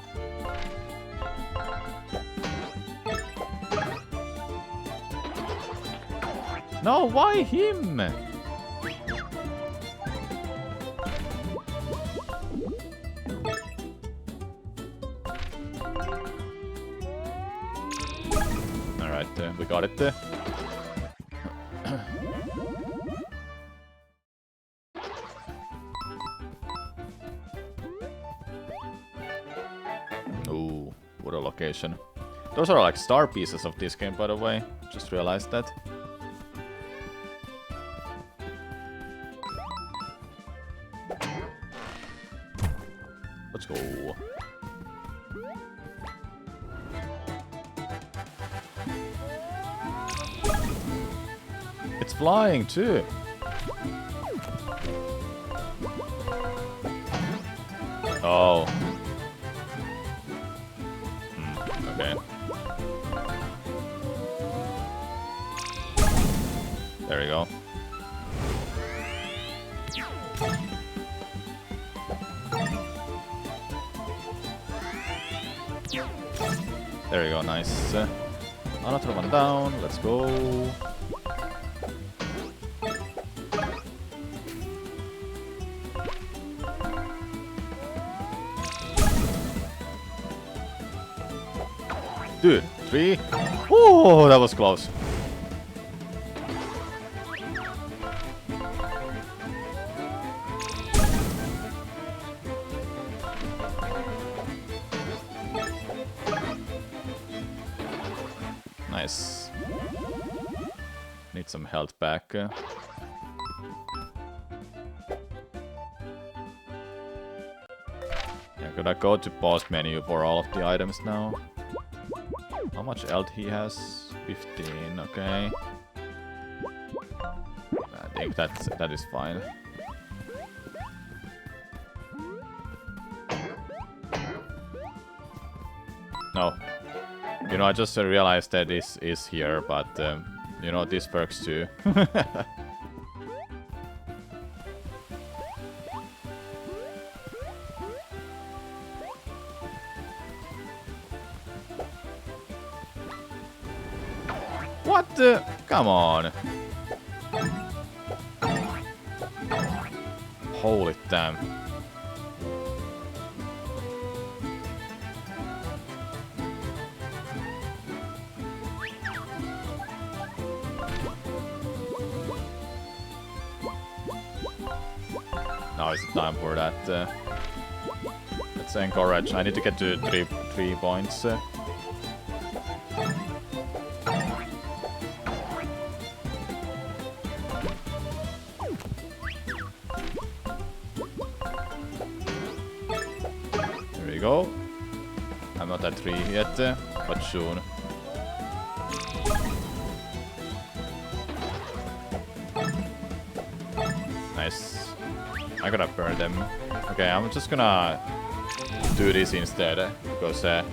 No, why him? Alright, we got it. Ooh, what a location. Those are like star pieces of this game, by the way. Just realized that. Let's go. It's flying too. Oh. Okay. There we go. There we go, nice. Another one down, let's go. Dude, 3. Oh, that was close. Nice. Need some health back. Yeah, could I go to pause menu for all of the items now? How much health he has? 15, okay. I think that is fine. No. You know, I just realized that this is here, but you know, this works too. What the? Come on. Holy damn. Now is the time for that. Let's encourage. I need to get to 3 points. There we go. I'm not at 3 yet, but soon. Nice. I gotta burn them. Okay, I'm just gonna do this instead, because I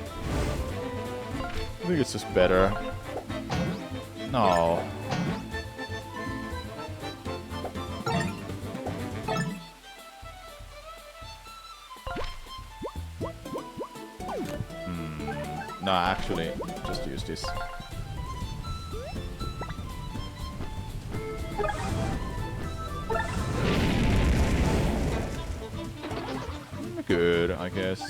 think it's just better. No. No, actually, just use this. Good, I guess.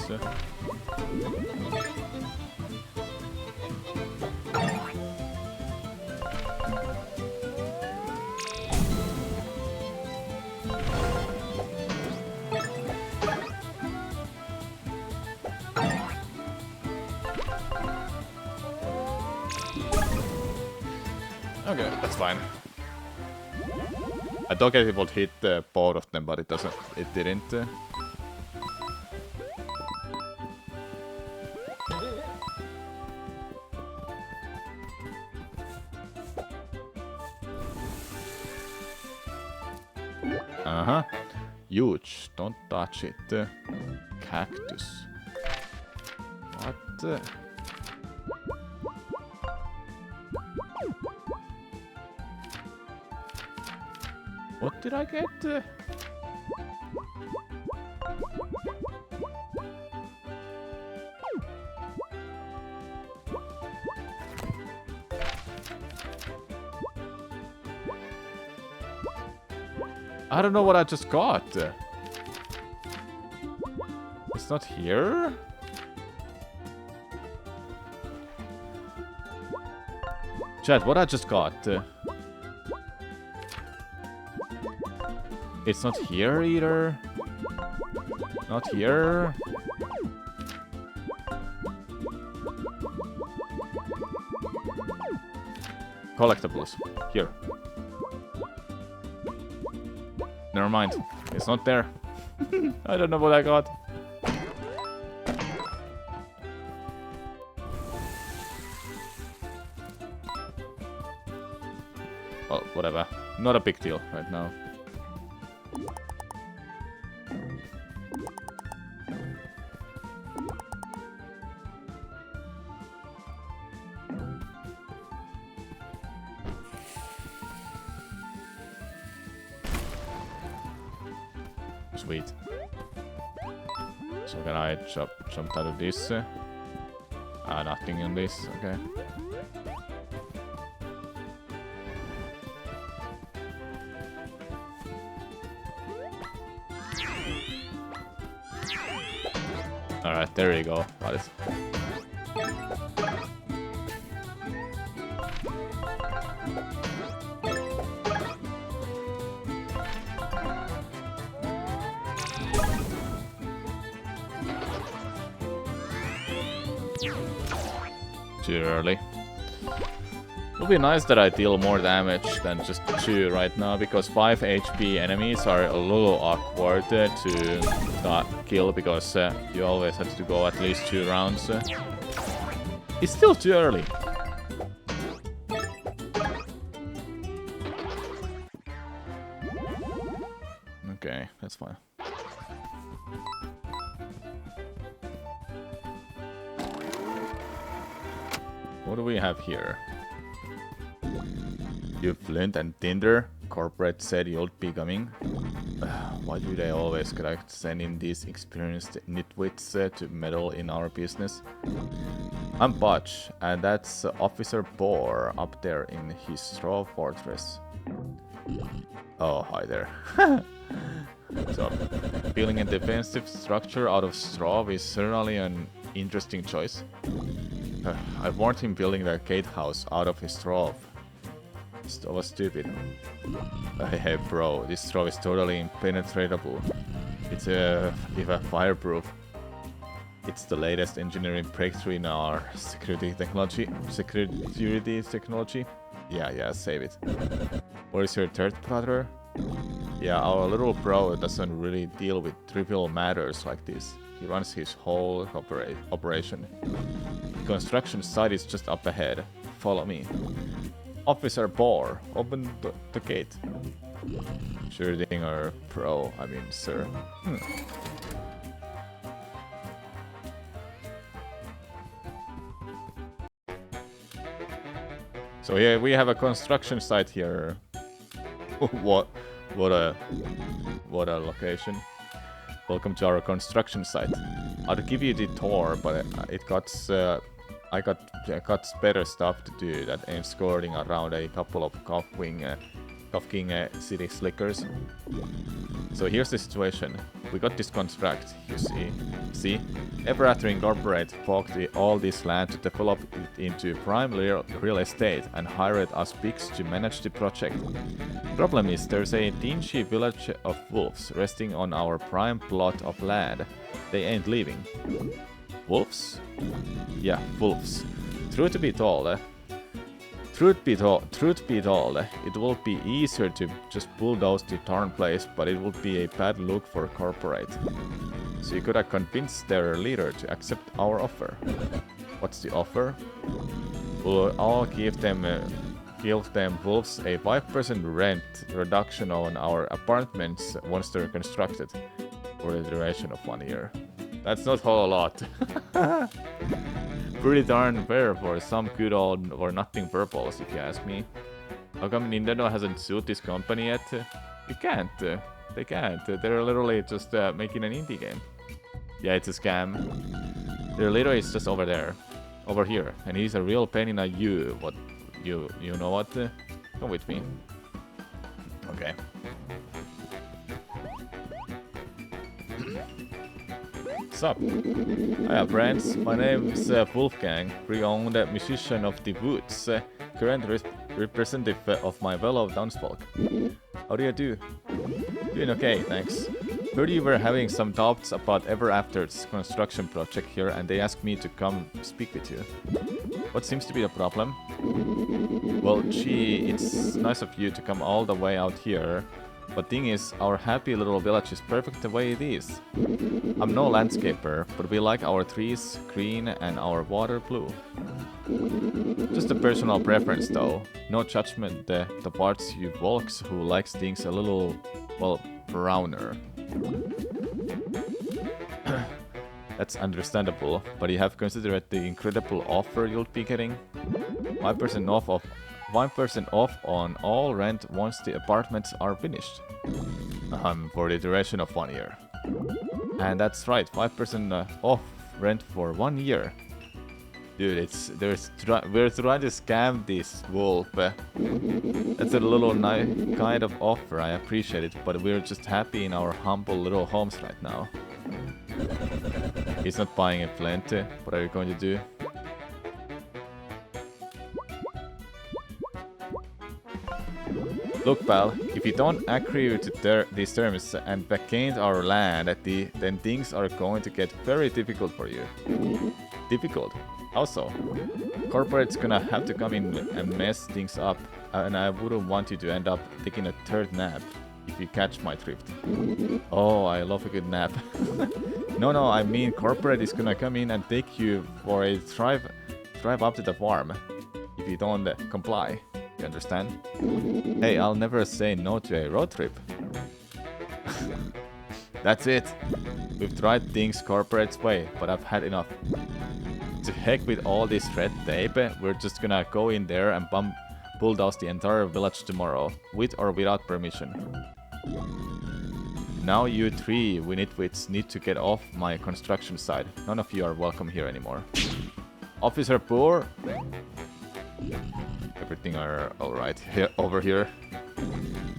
Okay, that's fine. I thought it would hit both of them, but it doesn't. It didn't. Uh-huh. Huge. Don't touch it. Cactus. What? What did I get? I don't know what I just got. It's not here? Chat, what I just got? It's not here either. Not here. Collectibles. Here. Never mind. It's not there. I don't know what I got. Well, whatever. Not a big deal right now. Sweet. So can I jump out of this? Nothing in this, okay. Alright, there you go. What is... Too early. Would be nice that I deal more damage than just 2 right now, because 5 HP enemies are a little awkward to not kill, because you always have to go at least 2 rounds. It's still too early. Okay, that's fine. What do we have here? You Flint and Tinder? Corporate said you'll be coming. Why do they always correct send in these experienced nitwits to meddle in our business? I'm Butch, and that's Officer Boar up there in his straw fortress. Oh, hi there. So, building a defensive structure out of straw is certainly an interesting choice. I warned him building the gatehouse out of his straw. That was stupid. Hey bro, this straw is totally impenetrable. It's even fireproof. It's the latest engineering breakthrough in our security technology. Yeah, save it. What is your third brother? Yeah, our little bro doesn't really deal with trivial matters like this. He runs his whole operation. The construction site is just up ahead. Follow me. Officer Boar, open the gate. Sure thing, or pro, I mean, sir. So yeah, we have a construction site here. What a location. Welcome to our construction site. I'll give you the tour, but I got better stuff to do that ain't escorting around a couple of Kafking city slickers. So here's the situation. We got this contract, you see. See? Everafter Incorporate bought all this land to develop it into prime real estate and hired us pigs to manage the project. Problem is, there's a dingy village of wolves resting on our prime plot of land. They ain't leaving. Wolves? Yeah, wolves. Truth be told, it will be easier to just bulldoze the darn place, but it would be a bad look for corporate. So you could have convinced their leader to accept our offer. What's the offer? We'll all give them wolves a 5% rent reduction on our apartments once they're constructed, for the duration of 1 year. That's not a whole lot. Pretty darn fair for some good old or nothing purples, if you ask me. How come Nintendo hasn't sued this company yet? You can't. They can't. They're literally just making an indie game. Yeah, it's a scam. Their leader is just over there. Over here. And he's a real pain in the you. What? You know what? Come with me. Okay. Sup? Hiya friends, my name is Wolfgang, renowned musician of the woods. current representative of my fellow townsfolk. How do you do? Doing okay, thanks. Heard you were having some doubts about Ever After's construction project here, and they asked me to come speak with you. What seems to be the problem? Well, gee, it's nice of you to come all the way out here. But thing is, our happy little village is perfect the way it is. I'm no landscaper, but we like our trees green and our water blue. Just a personal preference though. No judgment the parts you folks who likes things a little, well, browner. That's understandable, but you have considered the incredible offer you'll be getting? 1% off on all rent once the apartments are finished. For the duration of 1 year. And that's right, 5% off rent for 1 year. Dude, we're trying to scam this wolf. That's a little kind of offer, I appreciate it, but we're just happy in our humble little homes right now. He's not buying a plenty. What are you going to do? Look, pal, if you don't agree to these terms and vacate our land, then things are going to get very difficult for you. Difficult? How so? Corporate's gonna have to come in and mess things up, and I wouldn't want you to end up taking a third nap, if you catch my drift. Oh, I love a good nap. No, I mean corporate is gonna come in and take you for a drive up to the farm, if you don't comply. You understand? Hey, I'll never say no to a road trip. That's it. We've tried things corporate's way, but I've had enough. To heck with all this red tape, we're just gonna go in there and bulldoze the entire village tomorrow, with or without permission. Now you three nitwits need to get off my construction site. None of you are welcome here anymore. Officer Poor? Everything are alright over here.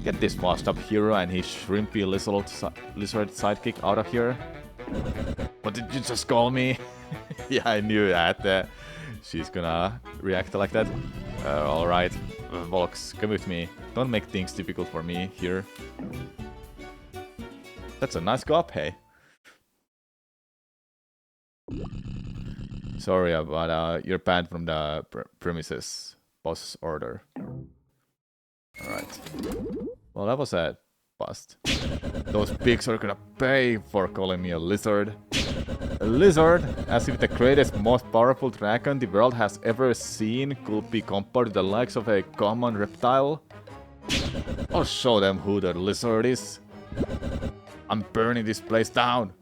Get this washed up hero and his shrimpy lizard sidekick out of here. What did you just call me? Yeah, I knew that. She's gonna react like that. Alright. Volks, come with me. Don't make things difficult for me here. That's a nice go-up, hey. Sorry, but you're banned from the premises. Boss order. Alright. Well, that was a bust. Those pigs are gonna pay for calling me a lizard. A lizard? As if the greatest, most powerful dragon the world has ever seen could be compared to the likes of a common reptile? I'll show them who the lizard is. I'm burning this place down.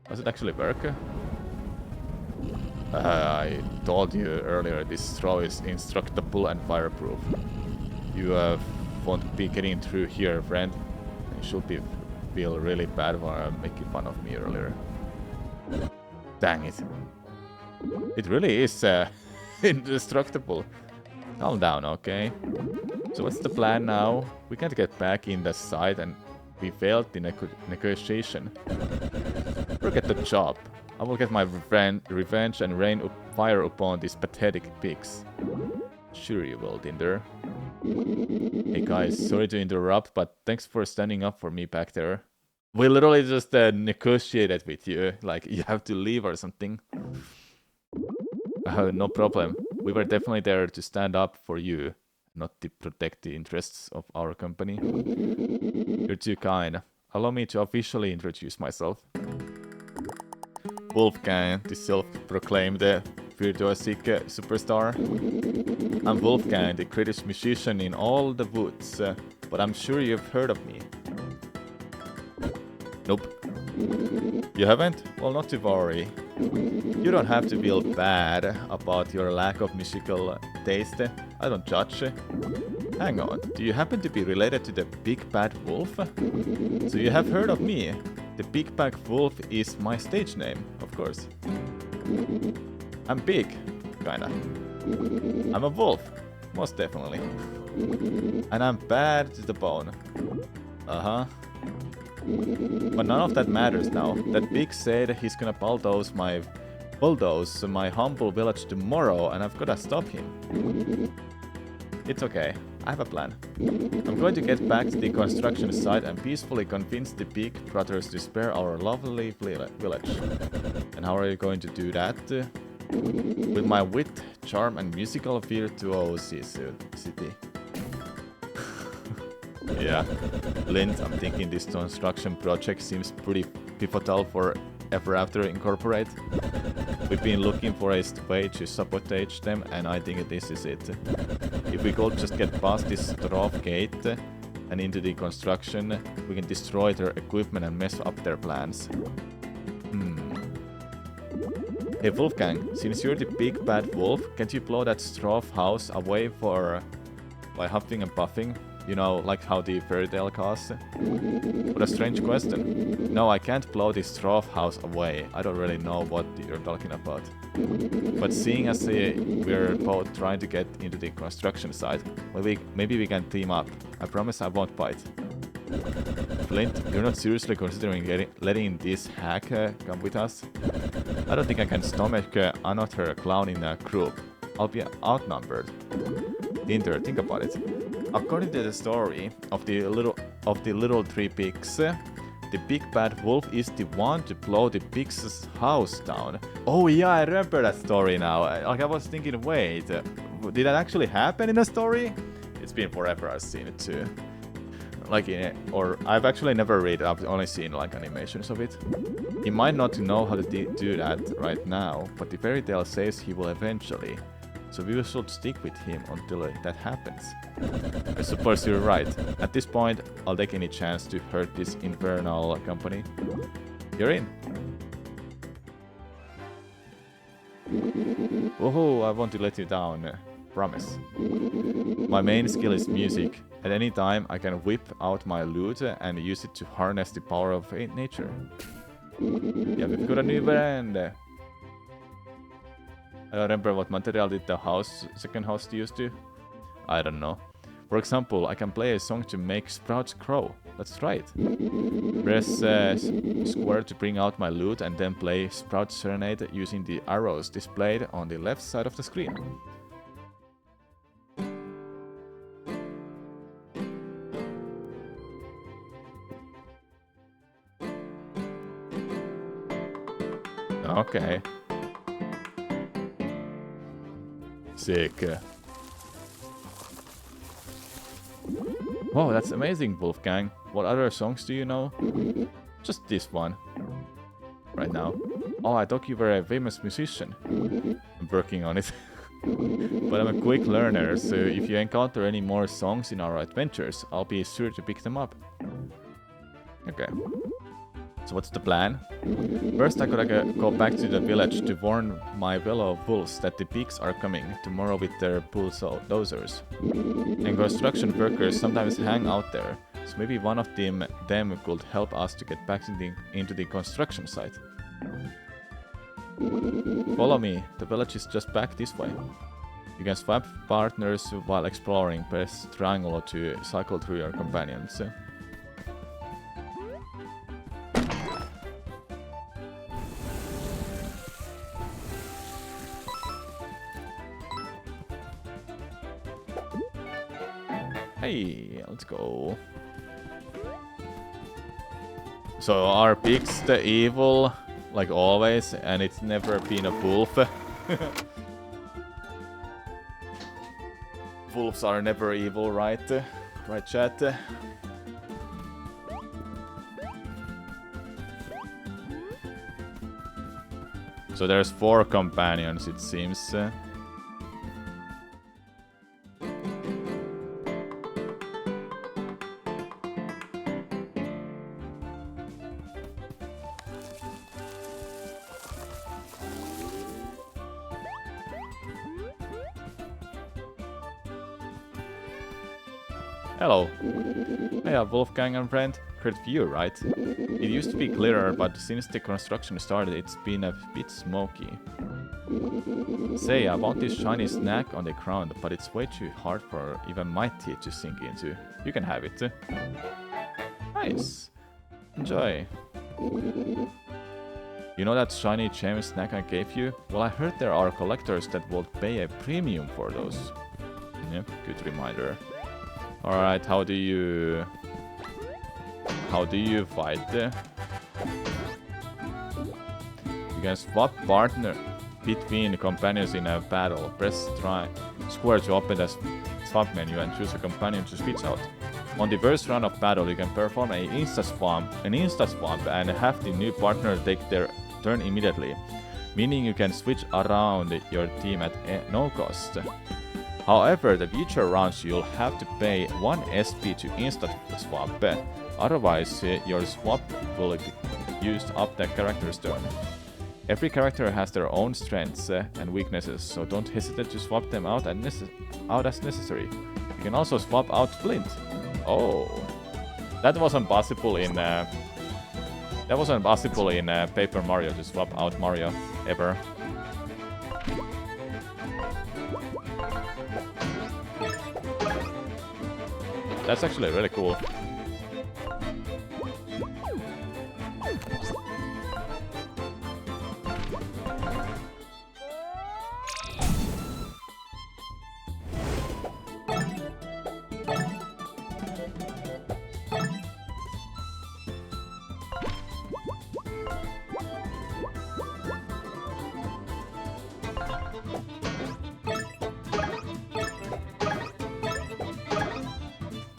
Does it actually work? I told you earlier this straw is indestructible and fireproof. You won't be getting through here, friend. You should feel really bad for making fun of me earlier. Dang it. It really is indestructible. Calm down, okay? So what's the plan now? We can't get back in the site and we failed the negotiation. Forget the job. I will get my revenge and rain fire upon these pathetic pigs. Sure you will, Dinder. Hey guys, sorry to interrupt, but thanks for standing up for me back there. We literally just negotiated with you, like you have to leave or something. No problem. We were definitely there to stand up for you, not to protect the interests of our company. You're too kind. Allow me to officially introduce myself. Wolfgang, the self-proclaimed virtuosic superstar. I'm Wolfgang, the greatest musician in all the woods, but I'm sure you've heard of me. Nope. You haven't? Well, not to worry. You don't have to feel bad about your lack of musical taste. I don't judge. Hang on, do you happen to be related to the Big Bad Wolf? So you have heard of me. The Big Bad Wolf is my stage name, of course. I'm big, kinda. I'm a wolf, most definitely. And I'm bad to the bone. Uh-huh. But none of that matters now. That pig said he's gonna bulldoze my bulldoze my humble village tomorrow and I've gotta stop him. It's okay, I have a plan. I'm going to get back to the construction site and peacefully convince the big brothers to spare our lovely village. And how are you going to do that? With my wit, charm and musical virtuosity. Yeah, Lint, I'm thinking this construction project seems pretty pivotal for Ever After Incorporate. We've been looking for a way to sabotage them, and I think this is it. If we could just get past this Stroff gate and into the construction, we can destroy their equipment and mess up their plans. Hey Wolfgang, since you're the big bad wolf, can't you blow that Stroff house away by huffing and puffing? You know, like how the fairy tale casts? What a strange question. No, I can't blow the Stroff house away. I don't really know what you're talking about. But seeing as we're both trying to get into the construction site, maybe we can team up. I promise I won't fight. Flint, you're not seriously considering letting this hack come with us? I don't think I can stomach another clown in a group. I'll be outnumbered. Dinter, think about it. According to the story of the little three pigs, the big bad wolf is the one to blow the pig's house down. Oh yeah, I remember that story now. Like I was thinking, wait, did that actually happen in a story? It's been forever I've seen it too. Like or I've actually never read it. I've only seen like animations of it. He might not know how to do that right now, but the fairy tale says he will eventually. So we should stick with him until that happens. I suppose you're right. At this point, I'll take any chance to hurt this infernal company. You're in. Woohoo, I want to let you down. Promise. My main skill is music. At any time, I can whip out my lute and use it to harness the power of nature. Yeah, we've got a new band. I don't remember what material did the second house use to. I don't know. For example, I can play a song to make sprouts grow. Let's try it. Press square to bring out my lute and then play Sprout Serenade using the arrows displayed on the left side of the screen. Okay. Sick. Oh, that's amazing, Wolfgang. What other songs do you know? Just this one. Right now. Oh, I thought you were a famous musician. I'm working on it. But I'm a quick learner, so if you encounter any more songs in our adventures, I'll be sure to pick them up. Okay. So what's the plan? First I gotta go back to the village to warn my fellow wolves that the pigs are coming tomorrow with their bulldozers. And construction workers sometimes hang out there, so maybe one of them could help us to get back into the construction site. Follow me, the village is just back this way. You can swap partners while exploring, press triangle to cycle through your companions. Hey, let's go. So are pigs the evil, like always, and it's never been a wolf? Wolves are never evil, right? Right, chat? So there's 4 companions, it seems. Hello. Hey, Wolfgang and friend. Great view, right? It used to be clearer, but since the construction started, it's been a bit smoky. Say, I want this shiny snack on the ground, but it's way too hard for even my teeth to sink into. You can have it. Nice. Enjoy. You You know that shiny gem snack I gave you? Well, I heard there are collectors that will pay a premium for those. Yep, good reminder. Alright, how do you fight? You can swap partner between companions in a battle. Press square to open the swap menu and choose a companion to switch out. On the first round of battle, you can perform an insta swap and have the new partner take their turn immediately, meaning you can switch around your team at no cost. However, the future rounds you'll have to pay 1 SP to insta swap, otherwise your swap will be used up the character's turn. Every character has their own strengths and weaknesses, so don't hesitate to swap them out as necessary. You can also swap out Flint. Oh, that wasn't possible in Paper Mario to swap out Mario ever. That's actually really cool.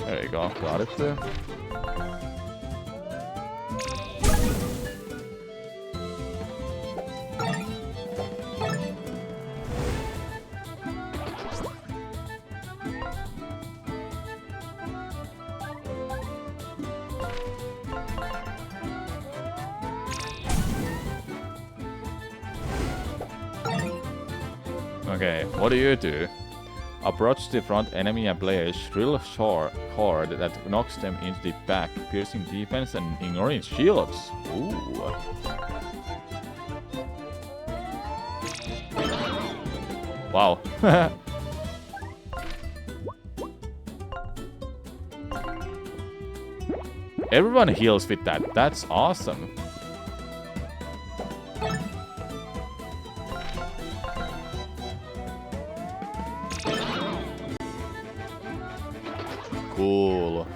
There you go, got it. Okay, what do you do? Approach the front enemy and play a shrill chord that knocks them into the back, piercing defense and ignoring shields. Ooh. Wow. Everyone heals with that. That's awesome. Cool.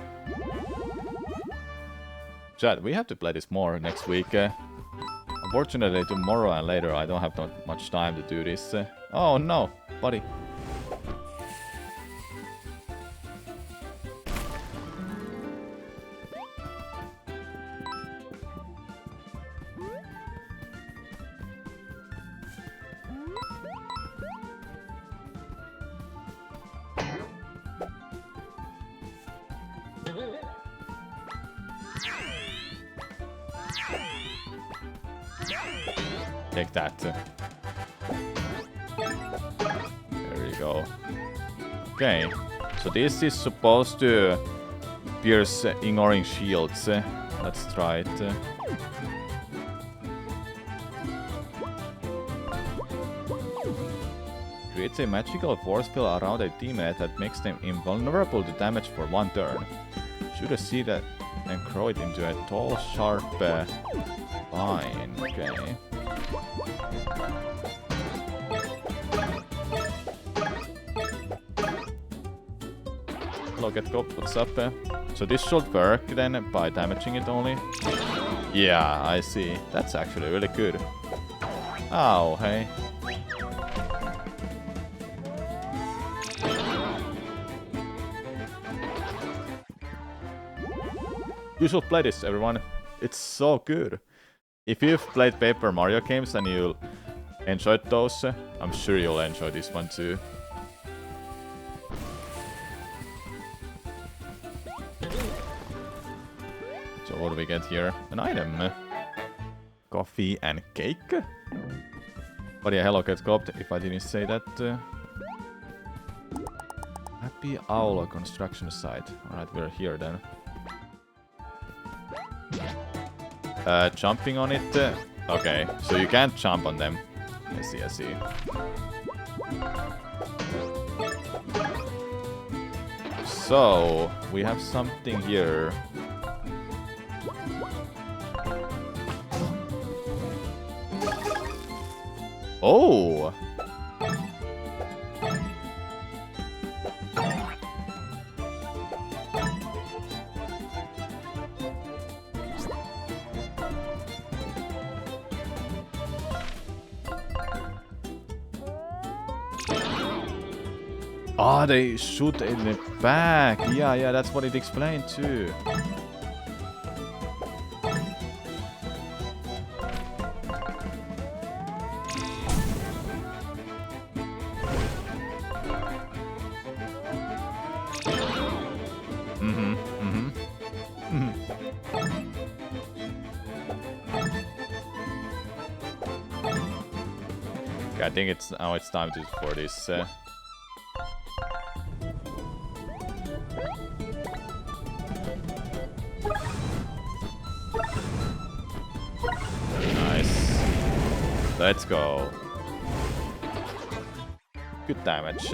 Chat, we have to play this more next week. Unfortunately, tomorrow and later I don't have that much time to do this. Oh no, buddy. Take that. There we go. Okay, so this is supposed to pierce ignoring shields. Let's try it. Creates a magical force field around a teammate that makes them invulnerable to damage for 1 turn. Shoot a seed and grow it into a tall, sharp vine. Okay. Hello, GetCop, what's up? So this should work then by damaging it only? Yeah, I see. That's actually really good. Oh, hey. You should play this, everyone. It's so good. If you've played Paper Mario games and you enjoyed those, I'm sure you'll enjoy this one too. So what do we get here? An item. Coffee and cake? But yeah, hello GetCopped, if I didn't say that. Happy Owl construction site. Alright, we're here then. Jumping on it. Okay, so you can't jump on them. I see, I see. So, we have something here. Oh! Ah, they shoot in the back. Yeah, that's what it explained too. Okay, I think it's time for this. Nice. Let's go. Good damage.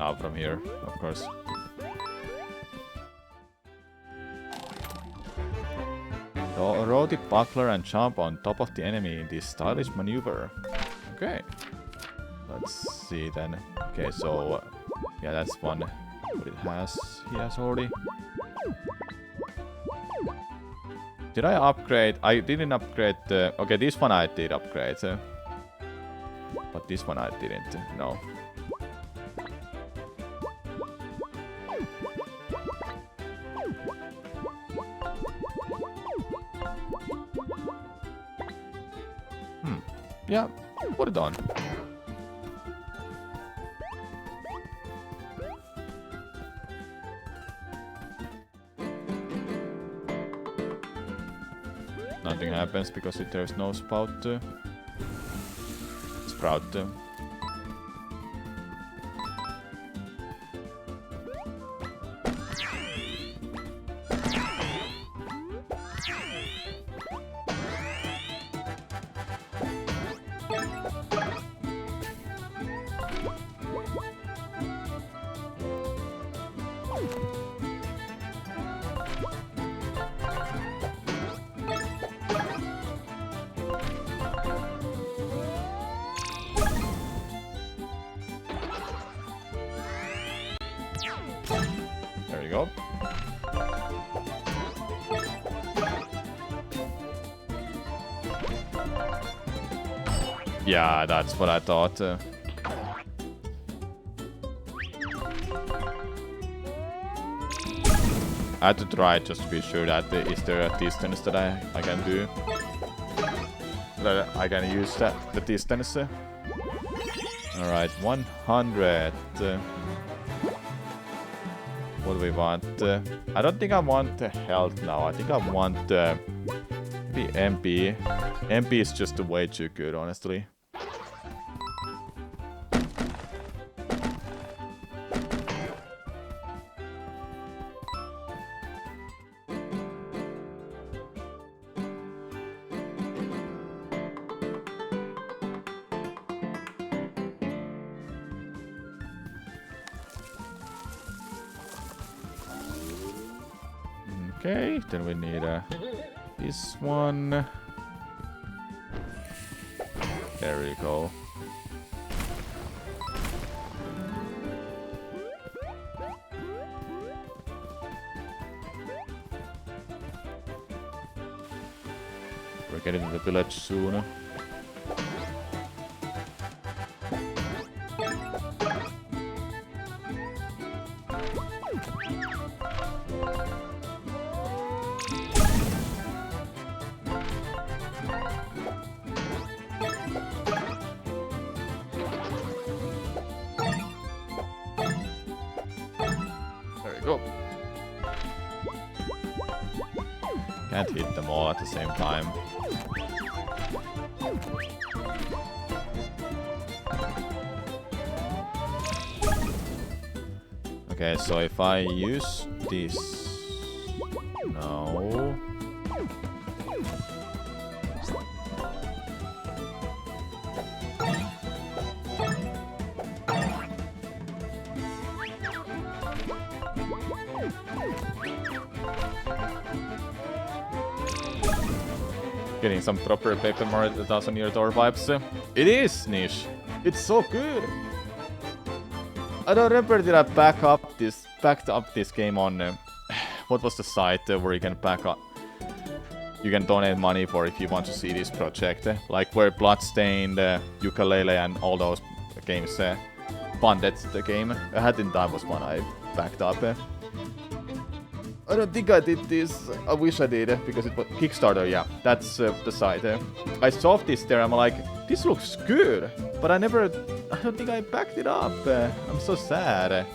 Out from here, of course. Roll the buckler and jump on top of the enemy in this stylish maneuver. Okay. Let's see then. Okay, so yeah, that's one. What it has. He has already. Did I upgrade? I didn't upgrade the. Okay, this one I did upgrade. But this one I didn't. No. Yeah, put it on. Nothing happens because there's no sprout. There we go. Yeah, that's what I thought. I had to try just to be sure that is there a distance that I can do. That I can use the distance. Alright, 100. What do we want? I don't think I want health now. I think I want maybe MP. MP is just way too good, honestly. Okay, then we need this one. There we go. We're getting to the village soon. Go. Can't hit them all at the same time. Okay, so if I use this... No... Getting some proper Paper Mario 1000 Year Door vibes. It is niche. It's so good. I don't remember did I backed up this game on what was the site where you can back up. You can donate money for if you want to see this project, like where Bloodstained, Yooka-Laylee, and all those games funded the game. A Hat in Time was one I backed up. I don't think I did this. I wish I did because it was Kickstarter. Yeah, that's the site. I saw this there. I'm like, this looks good, but I don't think I backed it up. I'm so sad.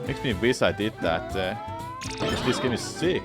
Makes me wish I did that. Because this game is sick.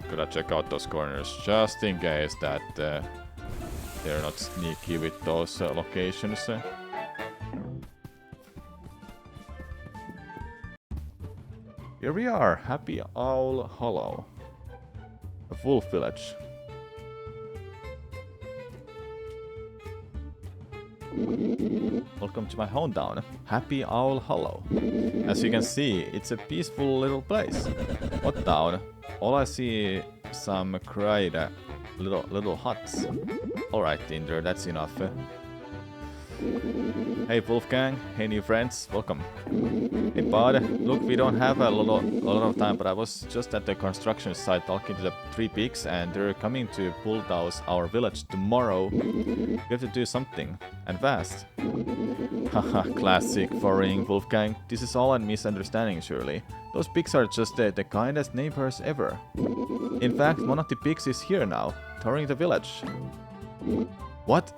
Gotta check out those corners just in case that they're not sneaky with those locations. Here we are, Happy Owl Hollow, a wolf village. Welcome to my hometown, Happy Owl Hollow. As you can see, it's a peaceful little place. What town? All I see some cried little huts. Alright, Tinder, that's enough. Hey Wolfgang, hey new friends, welcome. Hey bud, look, we don't have a lot of time, but I was just at the construction site talking to the three pigs and they're coming to bulldoze our village tomorrow. We have to do something, and fast. Haha, classic foreign Wolfgang. This is all a misunderstanding, surely. Those pigs are just the kindest neighbors ever. In fact, one of the pigs is here now, touring the village. What?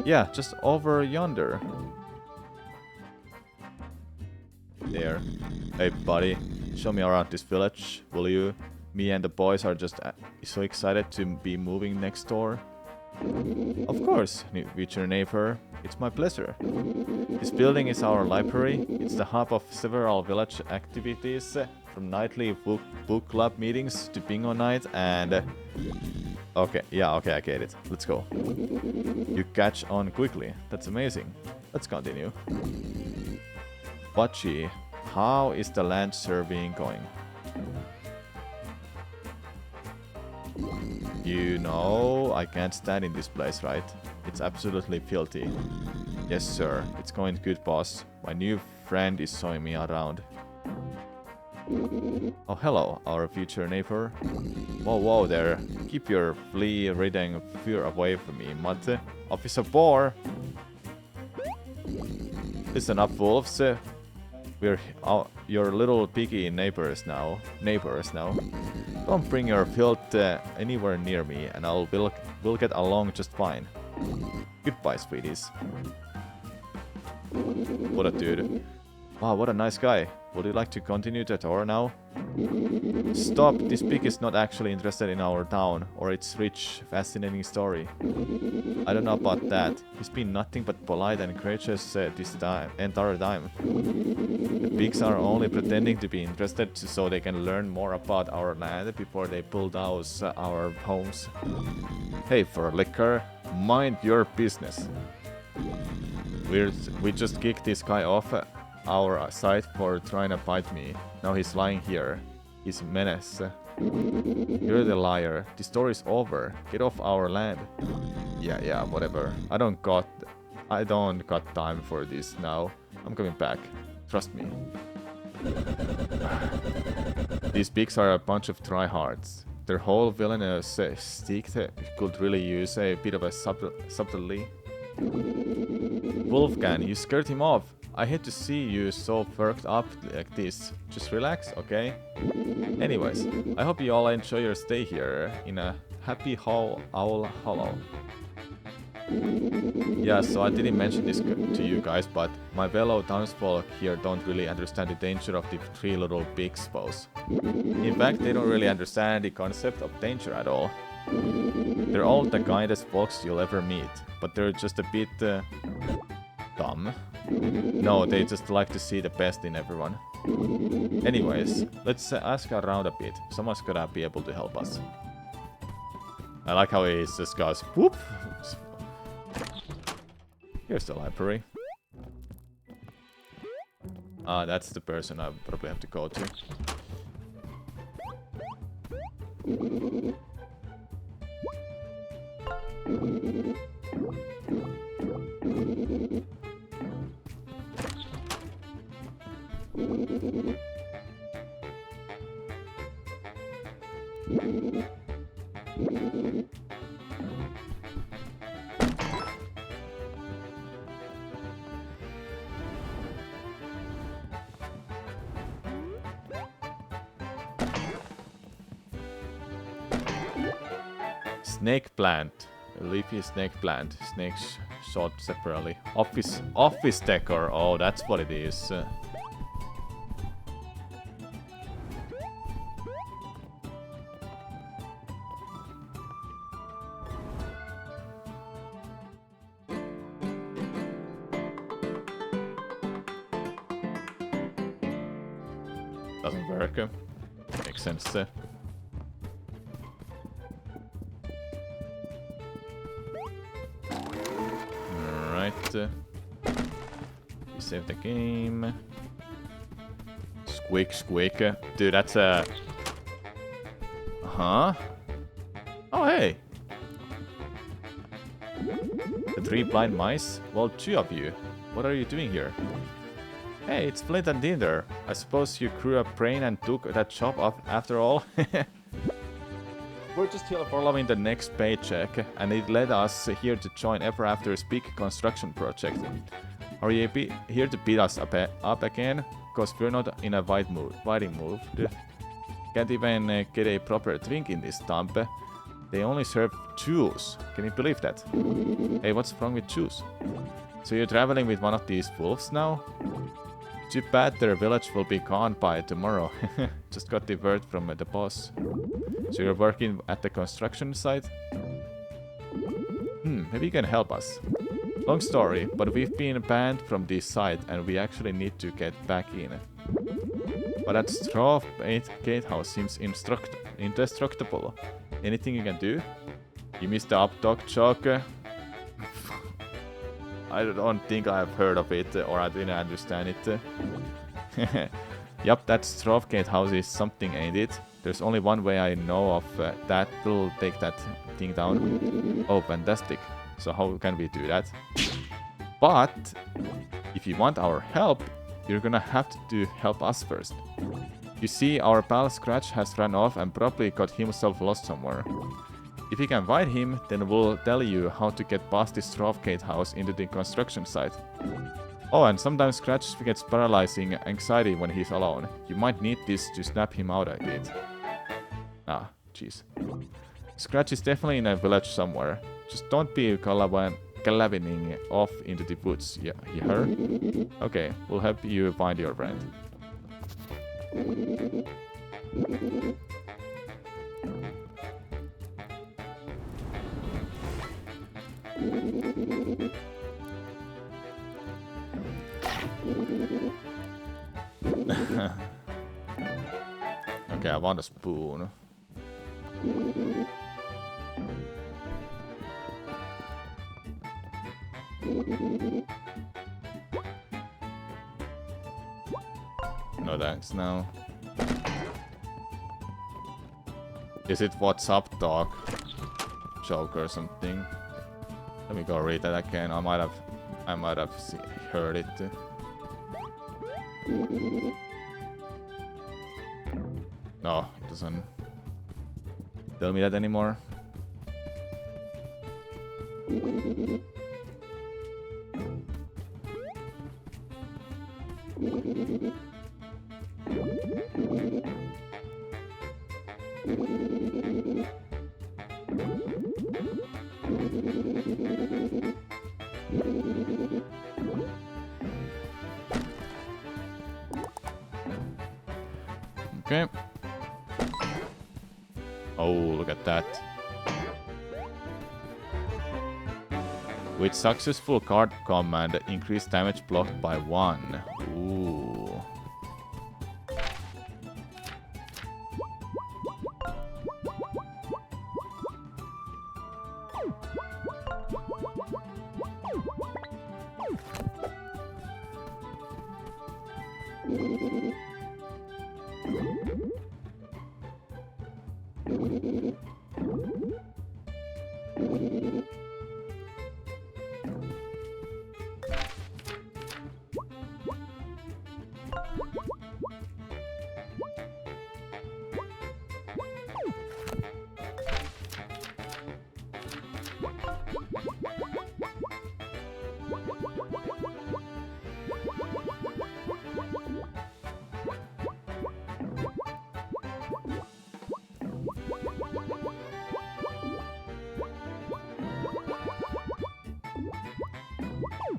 Yeah, just over yonder. There. Hey buddy, show me around this village, will you? Me and the boys are just so excited to be moving next door. Of course, future neighbor. It's my pleasure. This building is our library. It's the hub of several village activities, from nightly book club meetings to bingo night and... Okay, I get it. Let's go. You catch on quickly. That's amazing. Let's continue. Bocce, how is the land surveying going? You know, I can't stand in this place, right? It's absolutely filthy. Yes, sir. It's going good, boss. My new friend is showing me around. Oh, hello, our future neighbor. Whoa there. Keep your flea-ridden fear away from me, Mate. Officer Boar! Listen up, wolves. We're your little piggy neighbors now. Don't bring your filth anywhere near me, and we'll get along just fine. Goodbye, sweeties. What a dude. Wow, what a nice guy. Would you like to continue the tour now? Stop, this pig is not actually interested in our town or its rich, fascinating story. I don't know about that. He's been nothing but polite and gracious this entire time. The pigs are only pretending to be interested so they can learn more about our land before they bulldoze our homes. Hey, for liquor, mind your business. We just kicked this guy off our site for trying to bite me. Now he's lying here. He's a menace. You're the liar. The story's over. Get off our land. Yeah, whatever. I don't got time for this now. I'm coming back. Trust me. These pigs are a bunch of tryhards. Their whole villainous stick could really use a bit of a subtlety. Wolfgang, you scared him off. I hate to see you so perked up like this. Just relax, okay? Anyways, I hope you all enjoy your stay here in a happy Owl Hollow. Yeah, so I didn't mention this to you guys, but my fellow townsfolk here don't really understand the danger of the three little pigs pose. In fact, they don't really understand the concept of danger at all. They're all the kindest folks you'll ever meet, but they're just a bit dumb. No, they just like to see the best in everyone. Anyways, let's ask around a bit. Someone's gotta be able to help us. I like how he just goes, whoop! Here's the library. Ah, that's the person I probably have to go to. Snake plant. A leafy snake plant. Snakes shot separately. Office decor. Oh, that's what it is. Doesn't work. Makes sense. Alright. We save the game. Squeak, squeak. Dude, that's a... Huh? Oh, hey! The three blind mice? Well, two of you. What are you doing here? Hey, it's Flint and Tinder. I suppose you grew a brain and took that job off after all? We're just here following the next paycheck, and it led us here to join Ever After's big construction project. Are you here to beat us up again? Cause we're not in a fighting mood. Can't even get a proper drink in this dump. They only serve juice. Can you believe that? Hey, what's wrong with juice? So you're traveling with one of these wolves now? Too bad their village will be gone by tomorrow. Just got the word from the boss. So you're working at the construction site? Maybe you can help us. Long story, but we've been banned from this site and we actually need to get back in. But that straw gatehouse seems indestructible. Anything you can do? You missed the up-dog joke? I don't think I've heard of it, or I didn't understand it. Yup, that Straw Gatehouse is something, ain't it? There's only one way I know of that will take that thing down. Oh, fantastic. So how can we do that? But, if you want our help, you're gonna have to help us first. You see, our pal Scratch has run off and probably got himself lost somewhere. If you can find him, then we'll tell you how to get past the Straw Gatehouse into the construction site. Oh, and sometimes Scratch gets paralyzing anxiety when he's alone. You might need this to snap him out a bit. Ah, jeez. Scratch is definitely in a village somewhere. Just don't be gallivanting off into the woods, yeah, you heard? Okay, we'll help you find your friend. Okay, I want a spoon. No thanks now. Is it what's up, dog? Joke or something? Let me go read that again. I might have heard it. No, it doesn't tell me that anymore. Okay. Oh, look at that. With successful card command, increase damage blocked by 1. Ooh.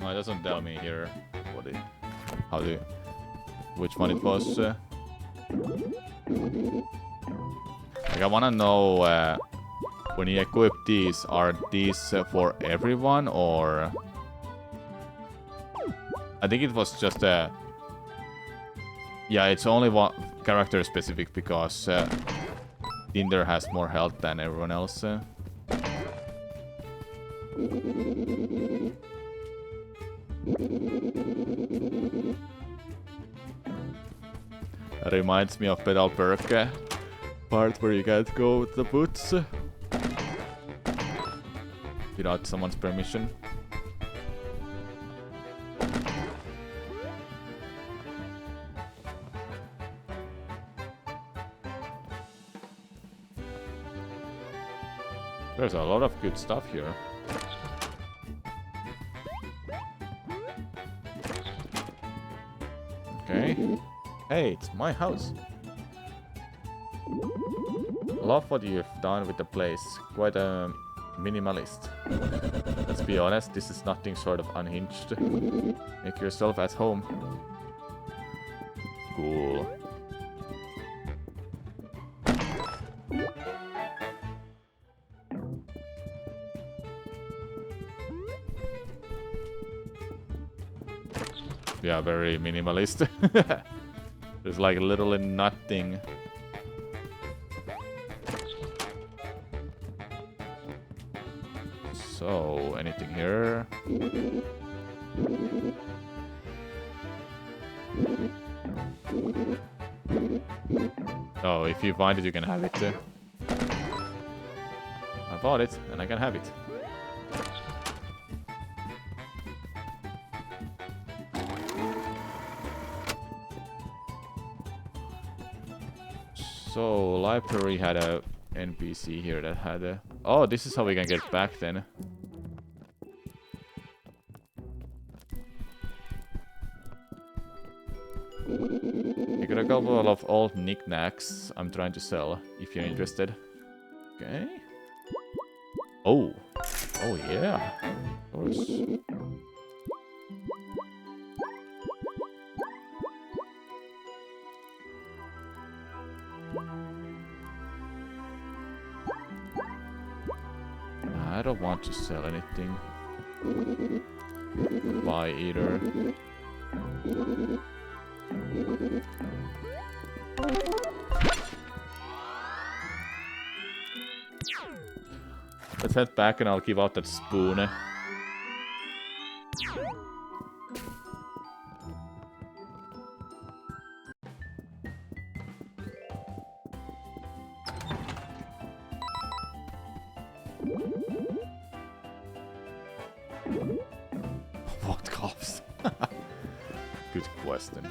No, it doesn't tell me here what it, how the, which one it was. Like I wanna know when you equip these, are these for everyone or? I think it was just a. Yeah, it's only one character specific because Tinder has more health than everyone else. Reminds me of Pedal Perk part where you can't go with the boots without someone's permission. There's a lot of good stuff here. Okay. Hey, it's my house. Love what you've done with the place. Quite a minimalist. Let's be honest, this is nothing sort of unhinged. Make yourself at home. Cool. Yeah, very minimalist. There's like literally nothing. So, anything here? Oh, if you find it, you can have it. I bought it, and I can have it. So, library had a NPC here that had a... Oh, this is how we can get back then. I got a couple of old knickknacks I'm trying to sell, if you're interested. Okay. Oh. Oh, yeah. Of course. I don't want to sell anything. Buy either. Let's head back and I'll give out that spoon. What cost? Good question.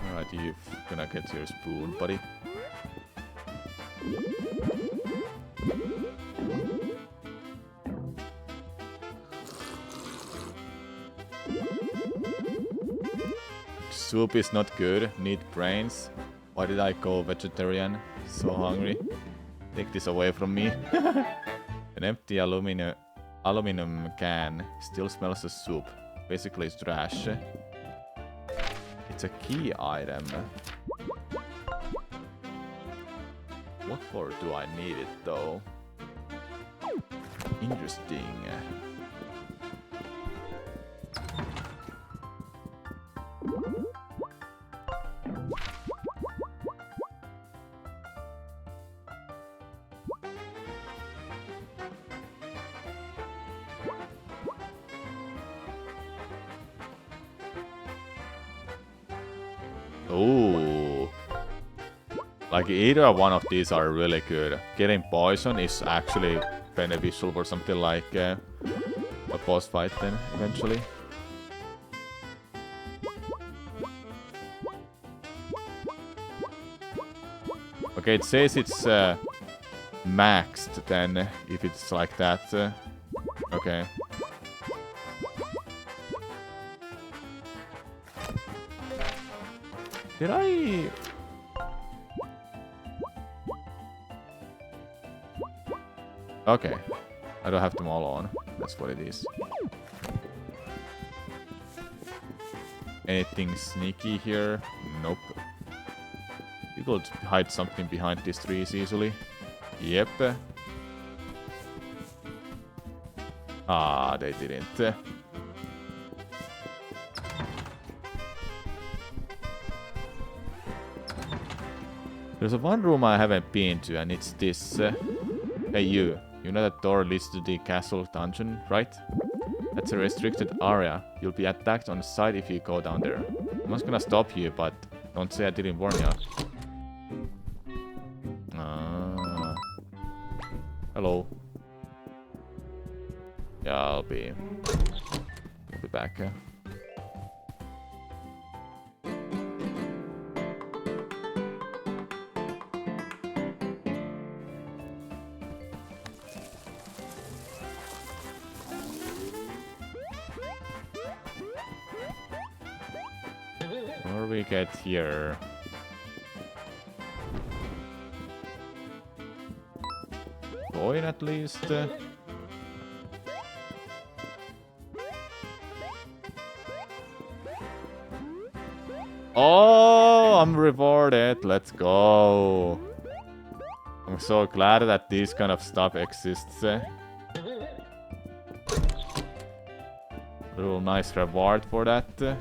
Alright, you're gonna get your spoon, buddy. soup is not good. Need brains. Why did I go vegetarian? So hungry. Take this away from me. An empty aluminum can still smells of soup. Basically it's trash. It's a key item. What for do I need it though? Interesting. Ooh. Like either one of these are really good. Getting poison is actually beneficial for something like a boss fight then eventually. Okay, it says it's maxed then if it's like that. Okay. Did I... Okay. I don't have them all on. That's what it is. Anything sneaky here? Nope. You could hide something behind these trees easily. Yep. Ah, they didn't. There's one room I haven't been to, and it's this. Hey you know that door leads to the castle dungeon, right? That's a restricted area. You'll be attacked on sight if you go down there. I'm not gonna stop you, but don't say I didn't warn you. Hello. Yeah, I'll be back. Where we get here? Coin at least. Oh, I'm rewarded. Let's go. I'm so glad that this kind of stuff exists. Little nice reward for that.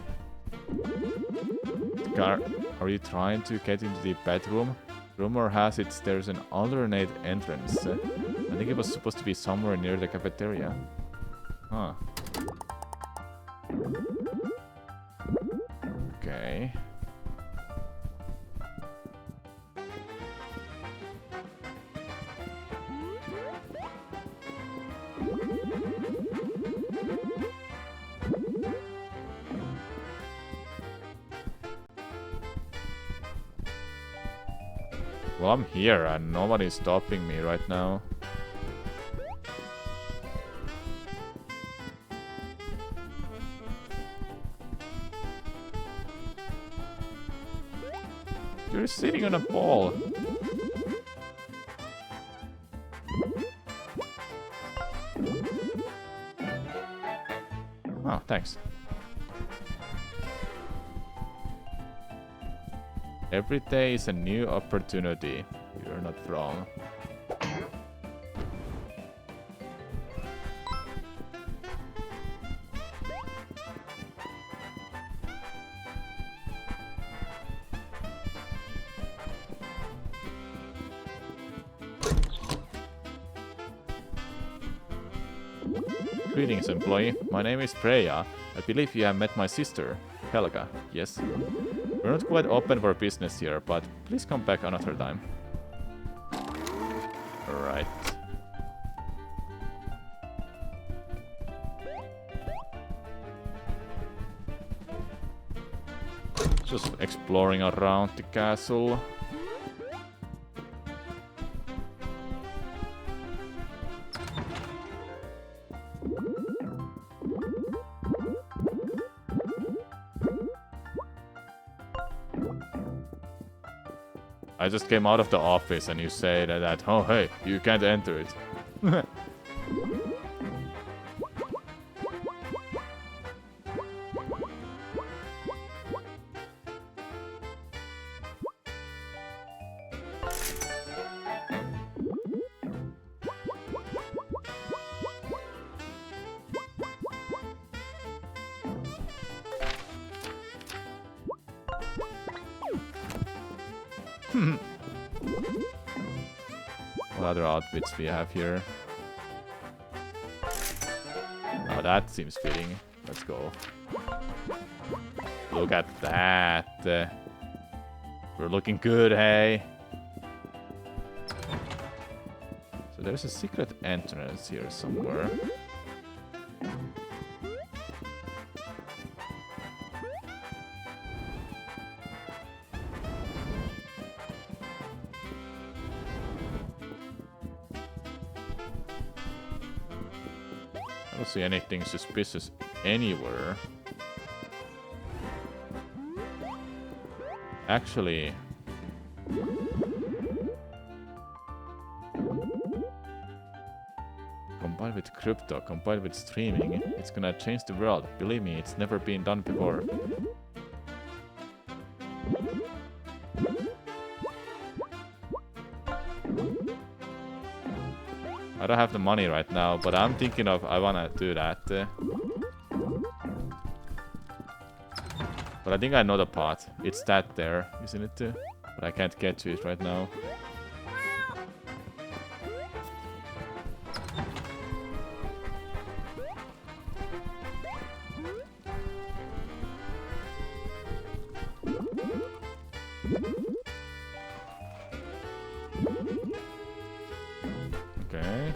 Are you trying to get into the bedroom? Rumor has it there's an alternate entrance. I think it was supposed to be somewhere near the cafeteria. Huh. Okay. Well, I'm here and nobody's stopping me right now. You're sitting on a ball. Oh, thanks. Every day is a new opportunity. You're not wrong. Greetings, employee. My name is Freya. I believe you have met my sister, Helga. Yes? We're not quite open for business here, but please come back another time. Alright. Just exploring around the castle. I just came out of the office and you say that oh hey, you can't enter it. What other outfits we have here? Oh, that seems fitting. Let's go. Look at that. We're looking good, hey? So there's a secret entrance here somewhere. I don't see anything suspicious anywhere. Actually, combined with crypto, combined with streaming, it's gonna change the world. Believe me, it's never been done before. I don't have the money right now, but I'm thinking of I wanna do that. But I think I know the path. It's that there, isn't it? But I can't get to it right now. Okay.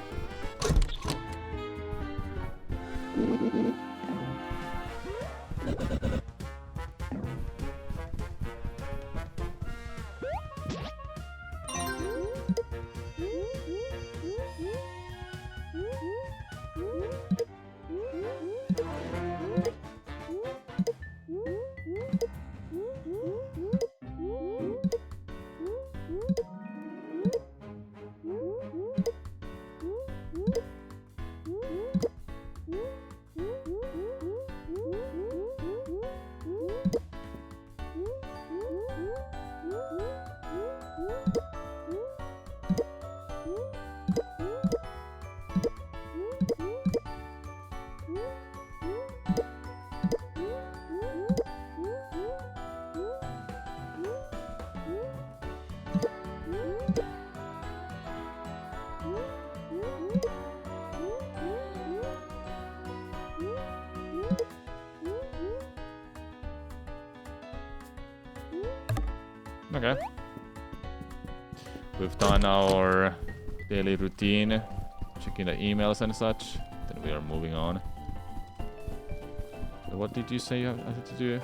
Okay. We've done our daily routine, checking the emails and such. Then we are moving on. So what did you say I had to do?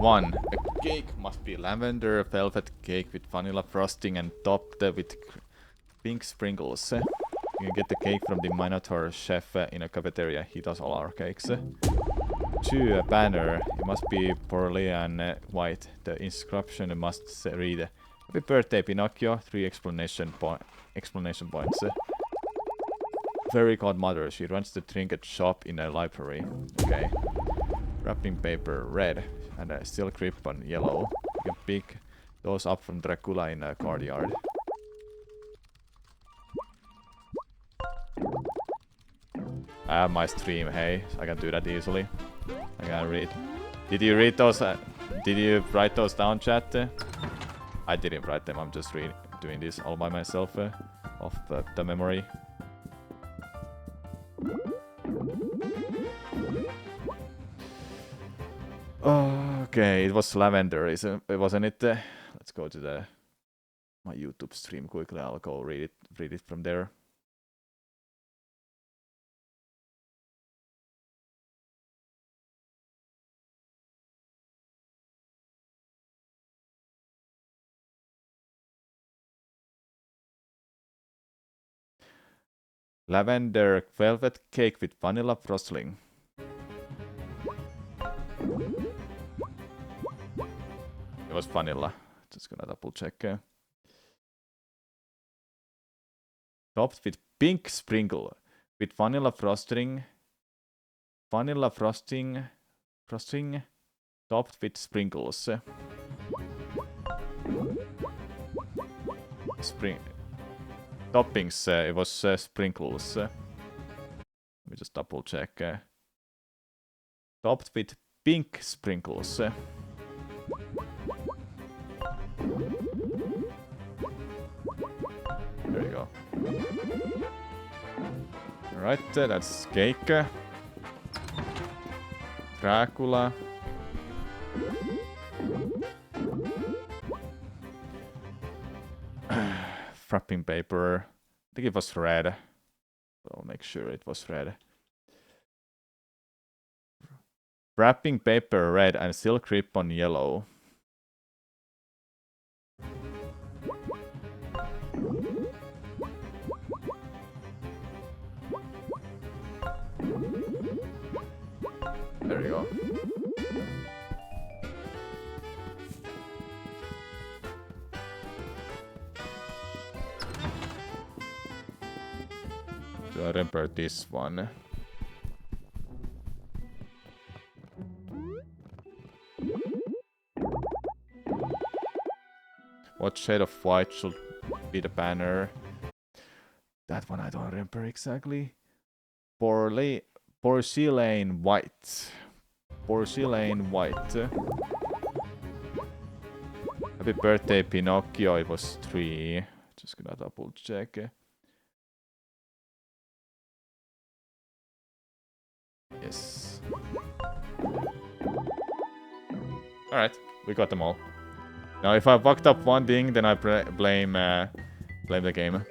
One, a cake must be lavender velvet cake with vanilla frosting and topped with pink sprinkles. You can get the cake from the Minotaur chef in a cafeteria. He does all our cakes. 2, a banner. It must be pearly and white. The inscription must read, "Happy birthday, Pinocchio." 3 explanation points. Fairy godmother. She runs the trinket shop in a library. Okay. Wrapping paper, red. And a silk ribbon, yellow. You can pick those up from Dracula in a courtyard. I have my stream, hey. I can do that easily. I can read. Did you read those Did you write those down, chat? I didn't write them. I'm just doing this all by myself off the memory. Okay, it was lavender, wasn't it? Let's go to my YouTube stream quickly. I'll go read it from there. Lavender velvet cake with vanilla frosting. It was vanilla. Just gonna double check. Topped with pink sprinkle with vanilla frosting. Vanilla frosting. Topped with sprinkles. Toppings, it was sprinkles. Let me just double check. Topped with pink sprinkles. There you go. Alright, that's cake. Dracula. Wrapping paper. I think it was red. I'll make sure it was red. Wrapping paper red and silk ribbon yellow. There you go. Do I remember this one? What shade of white should be the banner? That one I don't remember exactly. Porcelain white. Porcelain white. Happy birthday, Pinocchio. It was 3. Just gonna double check. Yes. Alright, we got them all. Now, if I fucked up one thing, then I blame the game.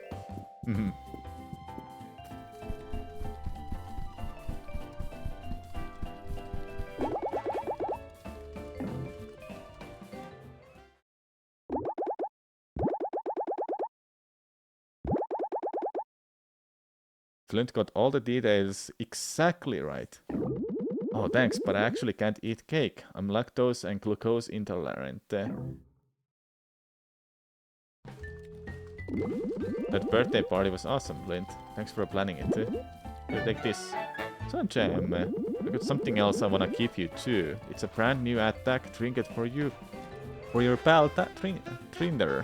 Flint got all the details exactly right. Oh, thanks, but I actually can't eat cake. I'm lactose and glucose intolerant. That birthday party was awesome, Flint. Thanks for planning it. Here, take this. Sunshine, I got something else I wanna give you too. It's a brand new attack trinket for you. For your pal, Trinder.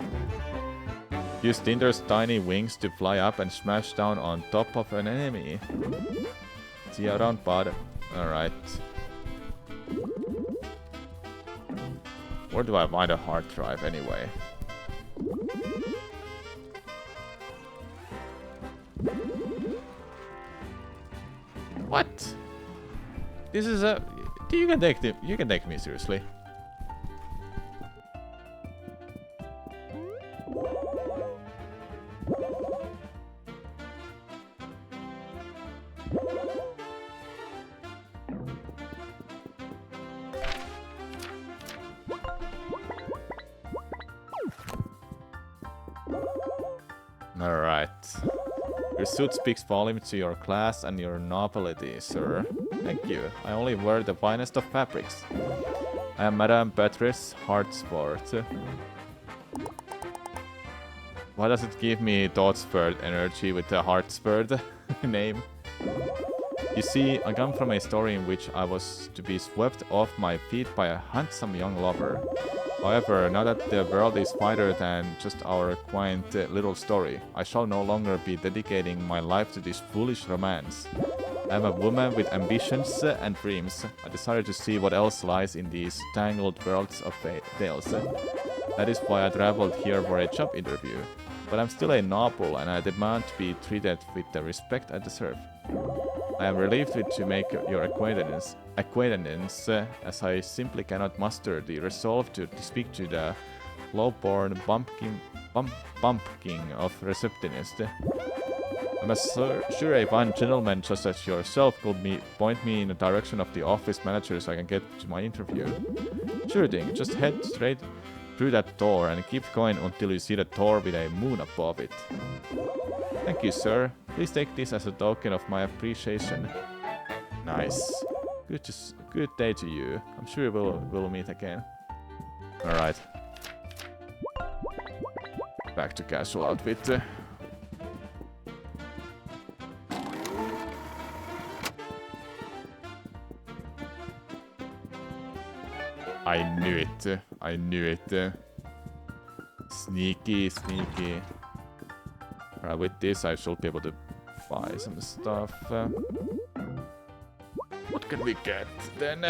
Use Tinder's tiny wings to fly up and smash down on top of an enemy. See you around, bud. Alright. Where do I find a hard drive anyway? What? This is a... You can take me seriously. Alright. Your suit speaks volume to your class and your nobility, sir. Thank you. I only wear the finest of fabrics. I am Madame Beatrice Hartsport. Why does it give me Dotsford energy with the Hartsport name? You see, I come from a story in which I was to be swept off my feet by a handsome young lover. However, now that the world is wider than just our quaint little story, I shall no longer be dedicating my life to this foolish romance. I'm a woman with ambitions and dreams. I desire to see what else lies in these tangled worlds of tales. That is why I traveled here for a job interview. But I'm still a noble and I demand to be treated with the respect I deserve. I am relieved to make your acquaintance, as I simply cannot muster the resolve to speak to the low-born bumpkin of receptionist. I'm sure a fine gentleman just as yourself could point me in the direction of the office manager so I can get to my interview. Sure thing, just head straight through that door and keep going until you see the door with a moon above it. Thank you, sir. Please take this as a token of my appreciation. Nice. Good day to you. I'm sure we'll meet again. Alright. Back to casual outfit. I knew it. I knew it. Sneaky, sneaky. Alright, with this I should be able to buy some stuff. What can we get then?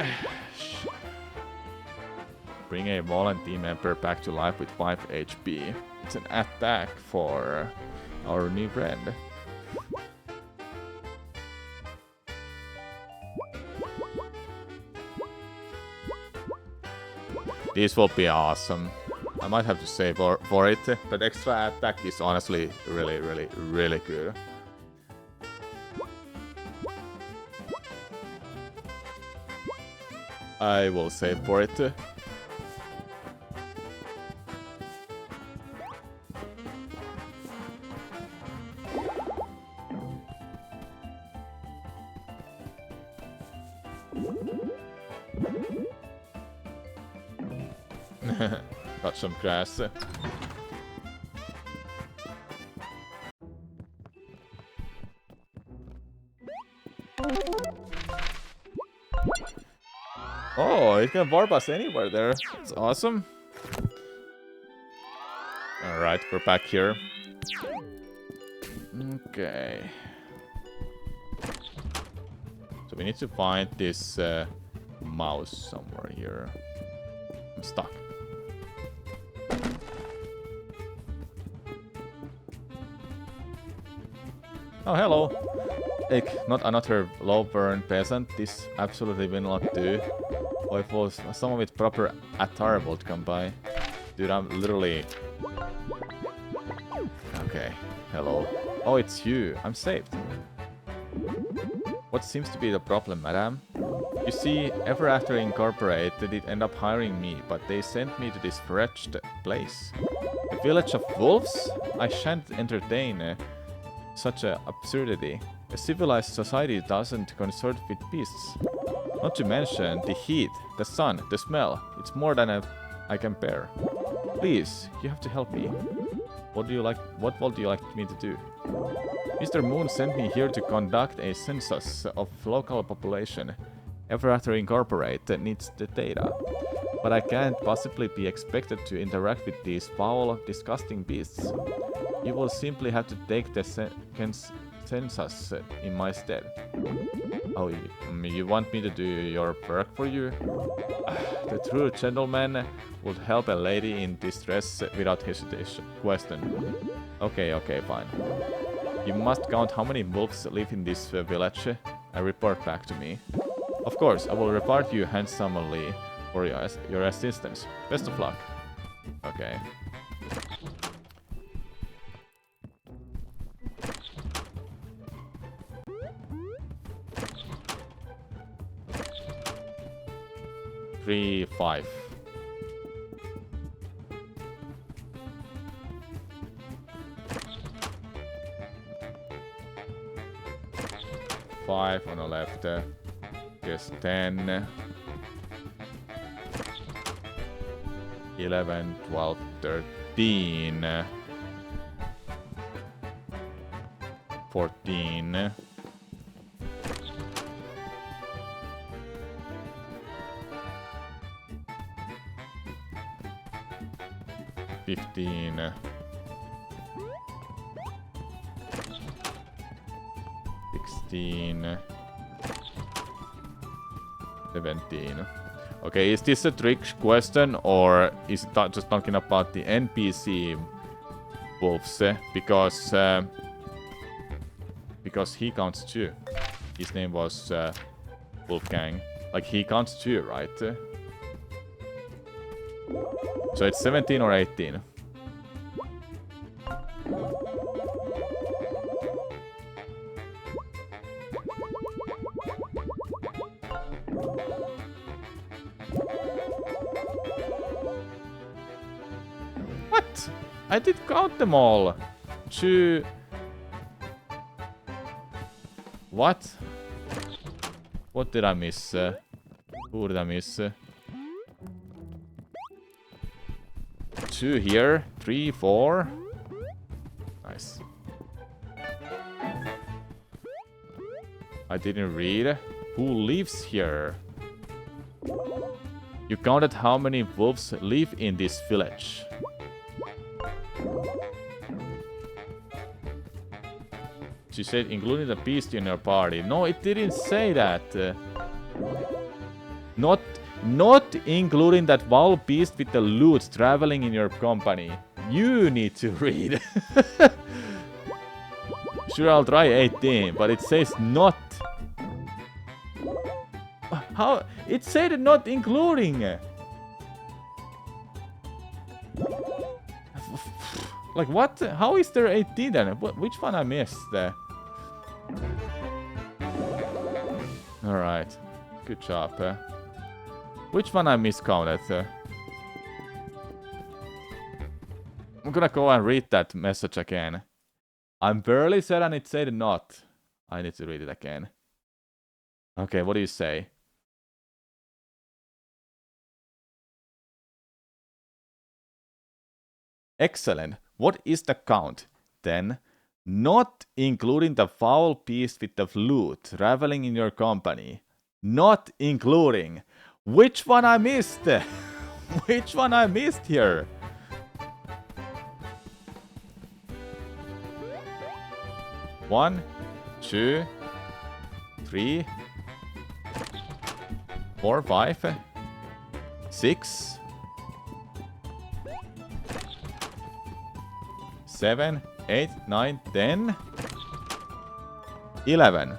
Bring a volunteer member back to life with 5 HP. It's an attack for our new friend. This will be awesome. I might have to save for it. That extra attack is honestly really good. I will save for it. Got some grass. Oh, it can warp us anywhere there. It's awesome. Alright, we're back here. Okay. So we need to find this mouse somewhere here. I'm stuck. Oh, hello. Ick, not another low-burn peasant. This absolutely will not do. Or if was someone with proper attire would come by. Dude, I'm literally... Okay, hello. Oh, it's you. I'm saved. What seems to be the problem, madam? You see, Ever After Incorporated did end up hiring me, but they sent me to this wretched place. A village of wolves? I shan't entertain such an absurdity. A civilized society doesn't consort with beasts. Not to mention the heat, the sun, the smell. It's more than I can bear. Please, you have to help me. What would you like me to do? Mr. Moon sent me here to conduct a census of local population. Ever After Incorporated needs the data. But I can't possibly be expected to interact with these foul, disgusting beasts. You will simply have to take the census in my stead. Oh, you want me to do your work for you? The true gentleman would help a lady in distress without hesitation. Question. Okay, fine. You must count how many wolves live in this village and report back to me. Of course, I will reward you handsomely for your assistance. Best of luck. Okay. Three, 5. Five on the left. Guess 10. 11, 12, 13. 14. 15. 16. 17. Okay, is this a trick question or is it just talking about the NPC wolves? Because he counts 2. His name was Wolfgang. Like he counts 2, right? So it's 17 or 18. What? I did count them all. 2. What? What did I miss? Who did I miss? 2 here. 3, 4. Nice. I didn't read. Who lives here? You counted how many wolves live in this village. She said including the beast in your party. No, it didn't say that. Not including that wild beast with the loot traveling in your company. You need to read. Sure, I'll try 18, but it says not. How? It said not including. Like what? How is there 18 then? Which one I missed? Alright. Good job. Which one I miscounted? I'm gonna go and read that message again. I'm barely said and it said not. I need to read it again. Okay, what do you say? Excellent. What is the count? Then, not including the foul beast with the flute traveling in your company. Not including. Which one I missed? Which one I missed here? One, 2, 3, 4, 5, 6, 7, 8, 9, 10, 11,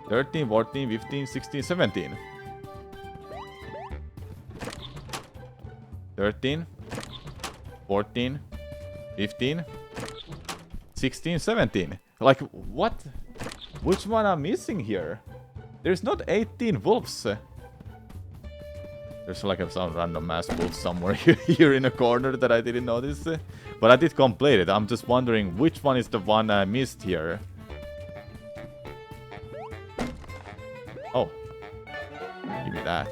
13, 14, 15, 16, 17, 13, 14, 15, 16, 17. Like, what? Which one am I missing here? There's not 18 wolves. There's like some random mass wolf somewhere here in a corner that I didn't notice. But I did complete it. I'm just wondering which one is the one I missed here. Oh. Give me that.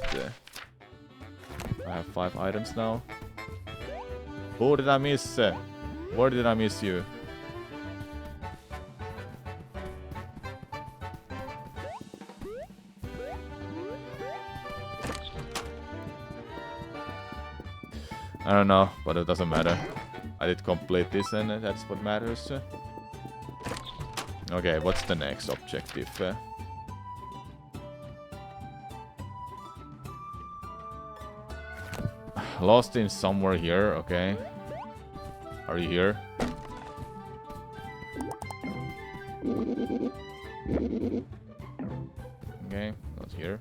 I have 5 items now. Who did I miss? Where did I miss you? I don't know, but it doesn't matter. I did complete this and that's what matters. Okay, what's the next objective? Lost in somewhere here, okay. Are you here? Okay, not here.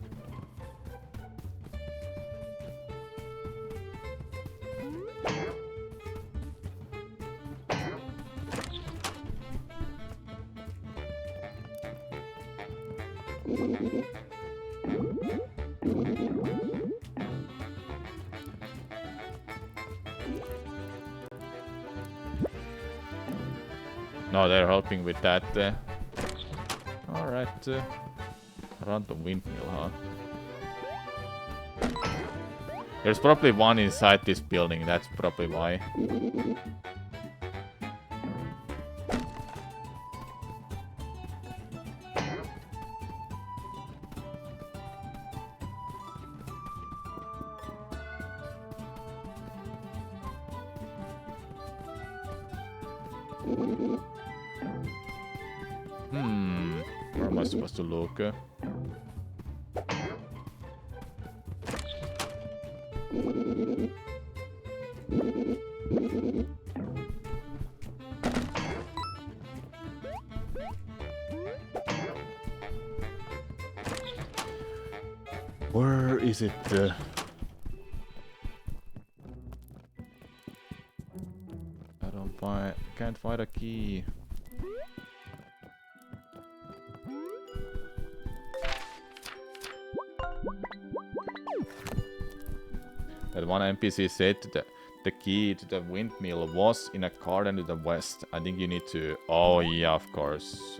No, they're helping with that. Alright. Random windmill, huh? There's probably one inside this building, that's probably why. Where am I supposed to look? Where is it? Can't find a key. That one NPC said that the key to the windmill was in a garden to the west. I think you need to... Oh yeah, of course.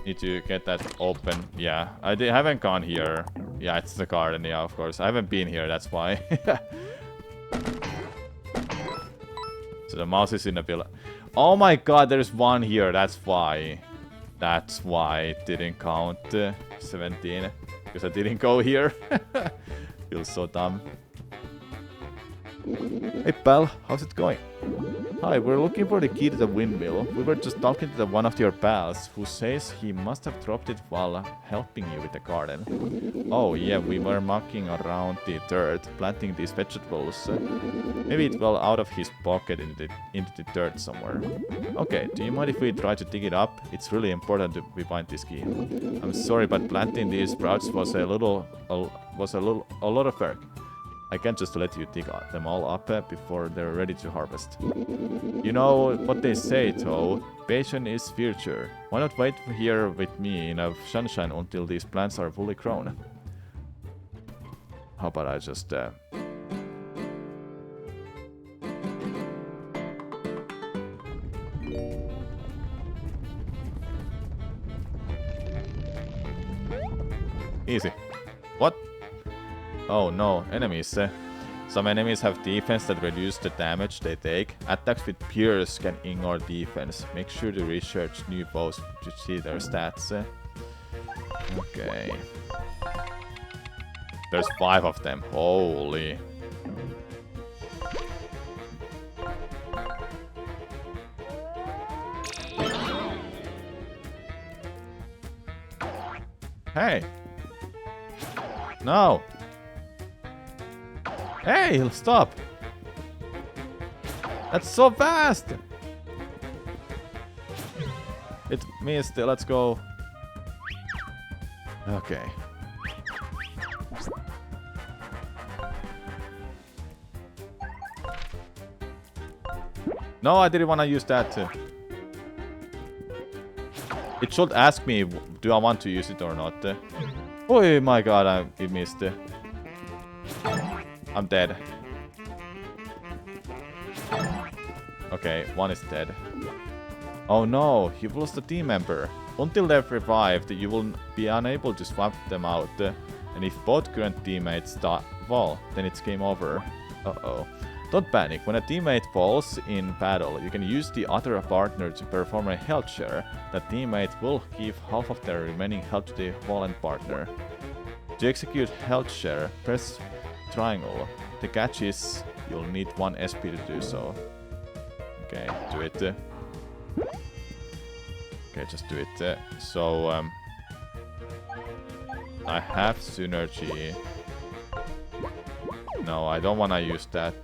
Need to get that open. Yeah, I haven't gone here. Yeah, it's the garden. Yeah, of course. I haven't been here, that's why. So the mouse is in the pillar. Oh my god, there's one here. That's why. That's why it didn't count 17. Because I didn't go here. Feels so dumb. Hey pal, how's it going? Hi, we're looking for the key to the windmill. We were just talking to one of your pals who says he must have dropped it while helping you with the garden. Oh yeah, we were mucking around the dirt, planting these vegetables. Maybe it fell out of his pocket into the dirt somewhere. Okay, do you mind if we try to dig it up? It's really important that we find this key. I'm sorry, but planting these sprouts was a lot of work. I can't just let you dig them all up before they're ready to harvest. You know what they say, though. Patience is future. Why not wait here with me in the sunshine until these plants are fully grown? How about I just... Easy. What? Oh no, enemies. Some enemies have defense that reduce the damage they take. Attacks with Pierce can ignore defense. Make sure to research new foes to see their stats. Okay. There's 5 of them. Holy. Hey. No. Hey, stop! That's so fast! It missed. Let's go. Okay. No, I didn't want to use that. It should ask me, do I want to use it or not? Oh my god, it missed. I'm dead. Okay, one is dead. Oh no, you've lost a team member. Until they're revived, you will be unable to swap them out. And if both current teammates fall, then it's game over. Uh-oh. Don't panic. When a teammate falls in battle, you can use the other partner to perform a health share. That teammate will give half of their remaining health to the fallen partner. To execute health share, press triangle. The catch is you'll need 1 SP to do so. Okay, do it. Okay, just do it. So, I have synergy. No, I don't want to use that.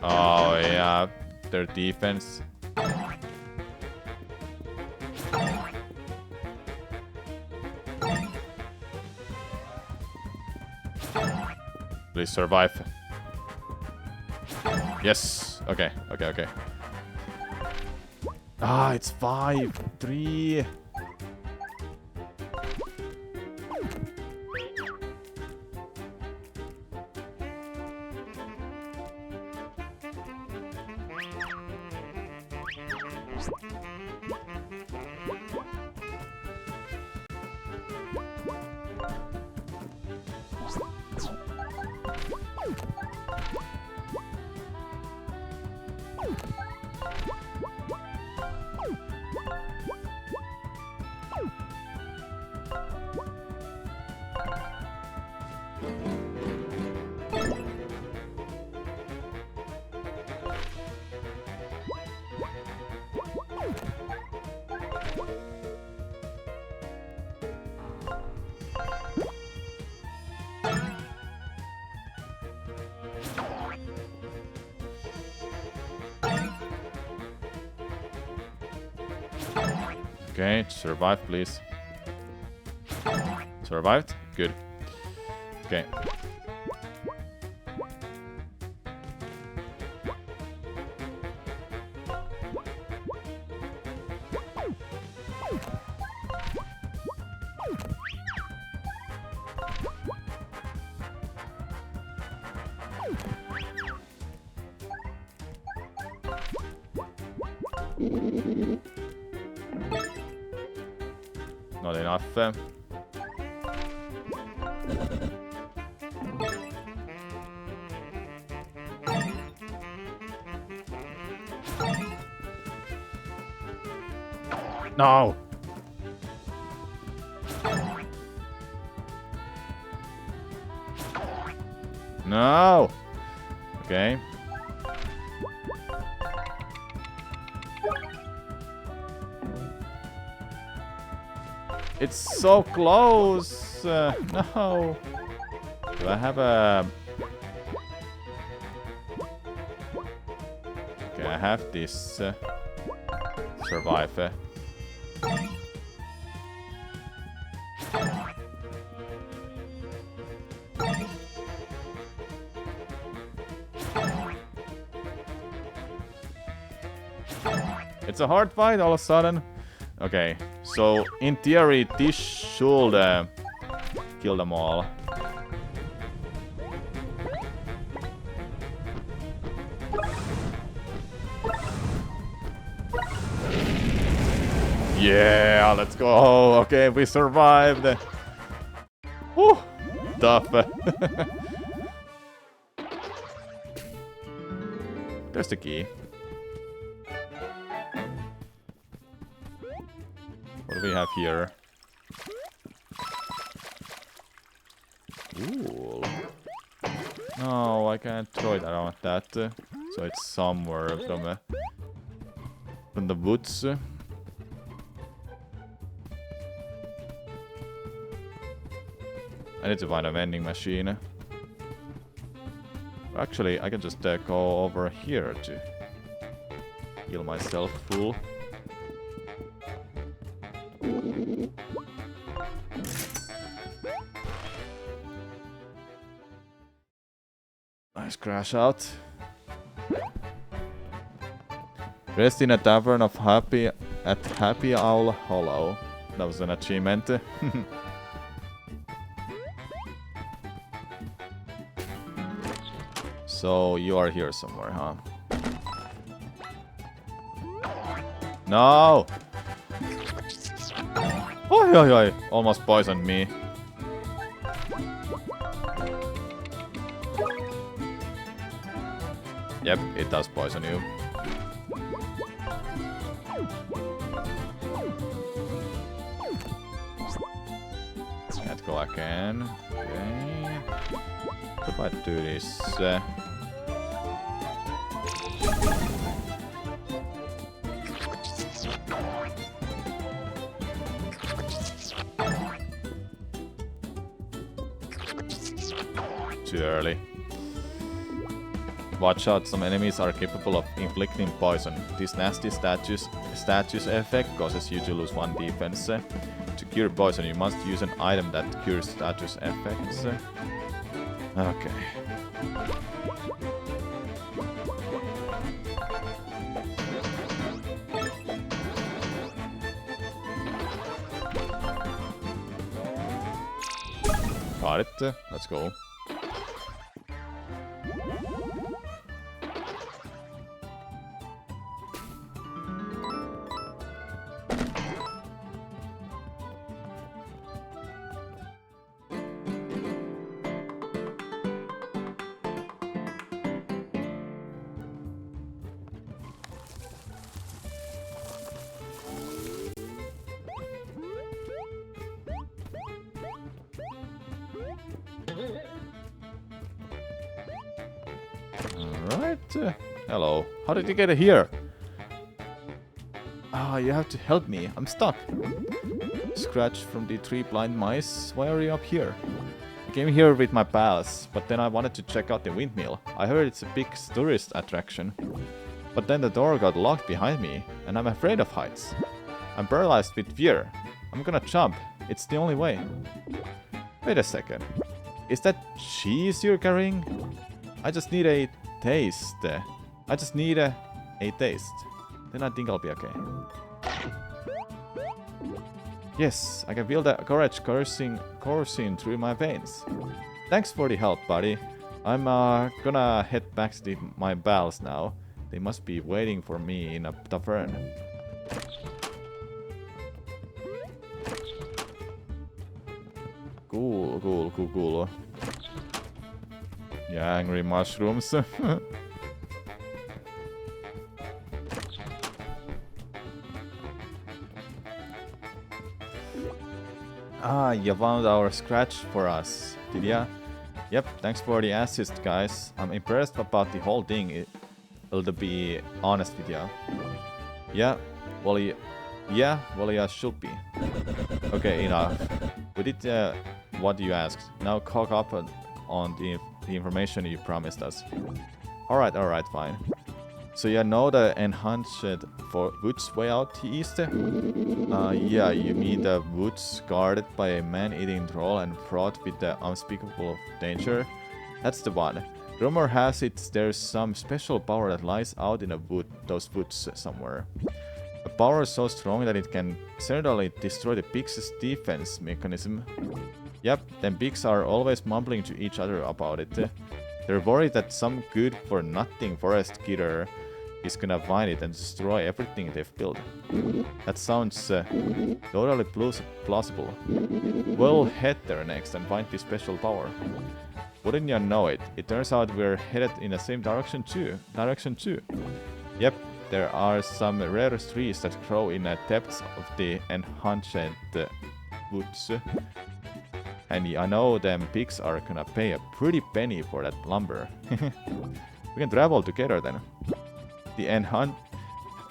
Oh, yeah. Their defense. Please survive. Yes. Okay, okay, okay. Ah, it's 5-3. Okay, survive, please. Survived? Good. Okay. Not enough. No! No! Okay. It's so close! No! Do I have a... Okay, I have this... survive. It's a hard fight all of a sudden. Okay, so in theory this should kill them all. Yeah, let's go. Okay, we survived. Whew, tough. There's the key. What do we have here? Cool. No, I can't throw it. I don't want that. So it's somewhere from the woods. I need to find a vending machine. Actually, I can just go over here to heal myself full. Nice crash out. Rest in a tavern of Happy Owl Hollow. That was an achievement. So you are here somewhere, huh? No! Oi, oi, oi! Almost poisoned me. Yep, it does poison you. Can't go again. Okay. What if I do this? Too early. Watch out, some enemies are capable of inflicting poison. This nasty status effect causes you to lose 1 defense. To cure poison, you must use an item that cures status effects. Okay. Got it. Let's go. Alright. Hello. How did you get here? Ah, you have to help me. I'm stuck. Scratch from the 3 blind mice. Why are you up here? I came here with my pals, but then I wanted to check out the windmill. I heard it's a big tourist attraction. But then the door got locked behind me, and I'm afraid of heights. I'm paralyzed with fear. I'm gonna jump. It's the only way. Wait a second. Is that cheese you're carrying? I just need a taste. I just need a taste. Then I think I'll be okay. Yes, I can feel the courage coursing through my veins. Thanks for the help, buddy. I'm gonna head back to my pals now. They must be waiting for me in a tavern. Cool. Yeah, angry mushrooms. Ah, you found our scratch for us, did ya? Yep, thanks for the assist, guys. I'm impressed about the whole thing, to be honest with ya. Yeah, well, yeah, should be. Okay, enough. We did what you asked. Now cock up on the information you promised us. Alright, fine. So you know the enhanced for woods way out east? Yeah, you mean the woods guarded by a man-eating troll and fraught with the unspeakable danger? That's the one. Rumor has it there's some special power that lies out in those woods somewhere. A power so strong that it can certainly destroy the pigs' defense mechanism. Yep, them pigs are always mumbling to each other about it. They're worried that some good-for-nothing forest killer is gonna find it and destroy everything they've built. That sounds totally plausible. We'll head there next and find this special power. Wouldn't you know it? It turns out we're headed in the same direction too. Yep, there are some rare trees that grow in the depths of the enhanced woods. And I know them pigs are gonna pay a pretty penny for that lumber. We can travel together then. The enhanced...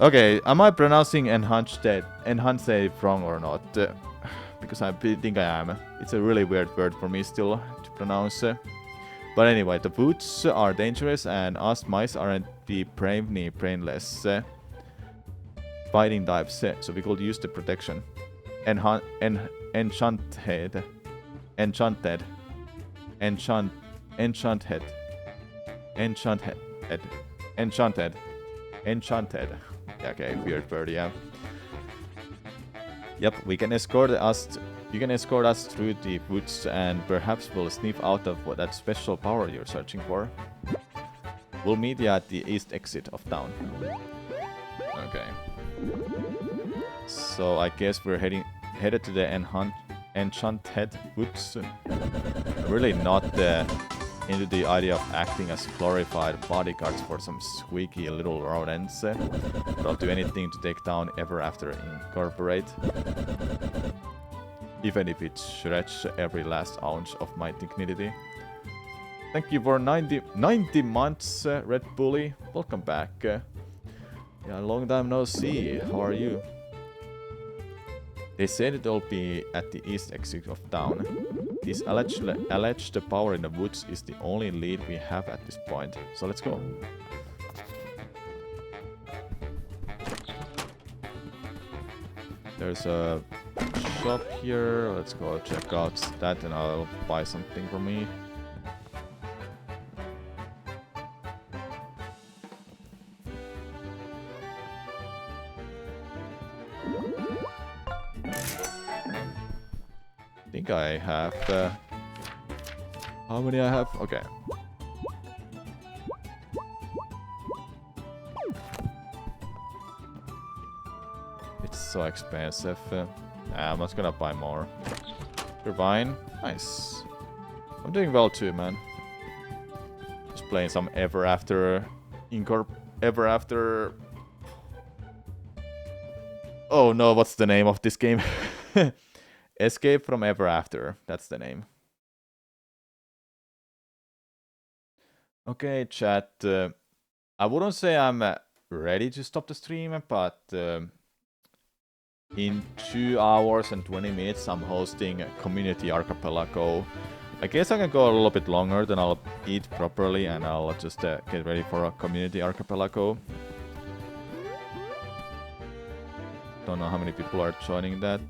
Okay, am I pronouncing enhanced wrong or not? Because I think I am. It's a really weird word for me still to pronounce. But anyway, the woods are dangerous and us mice aren't the brainless fighting types, so we could use the protection. Enchanted. Okay, weird word, yeah. Yep, you can escort us through the woods and perhaps we'll sniff out of that special power you're searching for. We'll meet you at the east exit of town. Okay. So I guess we're headed to the Enchanted Woods. Really not into the idea of acting as glorified bodyguards for some squeaky little rodents. But I'll do anything to take down Ever After Incorporate. Even if it shreds every last ounce of my dignity. Thank you for 90 months, Red Bully. Welcome back. Yeah, long time no see. How are you? They said it'll be at the east exit of town. This alleged power in the woods is the only lead we have at this point. So let's go. There's a shop here. Let's go check out that and I'll buy something for me. I think I have how many I have? Okay. It's so expensive. I'm not gonna buy more. You're buying? Nice. I'm doing well too, man. Just playing some Ever After. Oh no, what's the name of this game? Escape from Ever After. That's the name. Okay, chat. I wouldn't say I'm ready to stop the stream, but in 2 hours and 20 minutes I'm hosting a Community Archipelago. I guess I can go a little bit longer, then I'll eat properly and I'll just get ready for a Community Archipelago. Don't know how many people are joining that.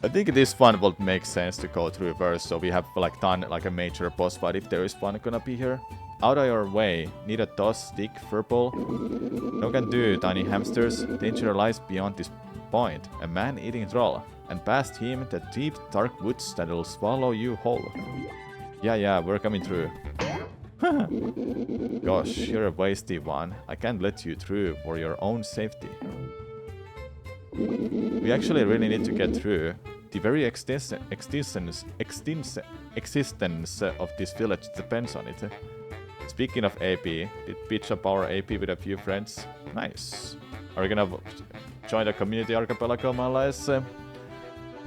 I think this one will make sense to go through first, so we have like done like a major boss fight if there is one gonna be here. Out of your way. Need a toss, stick, furball? No can do, tiny hamsters. Danger lies beyond this point. A man-eating troll. And past him, the deep, dark woods that'll swallow you whole. Yeah, we're coming through. Gosh, you're a wasty one. I can't let you through for your own safety. We actually really need to get through. The very existence of this village depends on it. Speaking of AP, did pitch up our AP with a few friends? Nice. Are we gonna join the community archipelago, Malaise?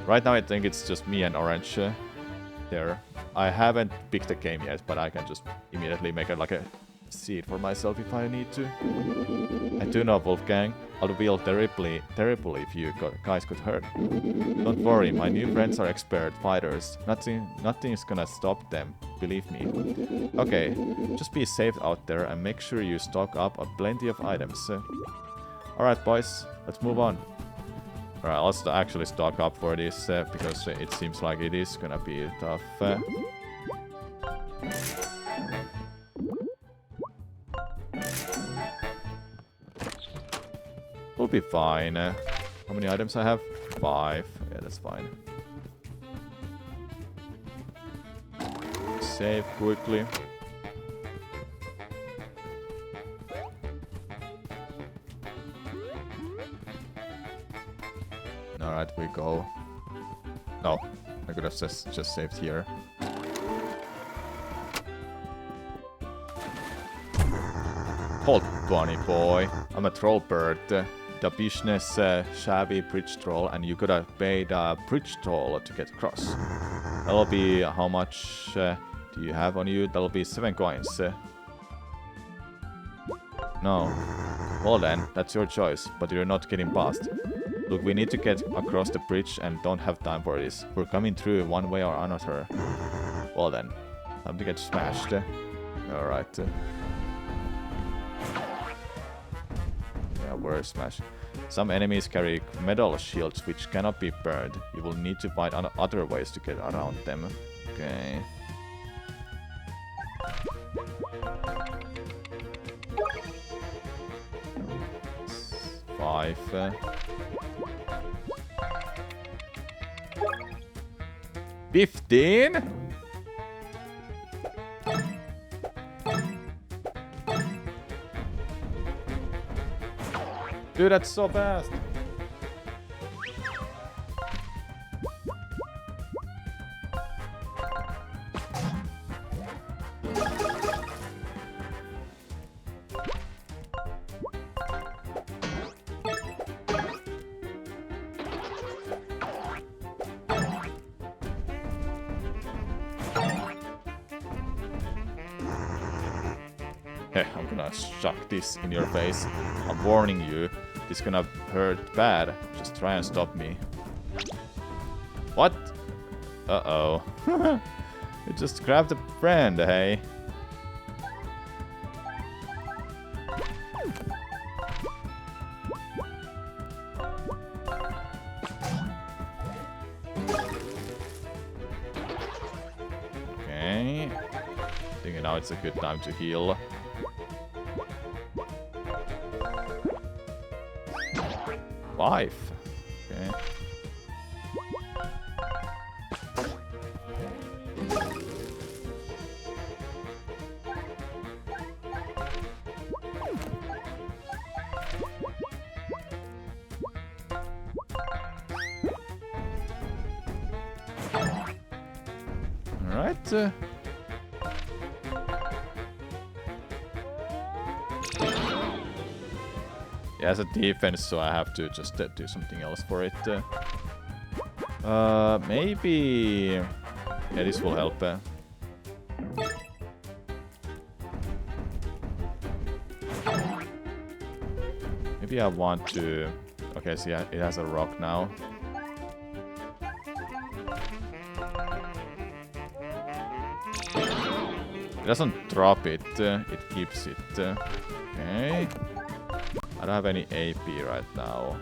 Right now I think it's just me and Orange there. I haven't picked a game yet, but I can just immediately make it like a seed for myself if I need to. I do know, Wolfgang. I'll feel terribly if you guys got hurt. Don't worry, my new friends are expert fighters. Nothing's gonna stop them, believe me. Okay, just be safe out there and make sure you stock up on plenty of items. Alright boys, let's move on. Alright, I'll actually stock up for this because it seems like it is gonna be tough. We'll be fine. How many items I have? 5. Yeah, that's fine. Save quickly. Alright, we go. No, I could have just saved here. Hold, bunny boy. I'm a troll bird. The business shabby bridge troll, and you gotta pay the bridge troll to get across. That'll be how much do you have on you? That'll be 7 coins. No. Well then, that's your choice, but you're not getting past. Look, we need to get across the bridge and don't have time for this. We're coming through one way or another. Well then, time to get smashed. Alright. Yeah, we're smashed. Some enemies carry metal shields which cannot be burned. You will need to find other ways to get around them. Okay. Five. 15? Dude, that's so fast. Heh, I'm gonna chuck this in your face. I'm warning you. This gonna hurt bad. Just try and stop me. What? Uh-oh. You just grabbed a friend, hey? Okay. I think now it's a good time to heal. Five. Okay. All right. Yeah, as a defense, so I have to just do something else for it. Maybe... Yeah, this will help. Maybe I want to... Okay, see, it has a rock now. It doesn't drop it, it keeps it. Okay. I don't have any AP right now.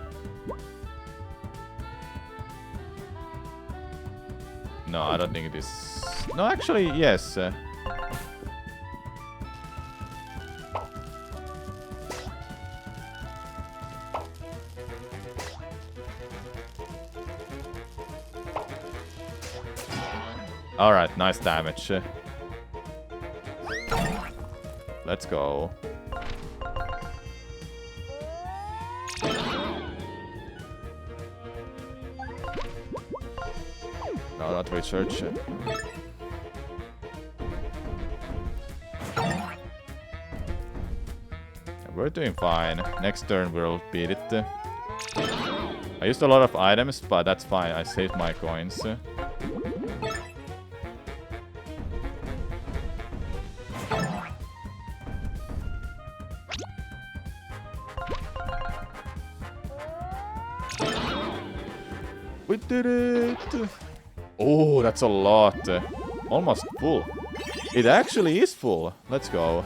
No, I don't think this... No, actually, yes. Alright, nice damage. Let's go. No, not research. We're doing fine. Next turn we'll beat it. I used a lot of items, but that's fine. I saved my coins. We did it! Oh, that's a lot. Almost full. It actually is full. Let's go.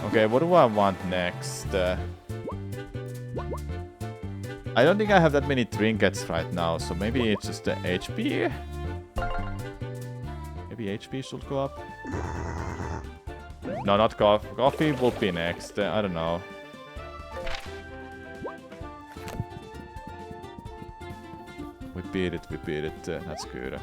Okay, what do I want next? I don't think I have that many trinkets right now, so maybe it's just the HP? Maybe HP should go up? No, not coffee. Coffee will be next. I don't know. We beat it. That's good.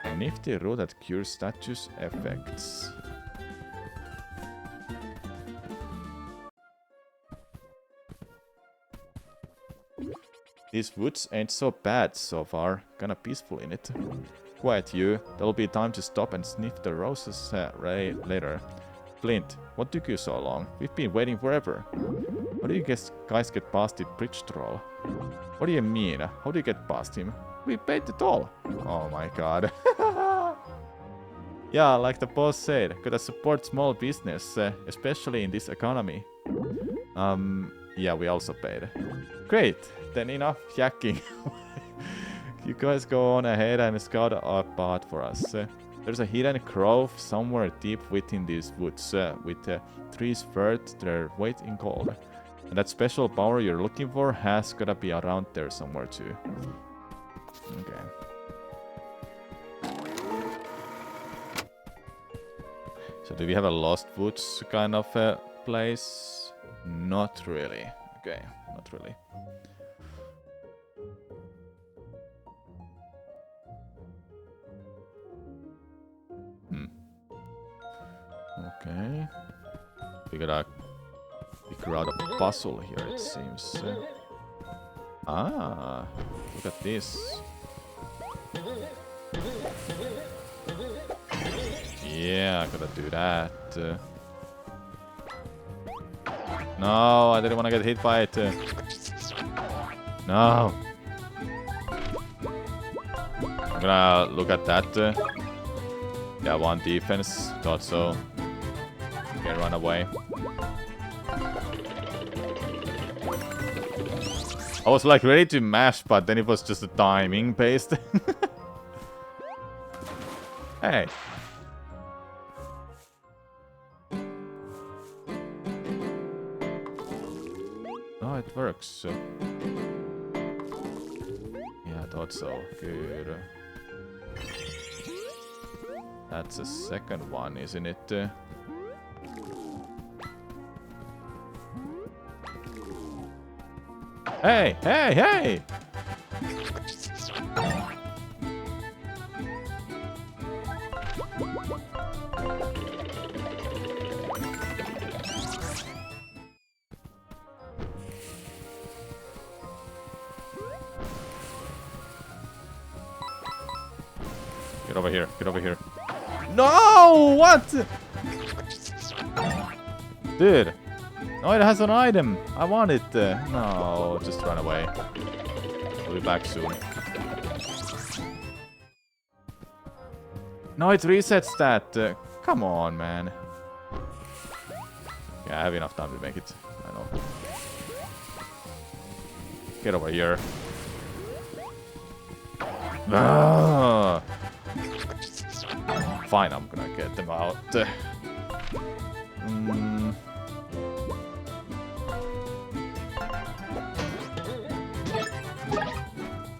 A nifty rule that cures status effects. These woods ain't so bad so far. Kinda peaceful in it. Quiet you. There'll be time to stop and sniff the roses later. Flint, what took you so long? We've been waiting forever. How do you guys get past the bridge troll? What do you mean? How do you get past him? We paid the toll. Oh my god. Yeah, like the boss said, gotta support small business, especially in this economy. Yeah, we also paid. Great, then enough yakking. You guys go on ahead and scout a path for us. There's a hidden grove somewhere deep within these woods, with trees worth their weight in gold. And that special power you're looking for has gotta be around there somewhere too. Okay. So do we have a Lost Woods kind of place? Not really. Okay, not really. Okay. We gotta figure out a puzzle here, it seems. Ah, look at this. Yeah, I gotta do that. No, I didn't want to get hit by it. No. I'm gonna look at that. Yeah, one defense. Thought so. Okay, run away. I was like ready to mash, but then it was just a timing based. Hey. Oh, it works. Yeah, I thought so. Good. That's the second one, isn't it? Hey, hey, hey! Get over here, get over here. No! What? Dude. No, it has an item. I want it. No, just run away. We'll be back soon. No, it resets that. Come on, man. Yeah, I have enough time to make it. I know. Get over here. Ah! Fine, I'm gonna get them out.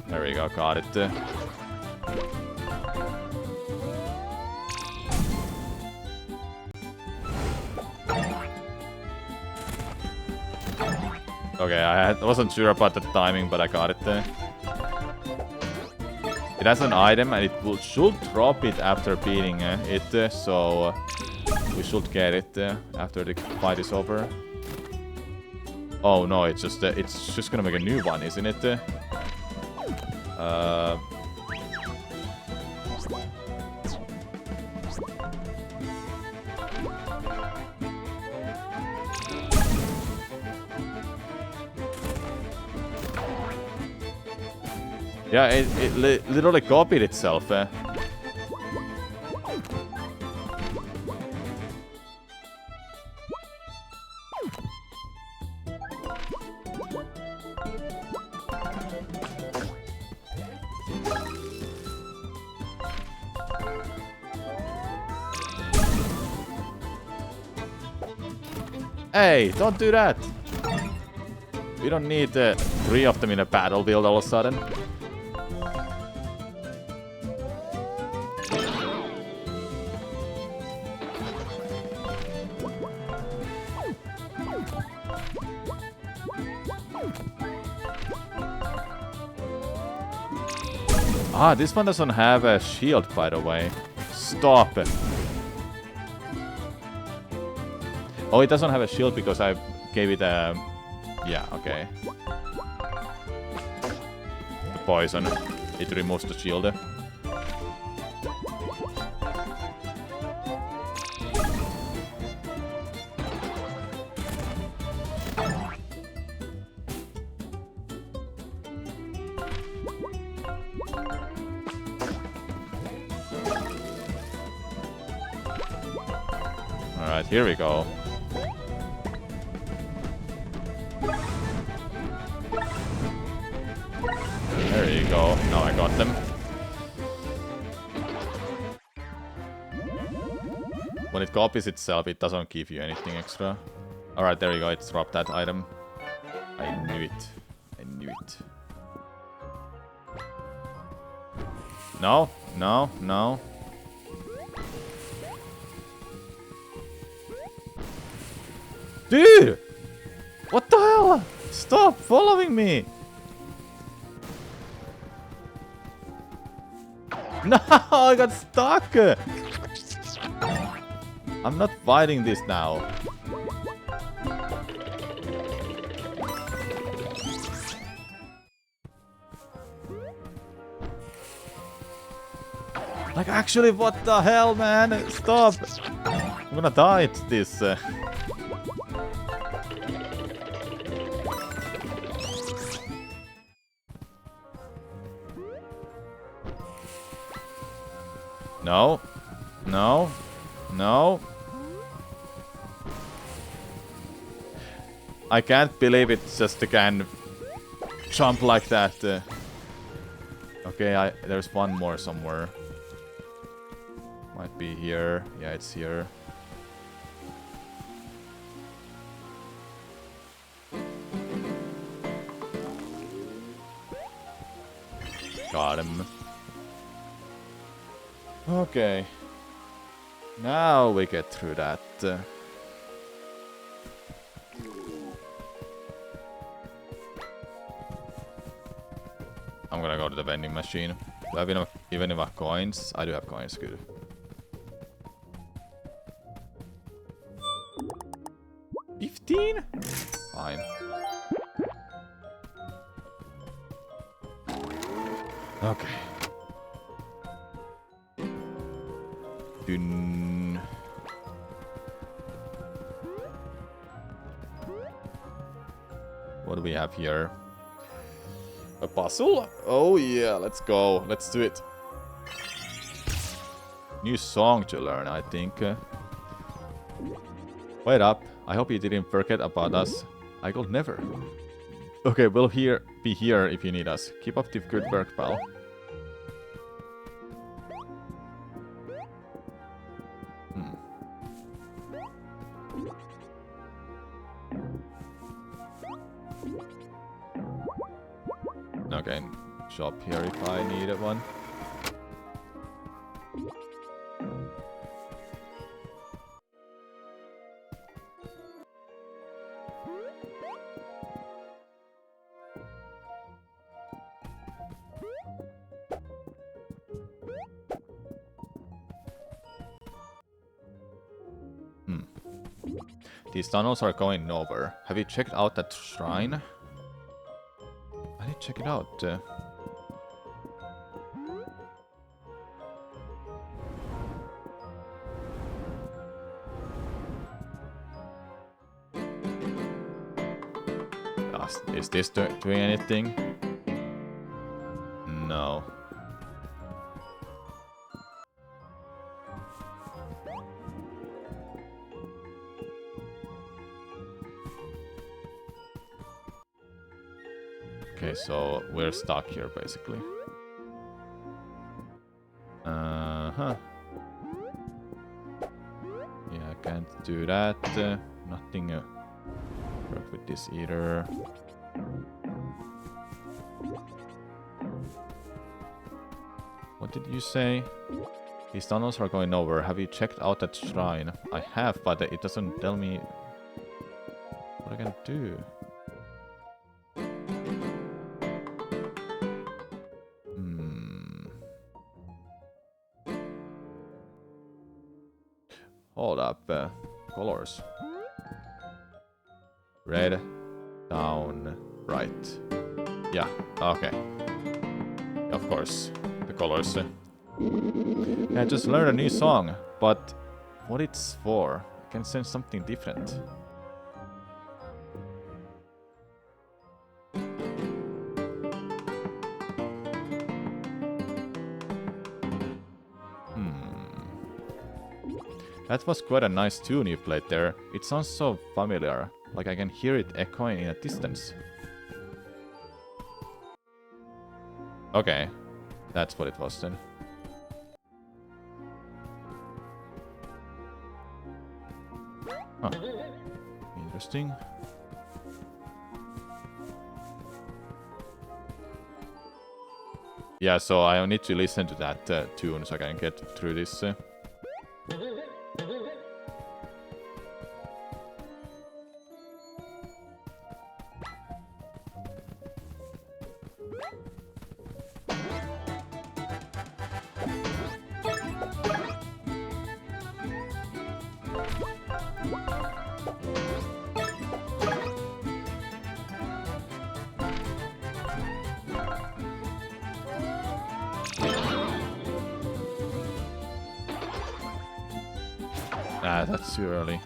There we go, got it. Okay, I wasn't sure about the timing, but I got it there. It has an item and it should drop it after beating it, so we should get it after the fight is over. Oh no, it's just gonna make a new one, isn't it? Yeah, it literally copied itself. Hey, don't do that! We don't need 3 of them in a battlefield all of a sudden. Ah, this one doesn't have a shield, by the way. Stop it. Oh, it doesn't have a shield because I gave it a... Yeah, okay. The poison. It removes the shield. Alright, here we go. There you go. Now I got them. When it copies itself, it doesn't give you anything extra. Alright, there you go. It's dropped that item. I knew it. I knew it. No, no, no. Dude! What the hell? Stop following me! No, I got stuck! I'm not fighting this now. Like, actually, what the hell, man? Stop! I'm gonna die to this. No. No. No. I can't believe it just can jump like that. Okay, there's one more somewhere. Might be here. Yeah, it's here. Got him. Okay. Now we get through that. I'm gonna go to the vending machine. Do I have enough, even enough coins? I do have coins, good. $15? Fine. Okay. Dun. What do we have here? A puzzle? Oh yeah, let's go. Let's do it. New song to learn, I think. Wait up. I hope you didn't forget about us. I could never. Okay, we'll be here if you need us. Keep up the good work, pal. Okay, shop here if I needed one. These tunnels are going nowhere. Have you checked out that shrine? I need to check it out. Is this doing anything? No. Okay, so we're stuck here basically. Uh-huh. Yeah, I can't do that. Nothing work with this either. What did you say? These tunnels are going nowhere. Have you checked out that shrine? I have, but it doesn't tell me what I can do. Hold up. Colors. Red, down, right. Yeah, okay. Of course, the colors. Yeah, I just learned a new song, but what it's for? I can sense something different. That was quite a nice tune you played there. It sounds so familiar, like I can hear it echoing in a distance. Okay, that's what it was then. Huh. Interesting. Yeah, so I need to listen to that tune so I can get through this. Ah, that's too early.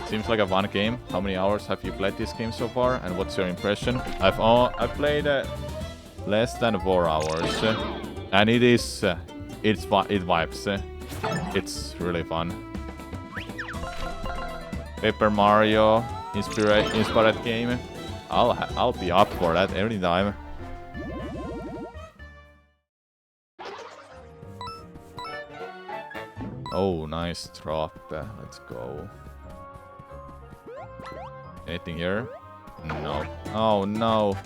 Seems like a fun game. How many hours have you played this game so far, and what's your impression? I've played less than 4 hours, and it vibes. It's really fun. Paper Mario inspired game. I'll be up for that every time. Oh, nice drop. Let's go. Anything here? No. Oh, no.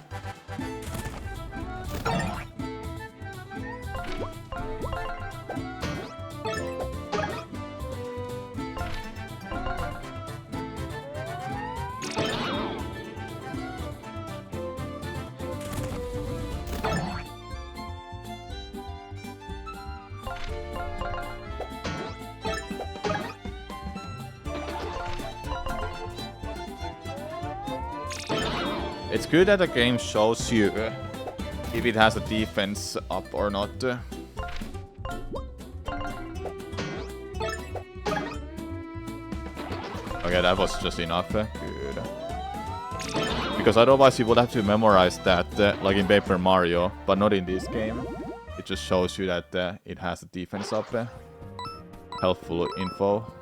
It's good that the game shows you if it has a defense up or not. Okay, that was just enough. Good. Because otherwise you would have to memorize that, like in Paper Mario, but not in this game. It just shows you that it has a defense up. Helpful info.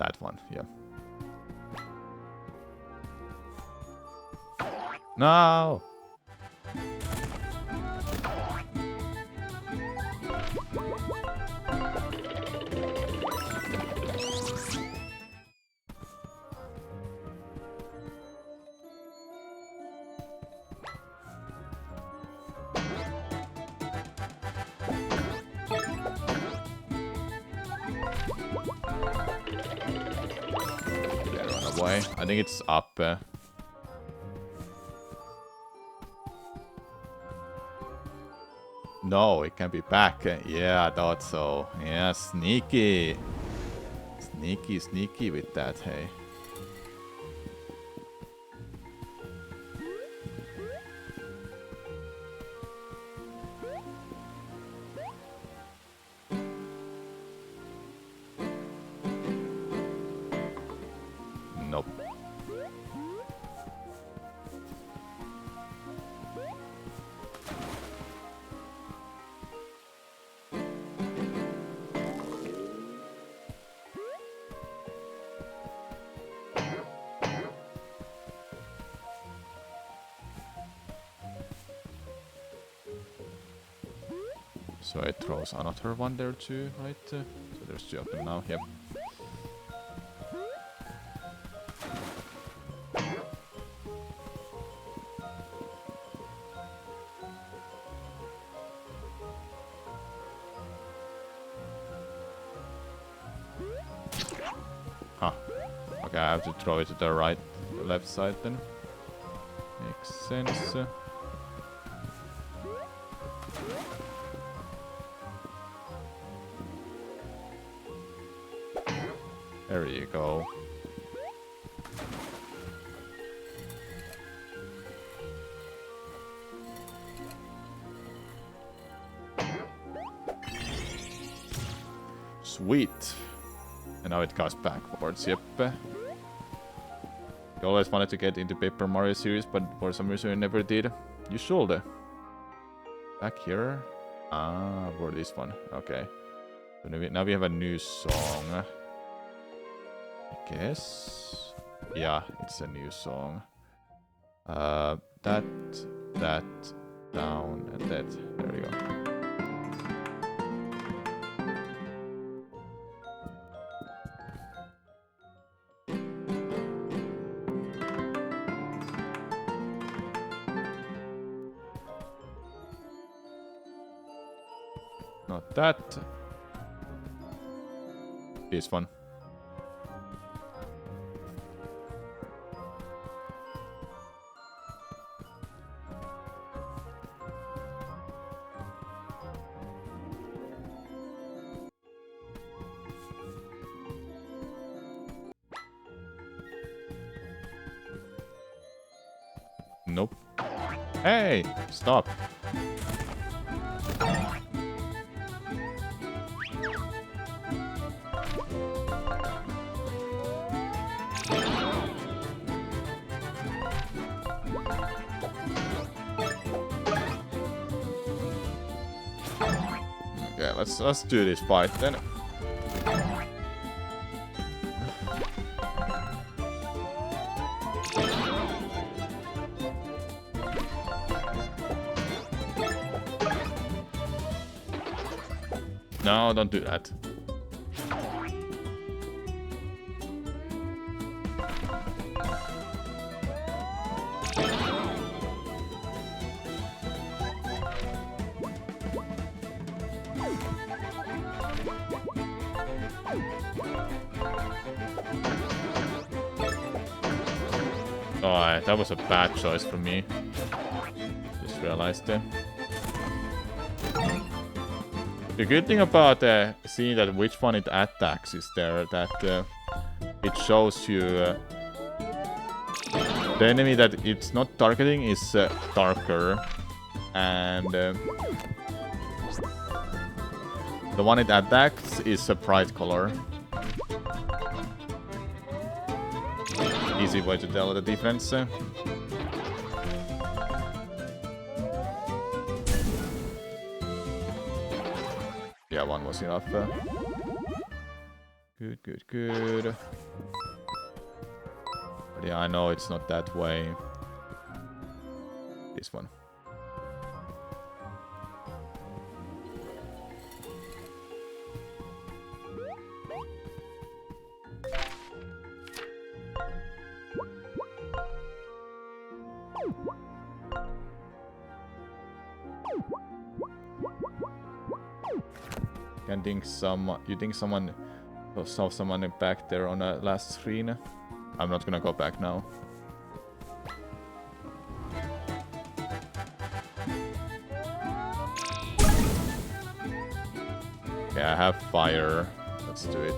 That one, yeah. No! Away. I think it's up. No, it can be back. Yeah, I thought so. Yeah, sneaky. Sneaky with that, hey. Nope. So it throws another one there too, right? So there's 2 of them now, yep. Huh. Okay, I have to throw it to the left side then. Makes sense. There you go. Sweet. And now it goes backwards, yep. You always wanted to get into Paper Mario series, but for some reason you never did. You should. Back here. Ah, for this one. Okay. So now we have a new song. I guess. Yeah, it's a new song. That, down, and that. There we go. Not that. This one. Nope. Hey, stop. Okay, let's do this fight then. No, don't do that. Oh, that was a bad choice for me. Just realized it. The good thing about seeing that which one it attacks is there that it shows you the enemy that it's not targeting is darker, and the one it attacks is a bright color. Easy way to tell the difference. Yeah, one was enough. Good, good, good. But yeah, I know it's not that way. This one. Can think some. You think someone saw someone back there on a last screen? I'm not gonna go back now. Okay, I have fire. Let's do it.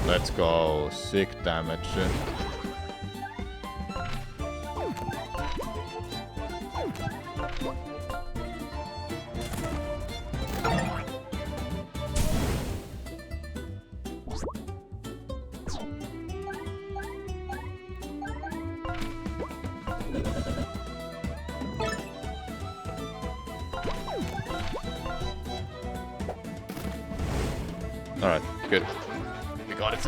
Let's go. Sick damage. Alright, good. We got it.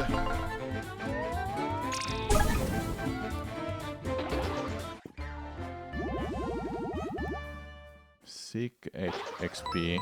Sick XP.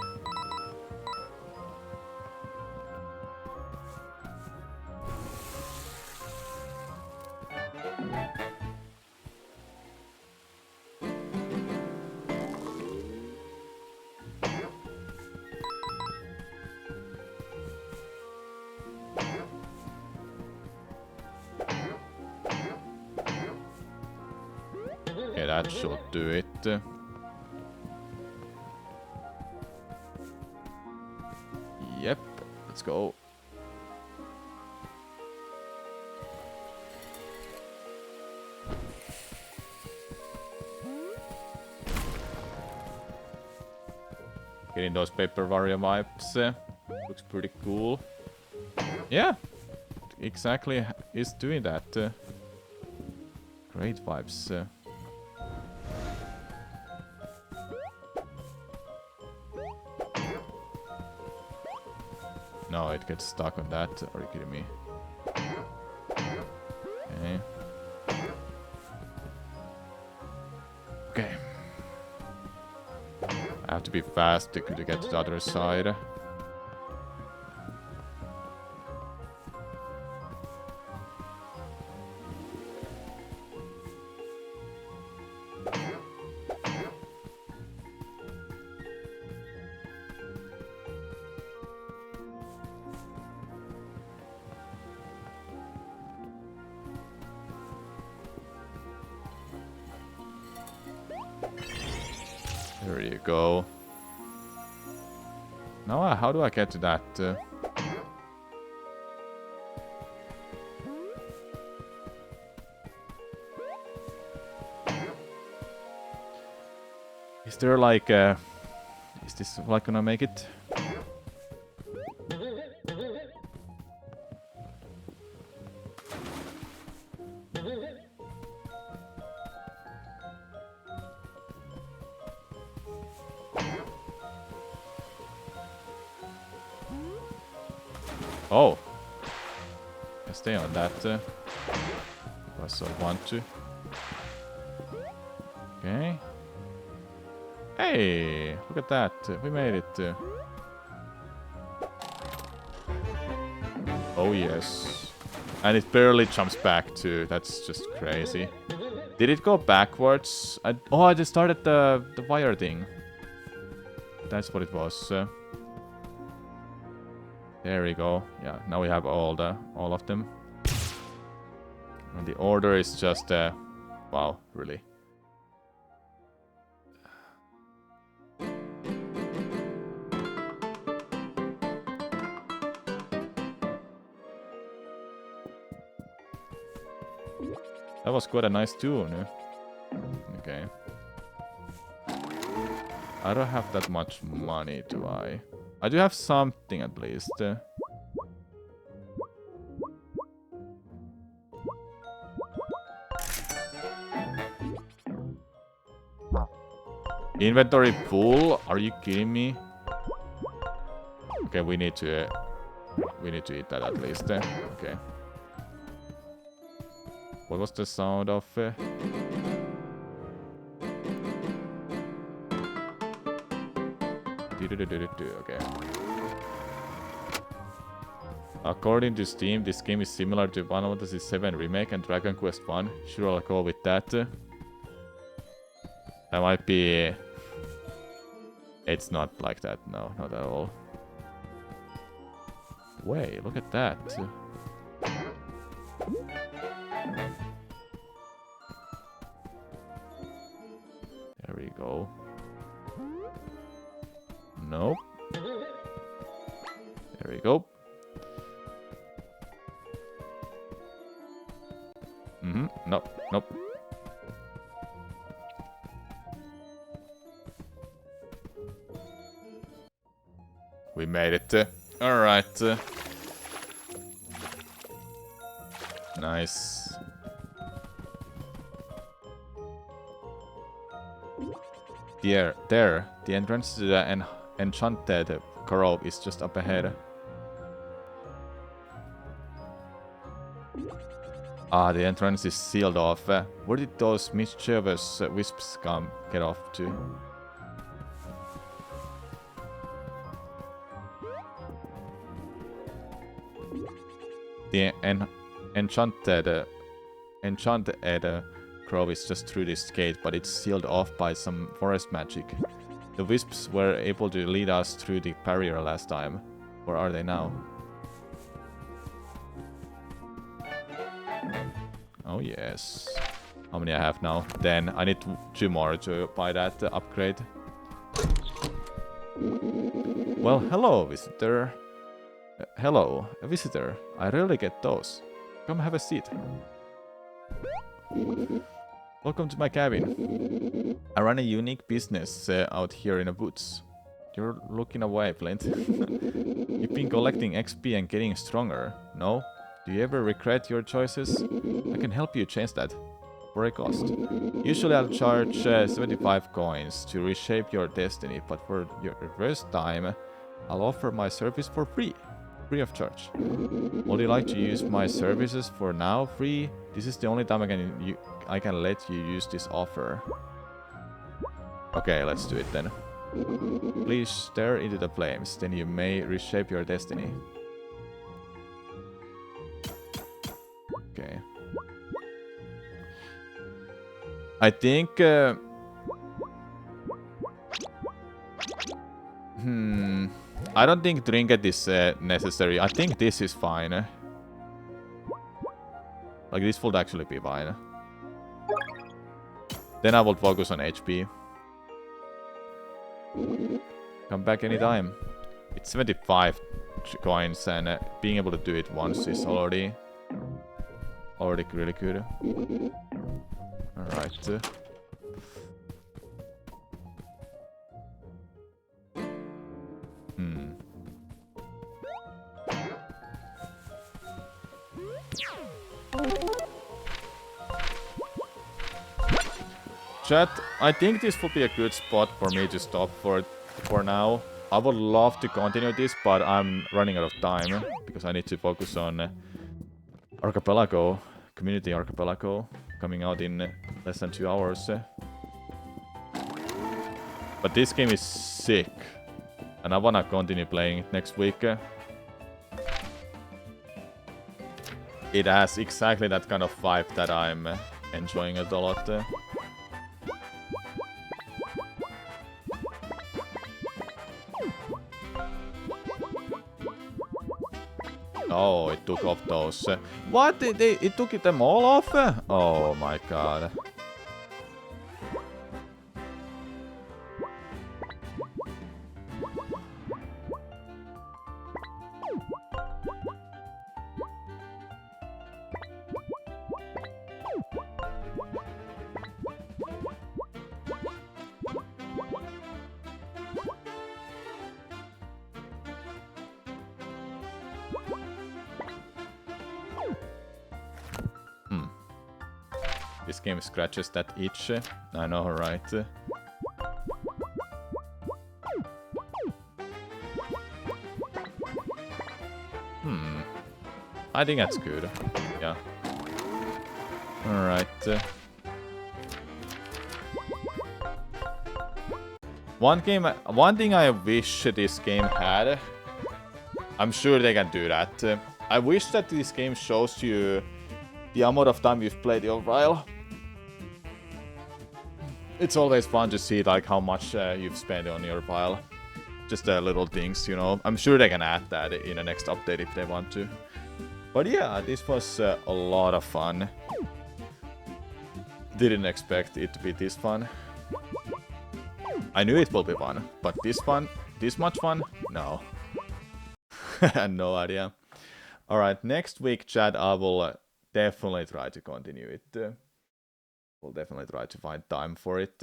Okay, that should do it. Yep, let's go. Getting those Paper Wario vibes looks pretty cool. Yeah, exactly is doing that. Great vibes. No, it gets stuck on that. Are you kidding me? Okay. Okay. I have to be fast to get to the other side. There you go. Now, how do I get to that? Is there like is this like gonna make it? Oh, I stay on that. Because I want to. Okay. Hey, look at that. We made it. Oh yes. And it barely jumps back too. That's just crazy. Did it go backwards? Oh, I just started the wire thing. That's what it was. There we go. Yeah, now we have all of them. And the order is just wow, really. That was quite a nice tune. Okay. I don't have that much money, do I? I do have something at least. Inventory full? Are you kidding me? Okay, we need to eat that at least. Okay. What was the sound of? Okay. According to Steam, this game is similar to Final Fantasy VII Remake and Dragon Quest 1. Sure, I'll go with that. That might be... It's not like that, no, not at all. Wait, look at that. There we go. Nope. There we go. Nope, nope. We made it. Alright. Nice. There. The entrance to the Enchanted Grove is just up ahead. Ah, the entrance is sealed off. Where did those mischievous wisps get off to? The Enchanted Grove is just through this gate, but it's sealed off by some forest magic. The wisps were able to lead us through the barrier last time. Where are they now? Oh yes. How many I have now? Then I need 2 more to buy that upgrade. Well, hello, visitor. Hello, a visitor. I rarely get those. Come have a seat. Welcome to my cabin. I run a unique business out here in the woods. You're looking away, Flint. You've been collecting XP and getting stronger, no? Do you ever regret your choices? I can help you change that. For a cost. Usually I'll charge 75 coins to reshape your destiny, but for your first time, I'll offer my service for free. Free of charge. Would you like to use my services for now? Free? This is the only time I can let you use this offer. Okay, let's do it then. Please stare into the flames, then you may reshape your destiny. Okay. I think... I don't think trinket is necessary. I think this is fine. Like, this would actually be fine. Then I will focus on HP. Come back anytime. It's 75 coins, and being able to do it once is already really good. Alright. Chat, I think this would be a good spot for me to stop for now. I would love to continue this, but I'm running out of time because I need to focus on Archipelago, Community Archipelago, coming out in less than 2 hours. But this game is sick, and I wanna continue playing it next week. It has exactly that kind of vibe that I'm enjoying it a lot. Oh, it took off those. What? It took them all off? Oh my god. This game scratches that itch. I know, right? I think that's good. Yeah. Alright. One thing I wish this game had, I'm sure they can do that. I wish that this game shows you the amount of time you've played your Ryle. It's always fun to see like how much you've spent on your Ryle. Just little things, you know. I'm sure they can add that in the next update if they want to. But yeah, this was a lot of fun. Didn't expect it to be this fun. I knew it will be fun, but this much fun? No. No idea. Alright, next week, chat, I will definitely try to continue it. We'll definitely try to find time for it.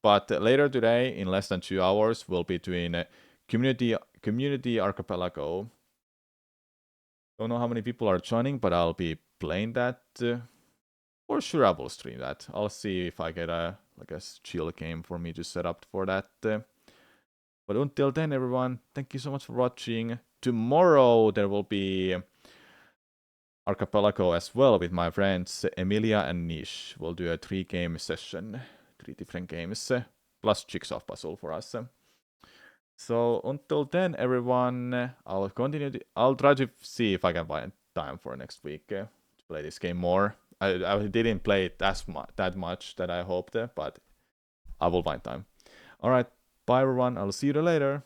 But later today, in less than 2 hours, we'll be doing Community Archipelago. Don't know how many people are joining, but I'll be playing that. For sure, I will stream that. I'll see if I get a chill game for me to set up for that. But until then, everyone, thank you so much for watching. Tomorrow there will be Archipelago as well with my friends Emilia and Nish. We'll do a 3-game session, 3 different games, plus Jigsaw Puzzle for us. So until then, everyone, I'll try to see if I can find time for next week to play this game more. I didn't play it that much that I hoped, but I will find time. Alright, bye everyone, I'll see you later.